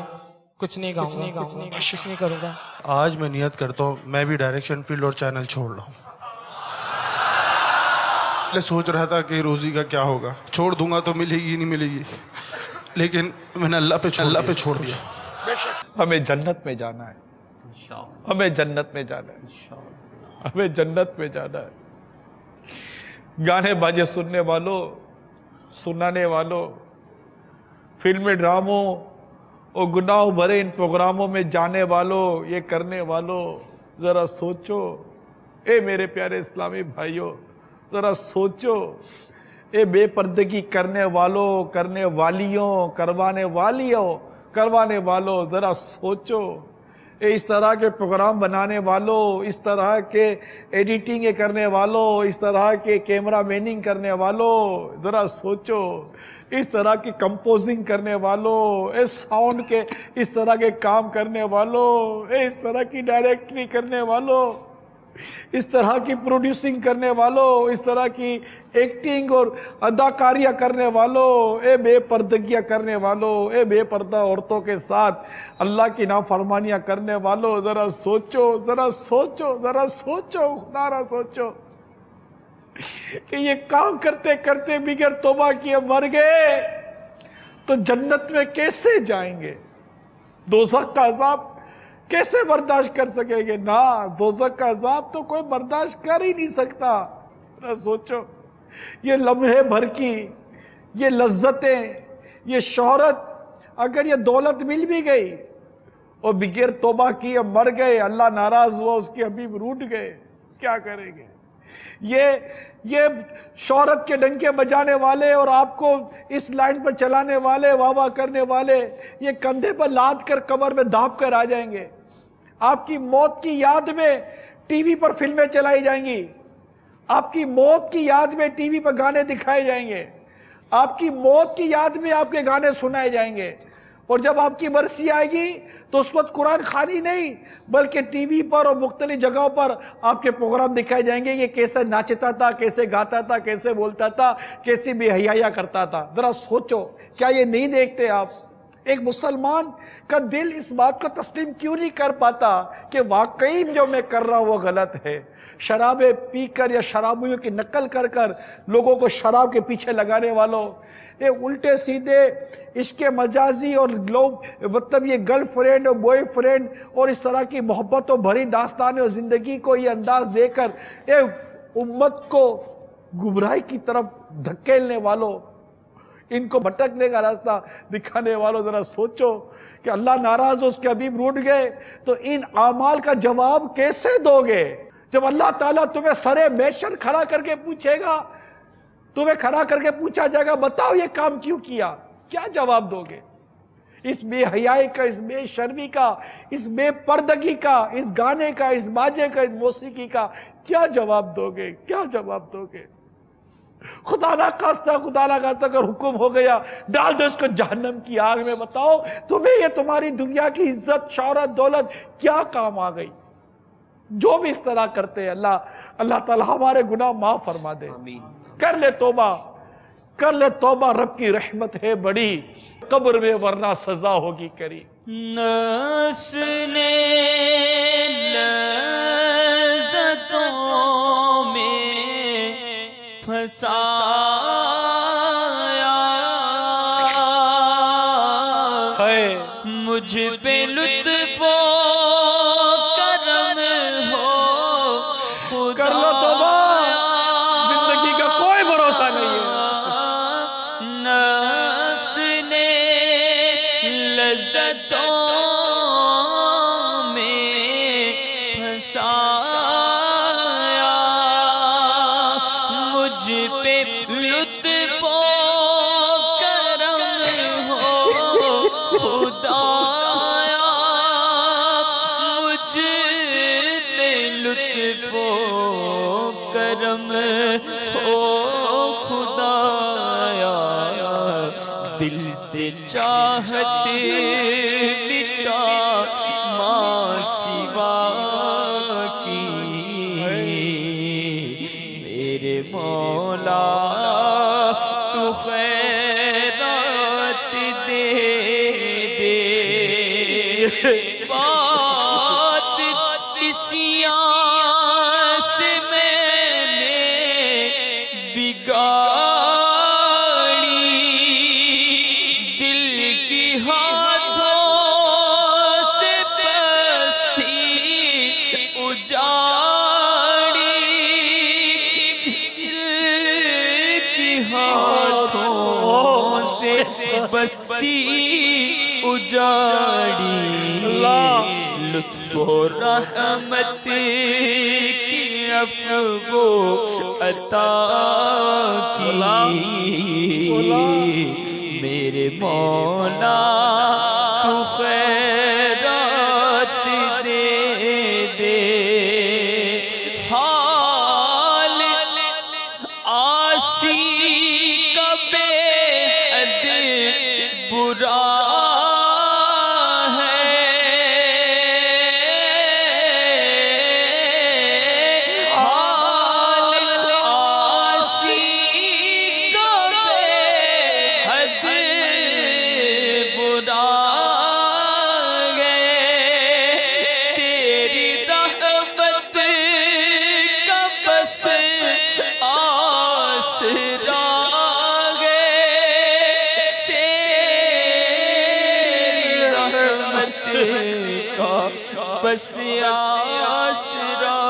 کچھ نہیں گاؤں گا، کچھ نہیں کروں گا۔ آج میں نیت کرتا ہوں میں بھی ڈائریکشن فیلڈ اور چینل چھوڑ رہا ہوں۔ میں سوچ رہا تھا کہ روزی کا کیا ہوگا، چھوڑ دوں گا تو ملے گی نہیں ملے گی، لیکن میں نے اللہ پہ چھوڑ دیا۔ ہمیں جنت میں جانا ہے، ہمیں جنت میں جانا ہے، ہمیں جنت میں جانا ہے۔ گانے باجے سننے والوں، سنانے والوں، فلم ڈراموں اور گناہ بھرے ان پروگراموں میں جانے والوں، یہ کرنے والوں، ذرا سوچو۔ اے میرے پیارے اسلامی بھائیوں، ذرا سوچو۔ اے بے پردگی کرنے والوں، کرنے والیوں، کروانے والوں، ذرا سوچو۔ اس طرح کے پروگرام بنانے والوں، اس طرح کے ایڈیٹنگ کرنے والوں، اس طرح کے کیمرہ میننگ کرنے والوں، ذرا سوچو۔ اس طرح کی کمپوزنگ کرنے والوں، اس ساؤنڈ کے اس طرح کے کام کرنے والوں، اس طرح کی ڈائریکٹری کرنے والوں، اس طرح کی پروڈیوسنگ کرنے والوں، اس طرح کی ایکٹنگ اور اداکاریاں کرنے والوں، اے بے پردگیاں کرنے والوں، اے بے پردہ عورتوں کے ساتھ اللہ کی نافرمانیاں کرنے والوں، ذرا سوچو، ذرا سوچو، ذرا سوچو، خدا را سوچو کہ یہ کام کرتے کرتے بغیر توبہ کیے مر گئے تو جنت میں کیسے جائیں گے؟ دوزخ کا عذاب کیسے برداشت کر سکیں گے؟ نا، دوزخ کا عذاب تو کوئی برداشت کر ہی نہیں سکتا۔ سوچو، یہ لمحے بھر کی یہ لذتیں، یہ شہرت، اگر یہ دولت مل بھی گئی اور بغیر توبہ کیے مر گئے، اللہ ناراض ہوا، اس کے حبیب روٹ گئے، کیا کریں گے؟ یہ شہرت کے ڈنکے بجانے والے اور آپ کو اس لائن پر چلانے والے، واہ واہ کرنے والے، یہ کندھے پر لاد کر قبر میں دھانپ کر آ جائیں گے۔ آپ کی موت کی یاد میں ٹی وی پر فلمیں چلائی جائیں گی، آپ کی موت کی یاد میں ٹی وی پر گانے دکھائے جائیں گے، آپ کی موت کی یاد میں آپ کے گانے سنائے جائیں گے، اور جب آپ کی برسی آئے گی تو اس وقت قرآن خوانی نہیں بلکہ ٹی وی پر اور مختلف جگہوں پر آپ کے پروگرام دکھائے جائیں گے کہ کیسے ناچتا تھا، کیسے گاتا تھا، کیسے بولتا تھا، کیسی بے حیائی کرتا تھا۔ ذرا سوچو، کیا یہ نہیں دیکھتے آپ؟ ایک مسلمان کا دل اس بات کو تسلیم کیوں نہیں کر پاتا کہ واقعی جو میں کر رہا ہوں وہ غلط ہے؟ شرابیں پی کر یا شرابیوں کی نقل کر کر لوگوں کو شراب کے پیچھے لگانے والوں، یہ الٹے سیدھے عشق مجازی اور لوگ مطلب یہ گرل فرینڈ اور بوائے فرینڈ اور اس طرح کی محبتوں بھری داستانیں اور زندگی کو یہ انداز دے کر امت کو گمراہی کی طرف دھکیلنے والوں، ان کو بھٹکنے کا راستہ دکھانے والوں، ذرا سوچو کہ اللہ ناراض ہو، اس کے حبیب روٹ گئے تو ان اعمال کا جواب کیسے دو گے؟ جب اللہ تعالیٰ تمہیں سرے محشر کھڑا کر کے پوچھے گا، تمہیں کھڑا کر کے پوچھا جائے گا بتاؤ یہ کام کیوں کیا، کیا جواب دو گے؟ اس بے حیائی کا، اس بے شرمی کا، اس بے پردگی کا، اس گانے کا، اس باجے کا، اس موسیقی کا کیا جواب دو گے؟ کیا جواب دو گے؟ خدا نہ خواستہ اگر حکم ہو گیا ڈال دو اس کو جہنم کی آگ میں، بتاؤ تمہیں یہ تمہاری دنیا کی عزت، شہرت، دولت کیا کام آ گئی؟ جو بھی اس طرح کرتے ہیں اللہ تعالی ہمارے گناہ معاف فرما دے۔ کر لے توبہ، رب کی رحمت ہے بڑی، قبر میں ورنہ سزا ہوگی کری۔ نفس نے لذتوں میں پھنسایا ہے، مجھ پہ لطف و کرم ہو، کر لو توبہ، زندگی کا کوئی بھروسہ نہیں ہے۔ نفس نے لذتوں میں پھنسایا، مجھ پہ لطف و کرم ہو خدایا، مجھ پہ لطف و کرم ہو خدایا، دل سے چاہت مٹا ماں سوا کی، میرے مولا تو خیرات دے بات اسی آس میں نے بگاڑی، دل کی ہاتھوں سے پستی اجاڑی، دل کی ہاتھوں سے بستی اجاڑی، لطف و رحمت کی عفو عطا کی، میرے مولا تو خیرات دے حال آسی کا بے حد برا بس آسرا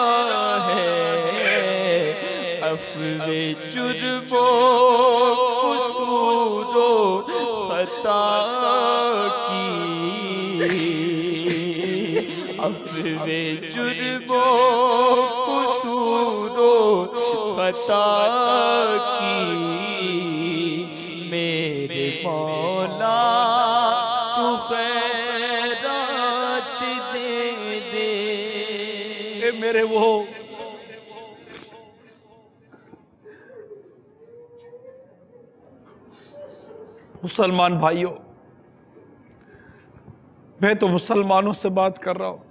ہے، عفو جرم و قصور و خطا کی، عفو جرم و قصور و خطا کی، میرے مولا تو خیرات دے۔ اے میرے وہ مسلمان بھائیوں، میں تو مسلمانوں سے بات کر رہا ہوں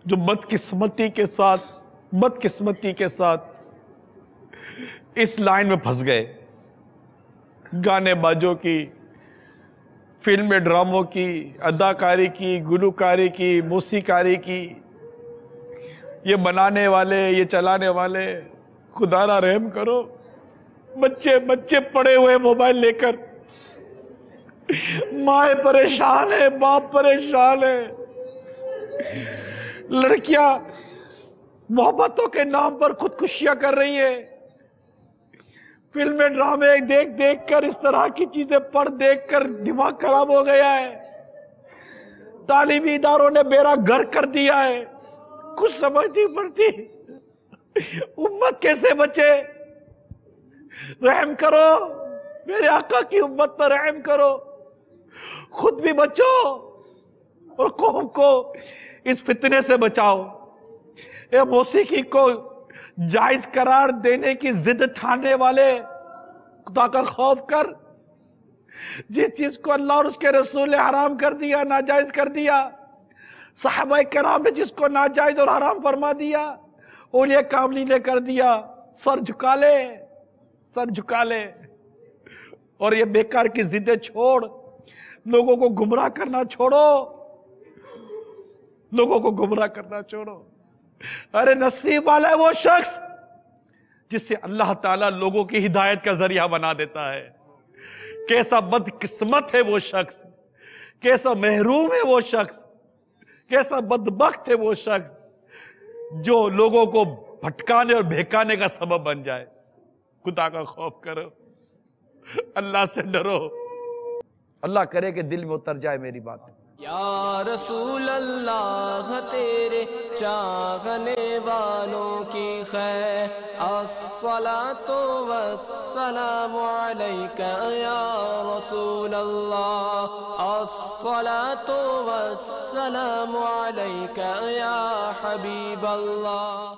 جو بدقسمتی کے ساتھ اس لائن میں پھنس گئے، گانے باجوں کی، فلم ڈراموں کی، اداکاری کی، گلوکاری کی، موسیقاری کی، یہ بنانے والے، یہ چلانے والے، خدا را رحم کرو۔ بچے پڑے ہوئے موبائل لے کر، مائیں پریشان ہے، باپ پریشان ہے، لڑکیاں محبتوں کے نام پر خودکشیاں کر رہی ہیں، فلمیں ڈرامے دیکھ کر، اس طرح کی چیزیں پڑھ دیکھ کر دماغ خراب ہو گیا ہے، تعلیمی اداروں نے بیڑا غرق کر دیا ہے، کچھ سمجھ نہیں پڑتی، امت کیسے بچے؟ رحم کرو، میرے آقا کی امت پر رحم کرو، خود بھی بچو اور قوم کو اس فتنے سے بچاؤ۔ اے موسیقی کو جائز قرار دینے کی ضد ٹھاننے والے، خدا کا خوف کر، جس چیز کو اللہ اور اس کے رسول نے حرام کر دیا، ناجائز کر دیا، صحابہ کرام نے جس کو ناجائز اور حرام فرما دیا، اولیاء کاملین نے کر دیا، سر جھکا لے اور یہ بیکار کی ضدیں چھوڑ، لوگوں کو گمراہ کرنا چھوڑو، ارے نصیب والا ہے وہ شخص جس سے اللہ تعالیٰ لوگوں کی ہدایت کا ذریعہ بنا دیتا ہے۔ کیسا بدقسمت ہے وہ شخص، کیسا محروم ہے وہ شخص، کیسا بدبخت ہے وہ شخص جو لوگوں کو بھٹکانے اور بہکانے کا سبب بن جائے۔ خدا کا خوف کرو، اللہ سے ڈرو، اللہ کرے کہ دل میں اتر جائے میری بات۔ یا رسول اللہ تیرے چاہنے والوں کی خیر، الصلاۃ والسلام علیکہ یا رسول اللہ، الصلاۃ والسلام علیکہ یا حبیب اللہ۔